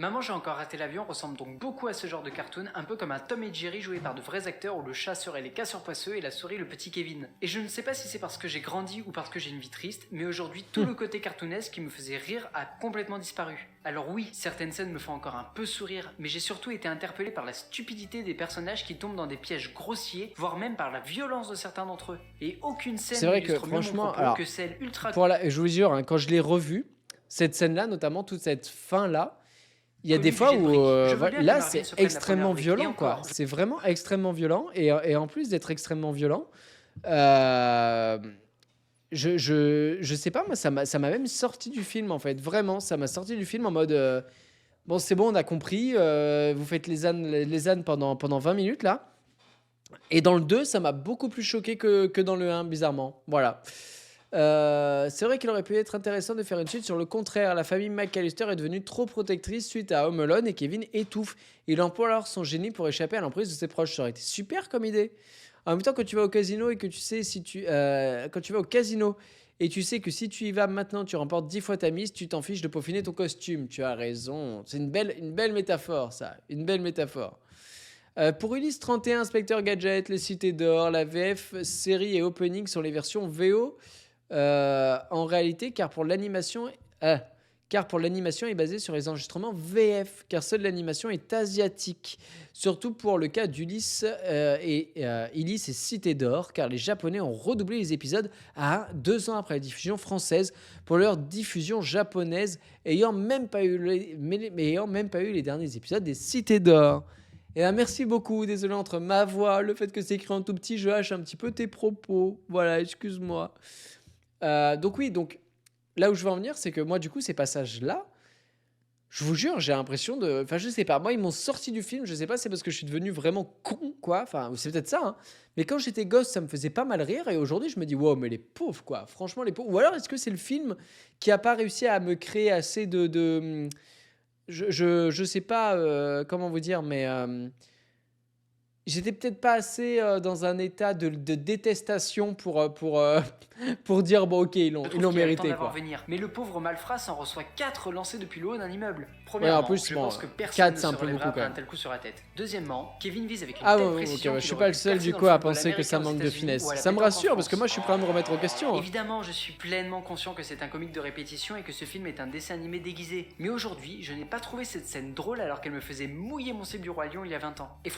Maman j'ai encore raté l'avion ressemble donc beaucoup à ce genre de cartoon, un peu comme un Tom et Jerry joué par de vrais acteurs où le chat serait les casseurs poisseux et la souris le petit Kevin. Et je ne sais pas si c'est parce que j'ai grandi ou parce que j'ai une vie triste, mais aujourd'hui tout le côté cartoonesque qui me faisait rire a complètement disparu. Alors oui, certaines scènes me font encore un peu sourire, mais j'ai surtout été interpellé par la stupidité des personnages qui tombent dans des pièges grossiers, voire même par la violence de certains d'entre eux. Et aucune scène C'est vrai que, n'illustre mieux mon franchement, propos alors, que celle ultra Je vous jure, hein, quand je l'ai revu, cette scène-là, notamment toute cette fin-là, il y a Comme des une fois bougie de où briques. Je veux voilà, bien que là Marvin c'est se prenne la extrêmement première brique. Et violent, quoi. encore. C'est vraiment extrêmement violent et en plus d'être extrêmement violent, euh, je sais pas, moi ça m'a même sorti du film en fait. Vraiment, ça m'a sorti du film en mode bon, c'est bon, on a compris, vous faites les ânes pendant 20 minutes là. Et dans le 2, ça m'a beaucoup plus choqué que dans le 1, bizarrement. Voilà. C'est vrai qu'il aurait pu être intéressant de faire une suite sur le contraire. La famille McAllister est devenue trop protectrice suite à Home Alone et Kevin étouffe. Il emploie alors son génie pour échapper à l'emprise de ses proches. Ça aurait été super comme idée. En même temps, quand tu vas au casino et que tu sais quand tu vas au casino et tu sais que si tu y vas maintenant, tu remportes 10 fois ta mise, tu t'en fiches de peaufiner ton costume. Tu as raison. C'est une belle métaphore, ça. Une belle métaphore. Pour Ulysse 31, Inspecteur Gadget, Les Cités d'Or, la VF, série et opening sont les versions VO en réalité, car pour l'animation est basée sur les enregistrements VF, car seule l'animation est asiatique. Surtout pour le cas d'Ulysse Ulysse et Cité d'Or, car les Japonais ont redoublé les épisodes 2 ans après la diffusion française pour leur diffusion japonaise, ayant même pas eu les derniers épisodes des Cités d'Or. Et merci beaucoup, désolé entre ma voix, le fait que c'est écrit en tout petit, je hache un petit peu tes propos. Voilà, excuse-moi. Donc là où je veux en venir, c'est que moi, du coup, ces passages-là, je vous jure, j'ai l'impression de... Enfin, je sais pas, moi, ils m'ont sorti du film, je sais pas, c'est parce que je suis devenu vraiment con, quoi. Enfin, c'est peut-être ça, hein. Mais quand j'étais gosse, ça me faisait pas mal rire, et aujourd'hui, je me dis, wow, mais les pauvres, quoi. Franchement, les pauvres. Ou alors, est-ce que c'est le film qui a pas réussi à me créer assez de... Je sais pas comment vous dire, mais... J'étais peut-être pas assez dans un état de détestation pour dire bon ok ils Je l'ont trouve qu'il a le temps mérité d'avoir quoi. venir. Mais le pauvre malfrat en reçoit 4 lancés depuis le haut d'un immeuble. Ouais, Premièrement, en plus je bon, pense que personne 4 ne c'est un se peu relèvera beaucoup après quand un même. tel coup sur la tête. Deuxièmement, Kevin vise avec une Ah telle ouais, précision ok, je qu'il suis aurait pas le pu seul percer du dans coup le à football penser que ça américain aux manque de États-Unis finesse. ou à la Ça me pétanque en rassure parce que France. moi je suis prêt à me remettre en question, hein. Évidemment, je suis pleinement conscient que c'est un comique de répétition et que ce film est un dessin animé déguisé. Mais aujourd'hui, je n'ai pas trouvé cette scène drôle alors qu'elle me faisait mouiller mon slip du Roi Lion il y a 20 ans. Et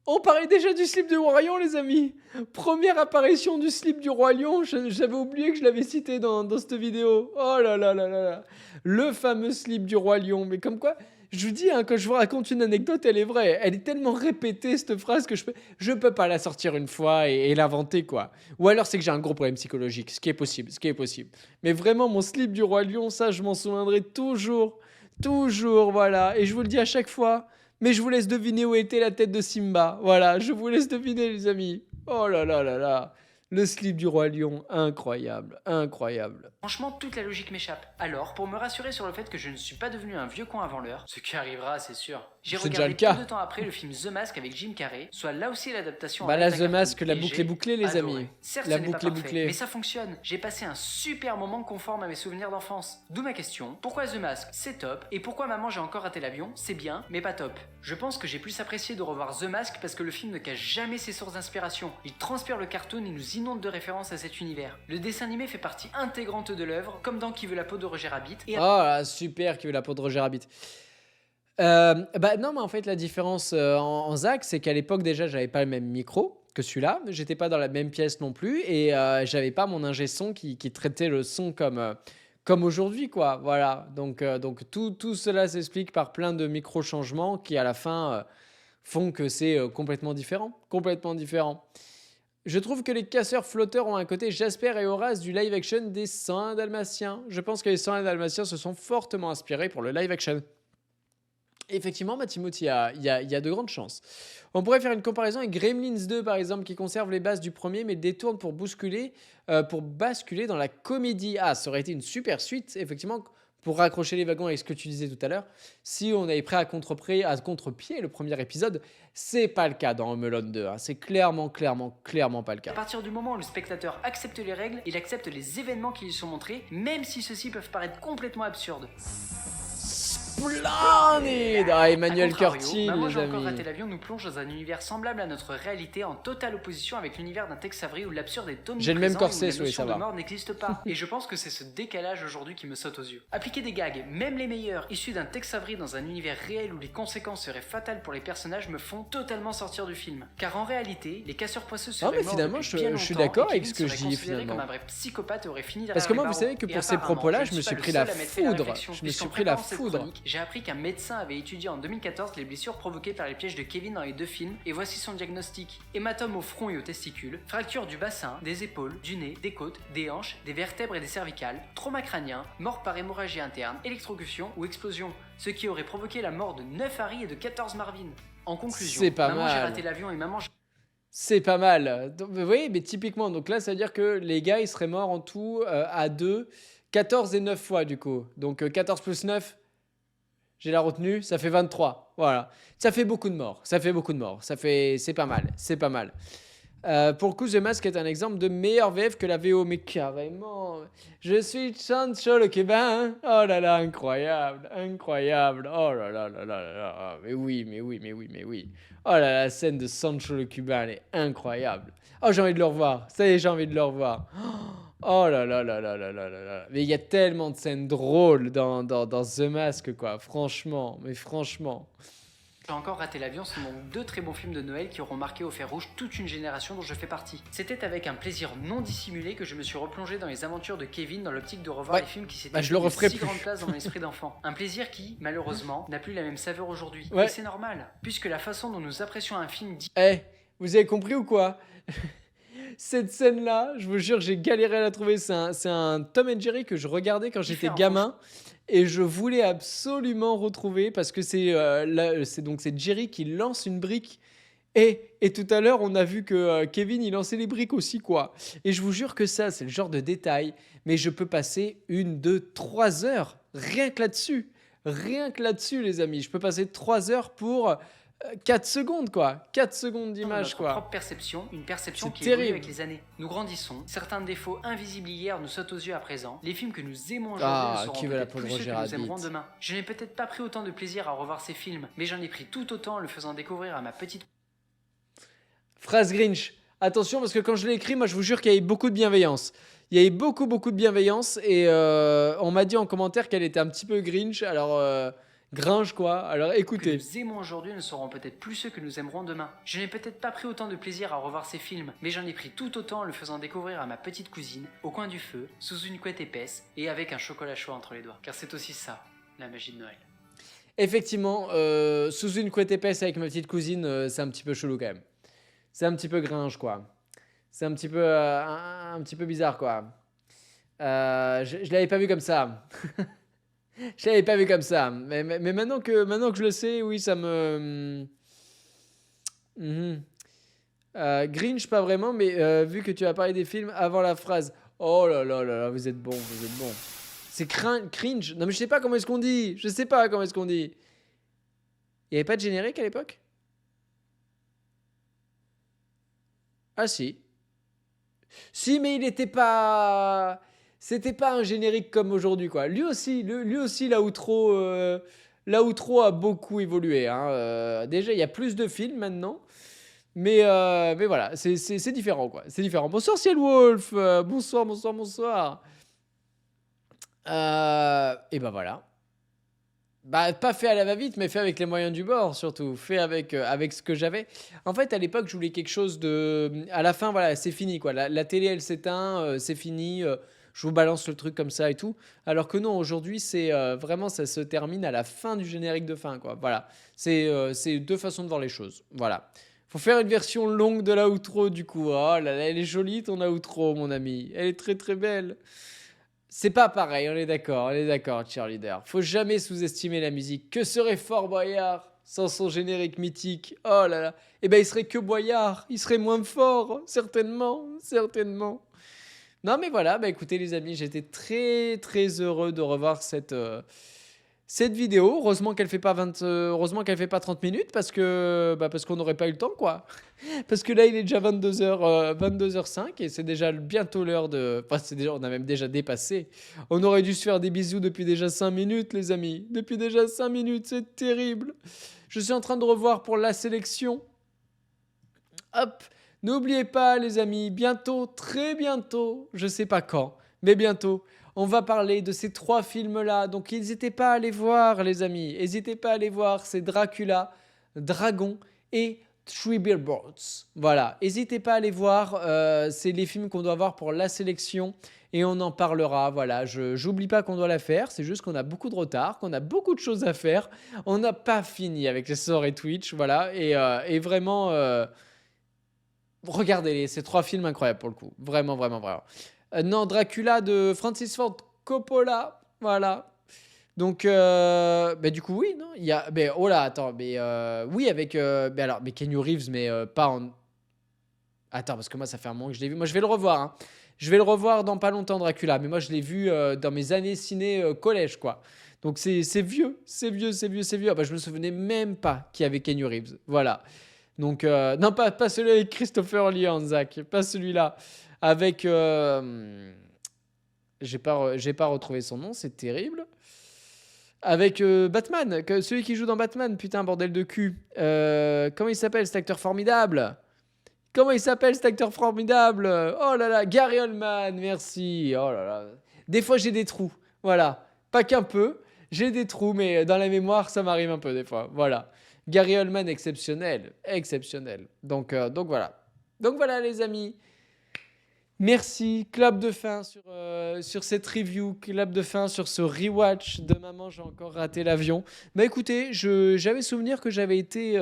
On parlait déjà du slip du Roi Lion, les amis. Première apparition du slip du Roi Lion. J'avais oublié que je l'avais cité dans cette vidéo. Oh là là là là là. Le fameux slip du Roi Lion. Mais comme quoi, je vous dis, hein, quand je vous raconte une anecdote, elle est vraie. Elle est tellement répétée, cette phrase, que je peux pas la sortir une fois et l'inventer, quoi. Ou alors c'est que j'ai un gros problème psychologique, ce qui est possible, ce qui est possible. Mais vraiment, mon slip du Roi Lion, ça, je m'en souviendrai toujours. Toujours, voilà. Et je vous le dis à chaque fois. Mais je vous laisse deviner où était la tête de Simba. Voilà, je vous laisse deviner, les amis. Oh là là là là. Le slip du Roi Lion, incroyable, incroyable. franchement, toute la logique m'échappe. Alors, pour me rassurer sur le fait que je ne suis pas devenu un vieux con avant l'heure, ce qui arrivera, c'est sûr, j'ai C'est déjà regardé le cas. peu de temps après le film The Mask avec Jim Carrey, soit là aussi l'adaptation. Bah en là, live The d'un Mask, cartoon, la et boucle j'ai est bouclée, les adoré. amis. Certes, La ce n'est pas boucle est parfait, bouclée. mais ça fonctionne. J'ai passé un super moment conforme à mes souvenirs d'enfance. D'où ma question, pourquoi The Mask, c'est top, et pourquoi Maman j'ai encore raté l'avion, c'est bien, mais pas top. Je pense que j'ai plus apprécié de revoir The Mask parce que le film ne cache jamais ses sources d'inspiration. Il transpire le cartoon et nous inonde de références à cet univers. Le dessin animé fait partie intégrante de l'œuvre, comme dans Qui veut la peau de Roger Rabbit, et Oh là, super, qui veut la peau de Roger Rabbit. Bah non, mais en fait, la différence en Zach, c'est qu'à l'époque, déjà, j'avais pas le même micro que celui-là. J'étais pas dans la même pièce non plus. Et j'avais pas mon ingé son qui traitait le son comme aujourd'hui, quoi. Voilà. Donc tout cela s'explique par plein de micro-changements qui, à la fin, font que c'est complètement différent. Complètement différent. Je trouve que les casseurs flotteurs ont un côté Jasper et Horace du live action des 101 Dalmatiens. Je pense que les 101 Dalmatiens se sont fortement inspirés pour le live action. Effectivement, bah, Timothy, il y a de grandes chances. On pourrait faire une comparaison avec Gremlins 2, par exemple, qui conserve les bases du premier, mais détourne pour basculer dans la comédie. Ah, ça aurait été une super suite, effectivement, pour raccrocher les wagons avec ce que tu disais tout à l'heure. Si on avait pris à contre-pied le premier épisode, c'est pas le cas dans Home Alone 2. Hein. C'est clairement pas le à cas. partir du moment où le spectateur accepte les règles, il accepte les événements qui lui sont montrés, même si ceux-ci peuvent paraître complètement absurdes. Splendide! Ah, Emmanuel A contrario, Curtil, Maman, les j'ai encore amis. raté l'avion nous plonge dans un univers semblable à notre réalité, en totale opposition avec l'univers d'un Tex Avery où l'absurde est omniprésent J'ai le même et où corset, la oui, notion ça de va. mort n'existe pas. Et je pense que c'est ce décalage aujourd'hui qui me saute aux yeux. Appliquer des gags, même les meilleurs, issus d'un Tex Avery dans un univers réel où les conséquences seraient fatales pour les personnages me font totalement sortir du film. Car en réalité, les casseurs poisseux Non, seraient mais morts finalement, depuis je bien suis longtemps, d'accord et avec Kevin ce que je serait dis, considéré finalement. comme un vrai psychopathe et aurait fini Parce derrière que les moi, vous barreaux. savez que Et pour ces apparemment, propos-là, je je me ne suis pas pris le la seul à m'être fait la foudre. réflexion, Je me puisqu'en suis pris la préparant cette foudre. chronique, j'ai appris qu'un médecin avait étudié en 2014 les blessures provoquées par les pièges de Kevin dans les deux films, et voici son diagnostic. Hématome au front et aux testicules, fracture du bassin, des épaules, du nez, des côtes, des hanches, des vertèbres et des cervicales, trauma crânien, mort par hémorragie interne, électrocution ou explosion, ce qui aurait provoqué la mort de 9 Harry et de 14 Marvin. En conclusion, C'est pas Maman, j'ai mal. raté l'avion et Maman, C'est pas mal. Donc, vous voyez, mais typiquement, donc là, ça veut dire que les gars, ils seraient morts en tout à 2, 14 et 9 fois du coup. Donc 14 plus 9, j'ai la retenue, ça fait 23. Voilà. Ça fait beaucoup de morts. C'est pas mal. C'est pas mal. Pour le coup, The Mask est un exemple de meilleur VF que la VO, mais carrément. Je suis Sancho le Cubain. Oh là là, incroyable, incroyable. Oh là là là là là là. Mais oui, mais oui, mais oui, mais oui. Oh là là, la scène de Sancho le Cubain, elle est incroyable. Oh, j'ai envie de le revoir. Ça y est, j'ai envie de le revoir. Oh là là là là là là là là. Mais il y a tellement de scènes drôles dans The Mask, quoi. Franchement, mais franchement. J'ai encore raté l'avion sont donc 2 très bons films de Noël qui auront marqué au fer rouge toute une génération dont je fais partie. C'était avec un plaisir non dissimulé que je me suis replongé dans les aventures de Kevin dans l'optique de revoir les films qui s'étaient je le pris referai si plus. grande place dans mon esprit d'enfant. Un plaisir qui, malheureusement, n'a plus la même saveur aujourd'hui. Ouais. Et c'est normal, puisque la façon dont nous apprécions un film dit Eh, vous avez compris ou quoi? Cette scène-là, je vous jure, j'ai galéré à la trouver. C'est un Tom and Jerry que je regardais quand j'étais Différent, gamin. Et je voulais absolument retrouver parce que c'est Jerry qui lance une brique. Et tout à l'heure, on a vu que Kevin, il lançait les briques aussi, quoi. Et je vous jure que ça, c'est le genre de détail. Mais je peux passer 1, 2, 3 heures rien que là-dessus. Rien que là-dessus, les amis. Je peux passer 3 heures pour 4 secondes, quoi. 4 secondes d'image, notre quoi. propre perception, une perception C'est qui évolue terrible. avec les années. Nous grandissons, certains défauts invisibles hier nous sautent aux yeux à présent. Les films que nous aimons aujourd'hui Ah, ne seront qui veut la peut-être peau de plus ceux Roger que nous Rabbit. aimerons demain. Je n'ai peut-être pas pris autant de plaisir à revoir ces films, mais j'en ai pris tout autant en le faisant découvrir à ma petite Phrase Grinch. Attention, parce que quand je l'ai écrit, moi, je vous jure qu'il y a eu beaucoup de bienveillance. Il y a eu beaucoup, beaucoup de bienveillance. Et on m'a dit en commentaire qu'elle était un petit peu Grinch. Alors, Gringe, quoi. Alors, que écoutez. nous aimons aujourd'hui ne seront peut-être plus ceux que nous aimerons demain. Je n'ai peut-être pas pris autant de plaisir à revoir ces films, mais j'en ai pris tout autant en le faisant découvrir à ma petite cousine, au coin du feu, sous une couette épaisse et avec un chocolat chaud entre les doigts. Car c'est aussi ça, la magie de Noël. Effectivement, sous une couette épaisse avec ma petite cousine, c'est un petit peu chelou quand même. C'est un petit peu Gringe, quoi. C'est un petit peu bizarre, quoi. Je l'avais pas vu comme ça. Je l'avais pas vu comme ça. Mais maintenant que je le sais, oui, ça me... Grinch, pas vraiment, mais vu que tu as parlé des films avant la phrase. Oh là là là là, vous êtes bon, vous êtes bon. C'est cringe. Non, mais je sais pas comment est-ce qu'on dit. Je sais pas comment est-ce qu'on dit. Il y avait pas de générique à l'époque? Ah si. Si, mais il était pas... C'était pas un générique comme aujourd'hui, quoi. Lui aussi, l'outro a beaucoup évolué, hein. Déjà, il y a plus de films maintenant. Mais voilà, c'est différent, quoi. C'est différent. Bonsoir, Ciel Wolf. Bonsoir, bonsoir, bonsoir. Et ben voilà. Bah, pas fait à la va-vite, mais fait avec les moyens du bord, surtout. Fait avec ce que j'avais. En fait, à l'époque, je voulais quelque chose de... À la fin, voilà, c'est fini, quoi. La télé, elle s'éteint, c'est fini. Je vous balance le truc comme ça et tout. Alors que non, aujourd'hui, c'est vraiment, ça se termine à la fin du générique de fin, quoi. Voilà. C'est deux façons de voir les choses. Voilà. Faut faire une version longue de la outro, du coup. Oh là là, elle est jolie, ton outro, mon ami. Elle est très, très belle. C'est pas pareil, on est d'accord, cheerleader. Faut jamais sous-estimer la musique. Que serait Fort Boyard sans son générique mythique? Oh là là. Eh ben, il serait que Boyard. Il serait moins fort, certainement, certainement. Non, mais voilà, bah écoutez, les amis, j'étais très, très heureux de revoir cette vidéo. Heureusement qu'elle fait pas 30 minutes parce qu'on n'aurait pas eu le temps, quoi. Parce que là, il est déjà 22h05 et c'est déjà bientôt l'heure de... Enfin, on a même déjà dépassé. On aurait dû se faire des bisous depuis déjà 5 minutes, les amis. Depuis déjà 5 minutes, c'est terrible. Je suis en train de revoir pour la sélection. Hop. N'oubliez pas, les amis, bientôt, très bientôt, je sais pas quand, mais bientôt, on va parler de ces 3 films-là. Donc, n'hésitez pas à les voir, les amis. N'hésitez pas à les voir. C'est Dracula, Dragon et Three Billboards. Voilà, n'hésitez pas à les voir. C'est les films qu'on doit voir pour la sélection et on en parlera. Voilà, j'oublie pas qu'on doit la faire. C'est juste qu'on a beaucoup de retard, qu'on a beaucoup de choses à faire. On n'a pas fini avec les soirées Twitch. Voilà, et vraiment... regardez-les, c'est 3 films incroyables pour le coup. Vraiment, vraiment, vraiment. Non, Dracula de Francis Ford Coppola. Voilà. Donc, du coup, oui, non. Il y a. Oh là, attends. Oui, avec. Mais Keanu Reeves, mais pas en. Attends, parce que moi, ça fait un moment que je l'ai vu. Moi, je vais le revoir. Hein. Je vais le revoir dans pas longtemps, Dracula. Mais moi, je l'ai vu dans mes années ciné collège, quoi. Donc, c'est vieux. C'est vieux. Ah, je me souvenais même pas qu'il y avait Keanu Reeves. Voilà. Donc, non, pas celui avec Christopher Lee, Zach. Pas celui-là. Avec. J'ai pas retrouvé son nom, c'est terrible. Avec Batman, celui qui joue dans Batman, putain, bordel de cul. Comment il s'appelle cet acteur formidable? Oh là là, Gary Oldman, merci. Oh là là. Des fois, j'ai des trous. Voilà. Pas qu'un peu. J'ai des trous, mais dans la mémoire, ça m'arrive un peu des fois. Voilà. Gary Oldman, exceptionnel. Donc voilà. Donc voilà, les amis. Merci. Clap de fin sur cette review. Clap de fin sur ce rewatch de Maman, j'ai encore raté l'avion. Bah écoutez, j'avais souvenir que j'avais été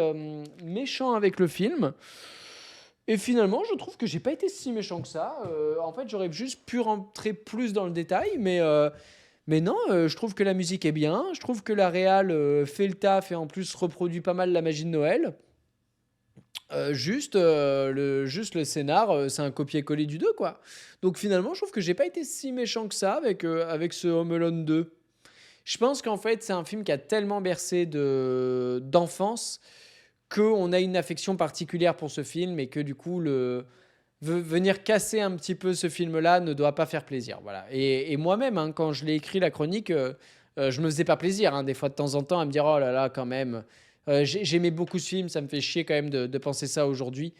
méchant avec le film. Et finalement, je trouve que j'ai pas été si méchant que ça. En fait, j'aurais juste pu rentrer plus dans le détail, mais non, je trouve que la musique est bien. Je trouve que la réal fait le taf et en plus reproduit pas mal la magie de Noël. Juste le scénar, c'est un copier-coller du 2, quoi. Donc finalement, je trouve que j'ai pas été si méchant que ça avec ce Home Alone 2. Je pense qu'en fait, c'est un film qui a tellement bercé d'enfance qu'on a une affection particulière pour ce film et que du coup, venir casser un petit peu ce film-là ne doit pas faire plaisir. Voilà. Et moi-même, hein, quand je l'ai écrit, la chronique, je me faisais pas plaisir, hein, des fois de temps en temps, à me dire, oh là là, quand même, j'aimais beaucoup ce film, ça me fait chier quand même de penser ça aujourd'hui.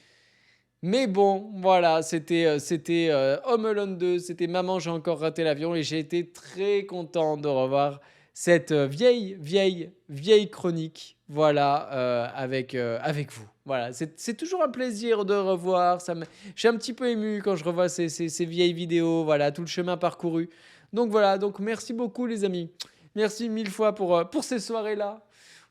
Mais bon, voilà, c'était Home Alone 2, c'était Maman, j'ai encore raté l'avion et j'ai été très content de revoir cette vieille chronique, voilà, avec vous. Voilà, c'est toujours un plaisir de revoir. Je suis un petit peu ému quand je revois ces vieilles vidéos, voilà, tout le chemin parcouru. Donc voilà, donc merci beaucoup les amis. Merci mille fois pour ces soirées-là.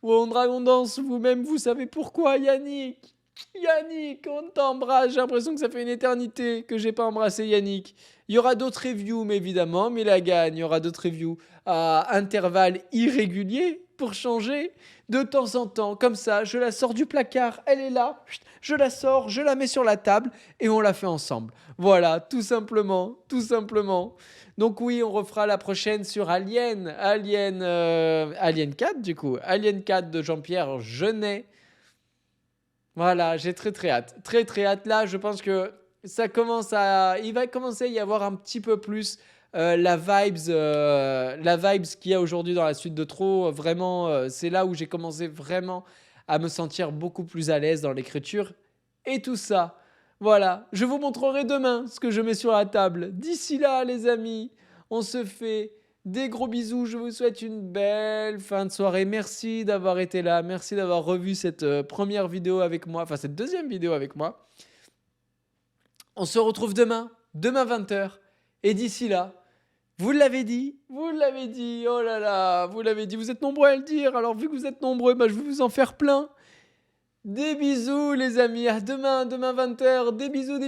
Où on danse, vous-même, vous savez pourquoi, Yannick. Yannick, on t'embrasse. J'ai l'impression que ça fait une éternité que j'ai pas embrassé Yannick. Il y aura d'autres reviews, mais évidemment, il y aura d'autres reviews à intervalles irréguliers pour changer de temps en temps. Comme ça, je la sors du placard, elle est là, je la sors, je la mets sur la table et on la fait ensemble. Voilà, tout simplement. Donc oui, on refera la prochaine sur Alien 4 du coup. Alien 4 de Jean-Pierre Jeunet. Voilà, j'ai très hâte. Très hâte. Là, je pense que il va commencer à y avoir un petit peu plus la vibes qu'il y a aujourd'hui dans la suite de Trop. Vraiment, c'est là où j'ai commencé vraiment à me sentir beaucoup plus à l'aise dans l'écriture et tout ça. Voilà, je vous montrerai demain ce que je mets sur la table. D'ici là, les amis, on se fait des gros bisous. Je vous souhaite une belle fin de soirée. Merci d'avoir été là. Merci d'avoir revu cette première vidéo avec moi. Enfin, cette deuxième vidéo avec moi. On se retrouve demain 20h. Et d'ici là, vous l'avez dit, oh là là, vous l'avez dit. Vous êtes nombreux à le dire. Alors, vu que vous êtes nombreux, je vais vous en faire plein. Des bisous, les amis. À demain 20h. Des bisous.